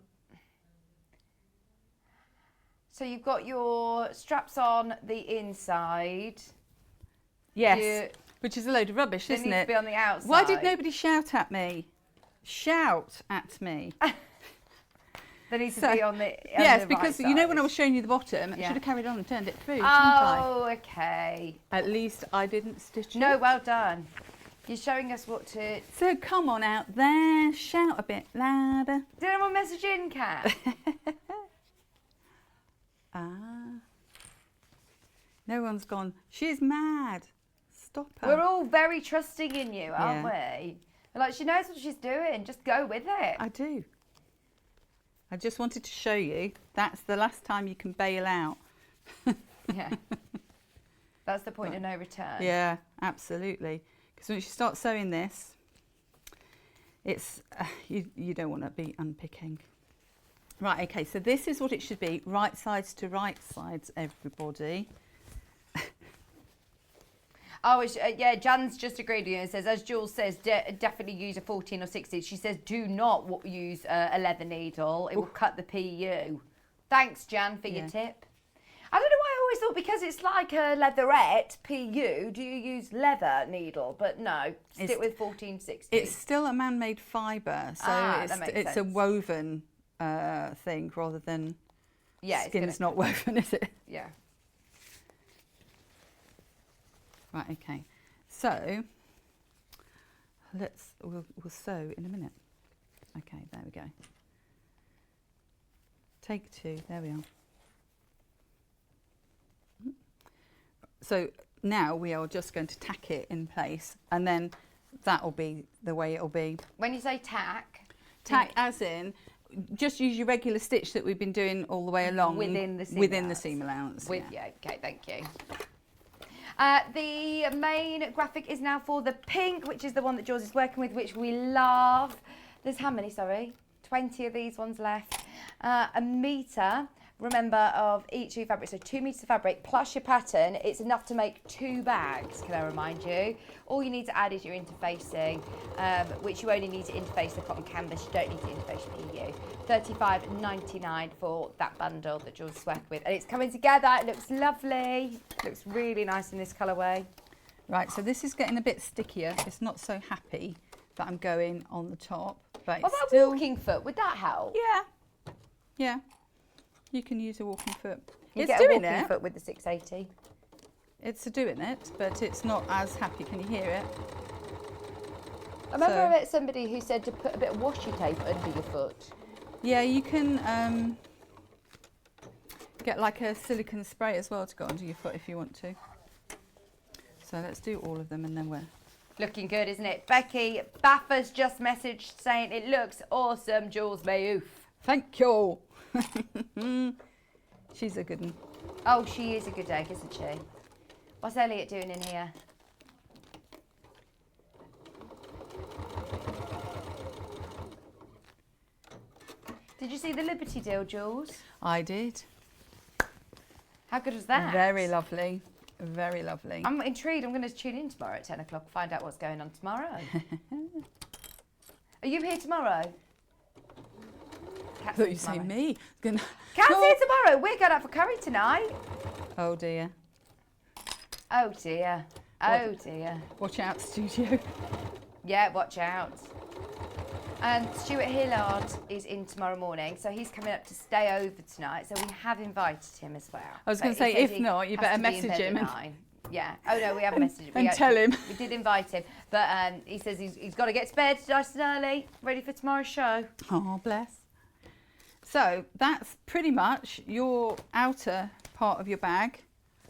So you've got your straps on the inside. Yes, which is a load of rubbish, isn't it? They need to be on the outside. Why did nobody shout at me? Shout at me. They need to be on the yes, the because right you know side. when I was showing you the bottom, I Yeah. should have carried on and turned it through. Oh, okay. At least I didn't stitch it. No, well done. You're showing us what to... So come on out there, shout a bit louder. Did anyone message in, Kat? No one's gone, she's mad. Stop her. We're all very trusting in you, aren't we? We're like, she knows what she's doing. Just go with it. I do. I just wanted to show you that's the last time you can bail out. Yeah. That's the point of no return. Yeah, absolutely. Because once you start sewing this, it's you don't want to be unpicking. Right, okay, so this is what it should be. Right sides to right sides, everybody. Oh, yeah, Jan's just agreed with you and says, as Jules says, definitely use a 14 or 16. She says, do not use a leather needle. It will cut the PU. Thanks, Jan, for your tip. I don't know why I always thought because it's like a leatherette, PU, do you use leather needle? But no, stick with 14, 16. It's still a man-made fibre, so it's a woven thing rather than skin's not woven, is it? Yeah. Right, okay. So we'll sew in a minute. Okay, there we go. Take 2, there we are. So now we are just going to tack it in place, and then that'll be the way it'll be. When you say tack as in just use your regular stitch that we've been doing all the way along within the seam allowance. Yeah, okay, thank you. The main graphic is now for the pink, which is the one that Jules is working with, which we love. There's how many, sorry? 20 of these ones left. A metre, remember, of each of your fabrics. So 2 metres of fabric plus your pattern. It's enough to make 2 bags, can I remind you? All you need to add is your interfacing, which you only need to interface the cotton canvas. You don't need to interface your PU. $35.99 for that bundle that Jules is working with. And it's coming together. It looks lovely. It looks really nice in this colourway. Right, so this is getting a bit stickier. It's not so happy that I'm going on the top. But What about walking foot? Would that help? Yeah. Yeah. You can use a walking foot. You get a walking foot with the 680. It's doing it, but it's not as happy. Can you hear it? I remember I met somebody who said to put a bit of washi tape under your foot. Yeah, you can get like a silicone spray as well to go under your foot if you want to. So let's do all of them and then we're... Looking good, isn't it? Becky Baffa's just messaged saying it looks awesome, Jules Mayouf. Thank you. She's a good one. Oh, she is a good egg, isn't she? What's Elliot doing in here? Did you see the Liberty deal, Jules? I did. How good was that? Very lovely. Very lovely. I'm intrigued. I'm going to tune in tomorrow at 10 o'clock, find out what's going on tomorrow. Are you here tomorrow? I thought you'd say me. Cat's here tomorrow. We're going out for curry tonight. Oh dear. Oh dear. Oh dear. Watch out, studio. Yeah, watch out. And Stuart Hillard is in tomorrow morning, so he's coming up to stay over tonight. So we have invited him as well. I was going to say, if not, you better message him. Yeah. Oh no, we haven't messaged him. And tell him. We did invite him, but he says he's got to get to bed nice and early, ready for tomorrow's show. Oh, bless. So that's pretty much your outer part of your bag.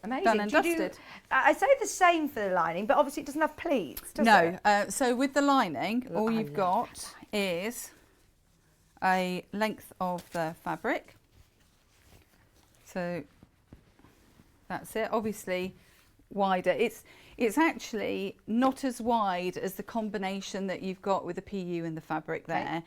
Amazing. Done and dusted. I say the same for the lining, but obviously it doesn't have pleats, does it? No. So with the lining, all you've got is a length of the fabric. So that's it. Obviously wider. It's actually not as wide as the combination that you've got with the PU and the fabric there,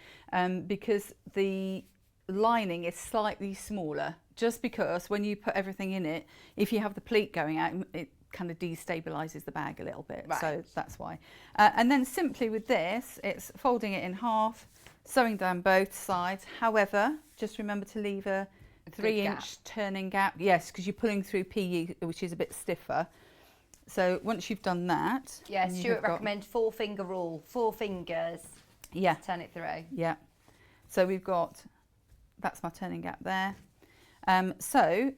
because the lining is slightly smaller, just because when you put everything in it, if you have the pleat going out, it kind of destabilizes the bag a little bit. Right. So that's why. And then simply with this, it's folding it in half, sewing down both sides. However, just remember to leave a 3-inch turning gap. Yes, because you're pulling through PE, which is a bit stiffer. So once you've done that, yeah, Stuart recommends 4-finger rule, 4 fingers. Yeah, turn it through. Yeah. So we've got, that's my turning gap there. So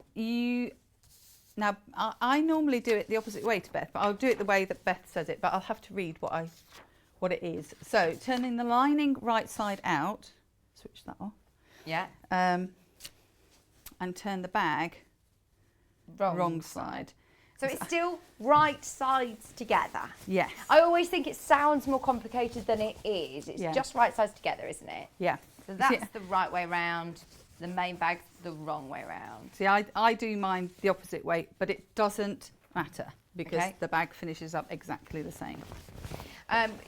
now I normally do it the opposite way to Beth, but I'll do it the way that Beth says it. But I'll have to read what it is. So turning the lining right side out, switch that off. Yeah. And turn the bag wrong side. So it's still right sides together. Yes. I always think it sounds more complicated than it is. It's just right sides together, isn't it? Yeah. So that's the right way round. The main bag's the wrong way round. See, I do mine the opposite way, but it doesn't matter because the bag finishes up exactly the same.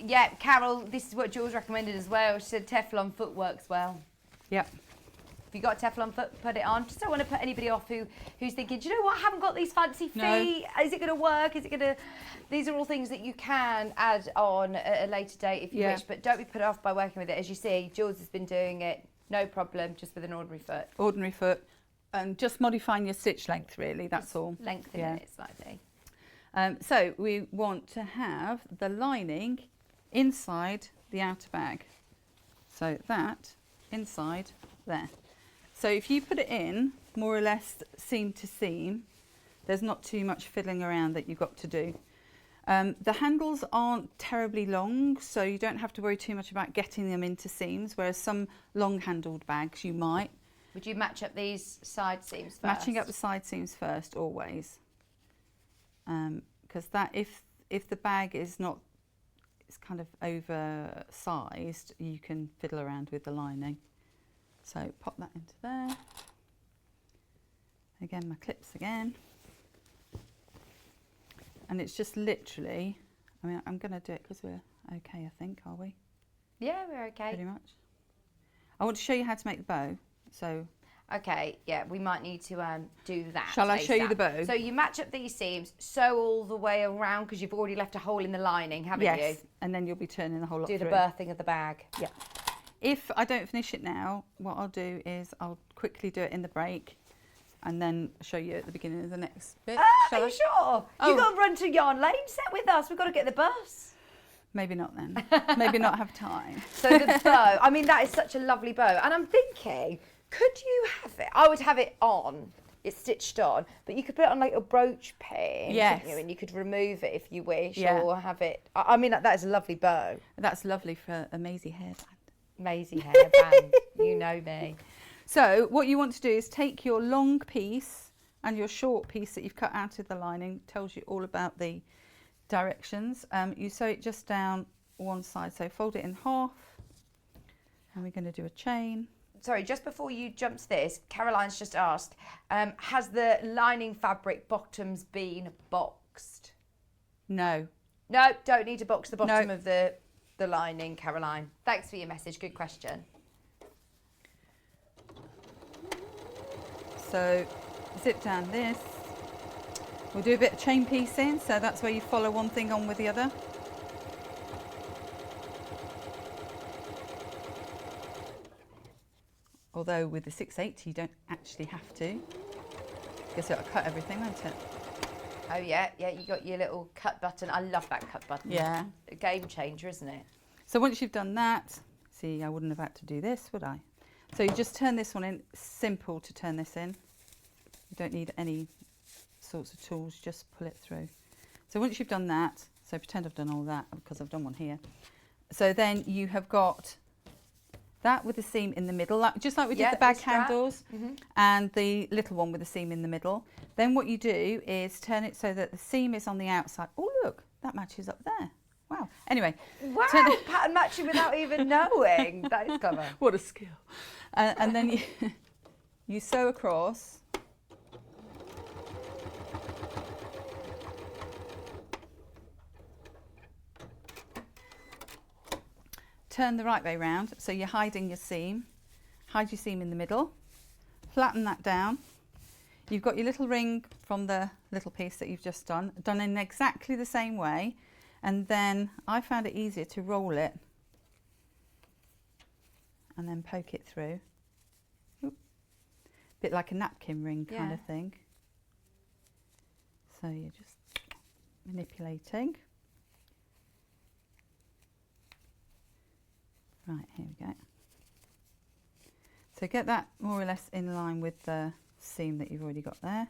Yeah, Carol, this is what Jules recommended as well. She said Teflon foot works well. Yep. If you've got a Teflon foot, put it on. Just don't want to put anybody off who's thinking, do you know what, I haven't got these fancy feet. No. Is it going to work? Is it going to... These are all things that you can add on at a later date if you wish, but don't be put off by working with it. As you see, Jules has been doing it, no problem, just with an ordinary foot. Ordinary foot. And just modifying your stitch length, really, that's all. Lengthening it slightly. So we want to have the lining inside the outer bag. So that inside there. So if you put it in more or less seam to seam, there's not too much fiddling around that you've got to do. The handles aren't terribly long, so you don't have to worry too much about getting them into seams, whereas some long-handled bags you might. Would you match up these side seams first? Matching up the side seams first, always. Because that, if the bag is not, it's kind of oversized, you can fiddle around with the lining. So pop that into there. Again, my clips again. And it's just literally, I mean, I'm going to do it because we're okay, I think, are we? Yeah, we're okay. Pretty much. I want to show you how to make the bow. So. Okay, yeah, we might need to do that. Shall I show you the bow? So you match up these seams, sew all the way around because you've already left a hole in the lining, haven't you? Yes, and then you'll be turning the whole lot through. Do the birthing of the bag. Yeah. If I don't finish it now, what I'll do is I'll quickly do it in the break and then show you at the beginning of the next bit. Are you sure? You've got to run to Yarn Lane set with us. We've got to get the bus. Maybe not then. Maybe not have time. So the bow, I mean, that is such a lovely bow. And I'm thinking, could you have it? I would have it on. It's stitched on, but you could put it on like a brooch pin, couldn't you? And you could remove it if you wish, or have it. I mean, that is a lovely bow. That's lovely for a Maisie hairband. Maisie hairband, you know me. So what you want to do is take your long piece and your short piece that you've cut out of the lining. Tells you all about the directions. You sew it just down one side, so fold it in half, and we're going to do a chain. Sorry, just before you jump to this, Caroline's just asked, has the lining fabric bottoms been boxed? No. No, don't need to box the bottom of the lining, Caroline. Thanks for your message, good question. So zip down this. We'll do a bit of chain piecing, so that's where you follow one thing on with the other. Although with the 680 you don't actually have to. Guess it'll cut everything, won't it? Oh yeah, you got your little cut button. I love that cut button. Yeah. A game changer, isn't it? So once you've done that, see, I wouldn't have had to do this, would I? So you just turn this one in. Simple to turn this in. You don't need any sorts of tools, just pull it through. So once you've done that, so pretend I've done all that because I've done one here. So then you have got that with the seam in the middle, just like we did the bag handles, and the little one with the seam in the middle. Then what you do is turn it so that the seam is on the outside. Oh look, that matches up there. Wow. Anyway. Wow, pattern matching without even knowing. That is clever. What a skill. And then you sew across. Turn the right way round, so you're hiding your seam. Hide your seam in the middle. Flatten that down. You've got your little ring from the little piece that you've just done in exactly the same way. And then I found it easier to roll it and then poke it through. bit like a napkin ring kind Yeah. of thing. So you're just manipulating. Right, here we go. So get that more or less in line with the seam that you've already got there.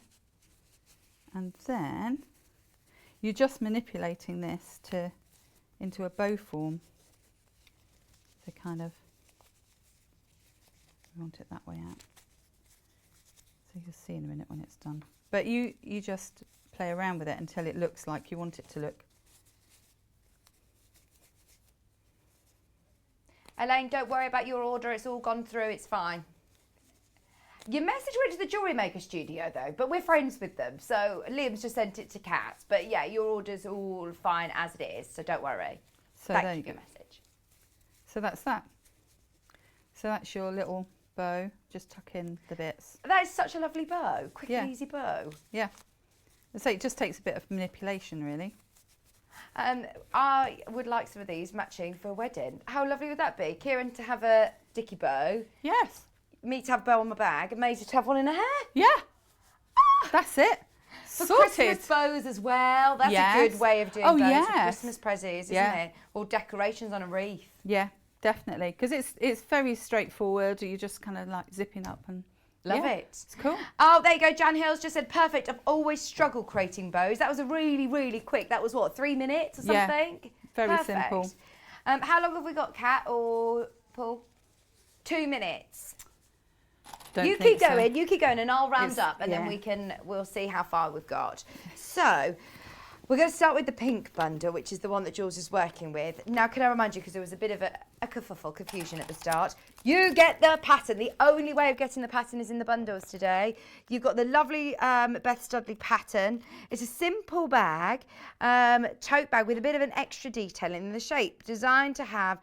And then you're just manipulating this into a bow form. So kind of, we want it that way out. So you'll see in a minute when it's done. But you just play around with it until it looks like you want it to look. Elaine, don't worry about your order. It's all gone through. It's fine. Your message went to the Jewellery Maker studio, though, but we're friends with them. So Liam's just sent it to Kat. But yeah, your order's all fine as it is, so don't worry. So Thank there you you for your go. message. So that's that. So that's your little bow. Just tuck in the bits. That is such a lovely bow. Quick Yeah. and easy bow. Yeah. So it just takes a bit of manipulation, really. I would like some of these matching for a wedding. How lovely would that be? Kieran to have a dicky bow, Yes. me to have a bow on my bag, and Maisie to have one in her hair. Yeah. That's it. For Sorted. Christmas bows as well. That's a Yes. good way of doing Oh, bows yes. for Christmas prezzies, isn't Yeah. it? Or decorations on a wreath. Yeah, definitely. Because it's very straightforward. You're just kind of like zipping up and Love yeah, it. It's cool. Oh, there you go. Jan Hills just said, perfect. I've always struggled creating bows. That was a really, really quick. That was what, 3 minutes or Yeah, something? very Perfect. simple. How long have we got, Kat or Paul? 2 minutes. Don't You think keep so. going, you keep going, and I'll round It's- up, and then yeah. we'll see how far we've got. So, we're going to start with the pink bundle, which is the one that Jules is working with. Now, can I remind you, because there was a bit of a kerfuffle, confusion at the start, you get the pattern. The only way of getting the pattern is in the bundles today. You've got the lovely Beth Studley pattern. It's a simple bag, tote bag with a bit of an extra detailing in the shape, designed to have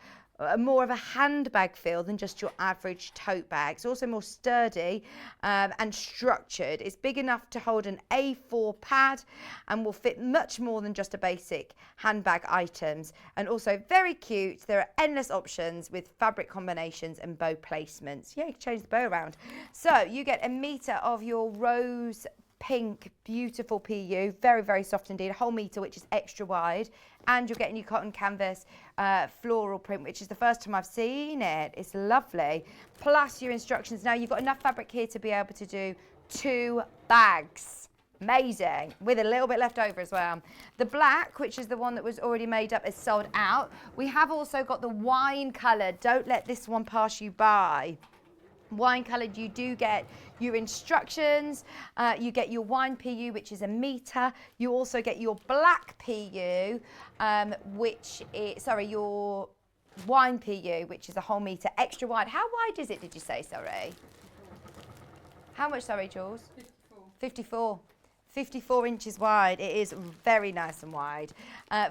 more of a handbag feel than just your average tote bag. It's also more sturdy and structured. It's big enough to hold an A4 pad and will fit much more than just a basic handbag items. And also very cute. There are endless options with fabric combinations and bow placements. Yeah, you can change the bow around. So you get 1 metre of your rose pink, beautiful PU, very, very soft indeed, a whole metre, which is extra wide, and you're getting your cotton canvas floral print, which is the first time I've seen it. It's lovely. Plus your instructions. Now you've got enough fabric here to be able to do 2 bags. Amazing, with a little bit left over as well. The black, which is the one that was already made up, is sold out. We have also got the wine colour. Don't let this one pass you by. Wine coloured, you do get your instructions, you get your wine PU, which is 1 metre. You also get your black PU, which is, sorry, your wine PU, which is a whole metre extra wide. How wide is it, did you say, sorry? How much, sorry, Jules? 54. 54 inches wide. It is very nice and wide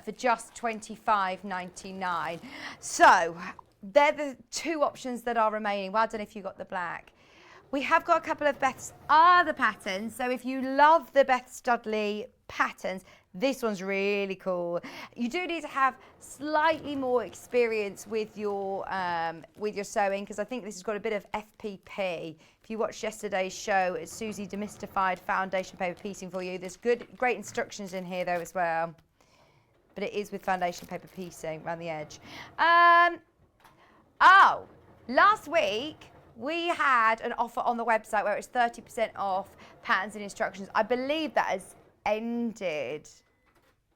for just $25.99. So, they're the 2 options that are remaining. Well done if you got the black. We have got a couple of Beth's other patterns. So if you love the Beth Studley patterns, this one's really cool. You do need to have slightly more experience with your sewing, because I think this has got a bit of FPP. If you watched yesterday's show, Susie demystified foundation paper piecing for you. There's great instructions in here though as well. But it is with foundation paper piecing around the edge. Oh, last week we had an offer on the website where it's 30% off patterns and instructions. I believe that has ended.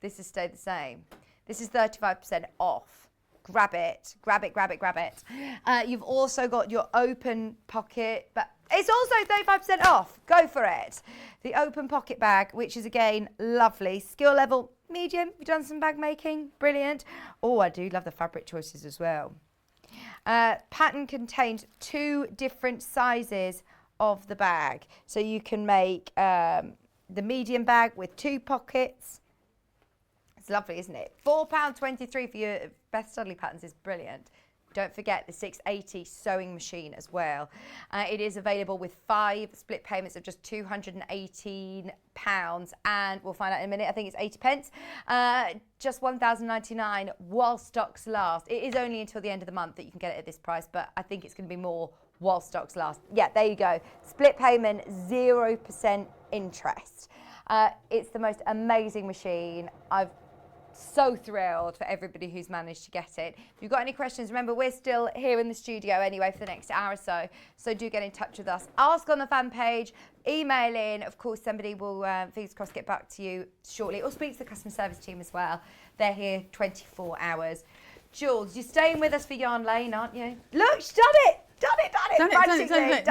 This has stayed the same. This is 35% off. Grab it, grab it, grab it, grab it. You've also got your open pocket, but it's also 35% off. Go for it. The open pocket bag, which is again lovely. Skill level medium. You've done some bag making, brilliant. Oh, I do love the fabric choices as well. Pattern contains 2 different sizes of the bag. So you can make the medium bag with 2 pockets. It's lovely, isn't it? £4.23 for your Beth Studley patterns is brilliant. Don't forget the 680 sewing machine as well. It is available with 5 split payments of just £218, and we'll find out in a minute. I think it's 80 pence. Just £1,099 while stocks last. It is only until the end of the month that you can get it at this price, but I think it's going to be more while stocks last. Yeah, there you go. Split payment, 0% interest. It's the most amazing machine. I've so thrilled for everybody who's managed to get it. If you've got any questions, remember we're still here in the studio anyway for the next hour or so do get in touch with us. Ask on the fan page, email in. Of course, somebody will, fingers crossed, get back to you shortly, or speak to the customer service team as well. They're here 24 hours. Jules, you're staying with us for Yarn Lane, aren't you? Look, she's done it! Done it.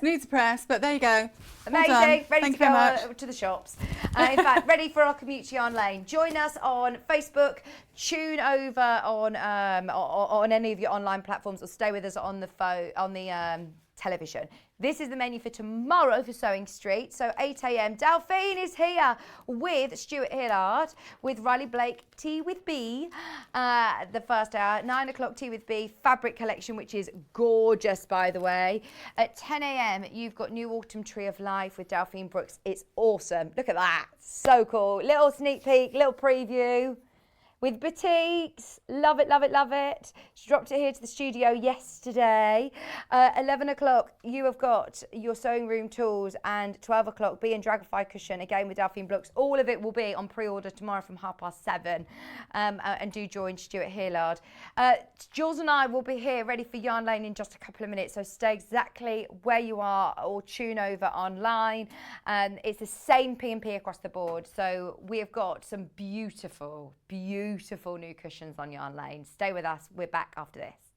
Needs a press, but there you go. Amazing. Well ready Thank to go to the shops. In fact, ready for our commute to Yarn Lane. Join us on Facebook, tune over on any of your online platforms, or stay with us on the television. This is the menu for tomorrow for Sewing Street. So 8 a.m. Delphine is here with Stuart Hillard, with Riley Blake, Tea with B, the first hour. 9 o'clock, Tea with B, fabric collection, which is gorgeous, by the way. At 10 a.m, you've got New Autumn Tree of Life with Delphine Brooks. It's awesome. Look at that. So cool. Little sneak peek, little preview. With batiks, love it, love it, love it. She dropped it here to the studio yesterday. 11 o'clock, you have got your sewing room tools, and 12 o'clock, Bee and Dragonfly cushion, again with Delphine Brooks. All of it will be on pre-order tomorrow from 7:30. And do join Stuart Hillard. Jules and I will be here ready for Yarn Lane in just a couple of minutes, so stay exactly where you are or tune over online. It's the same P&P across the board, so we have got some beautiful new cushions on Yarn Lane. Stay with us. We're back after this.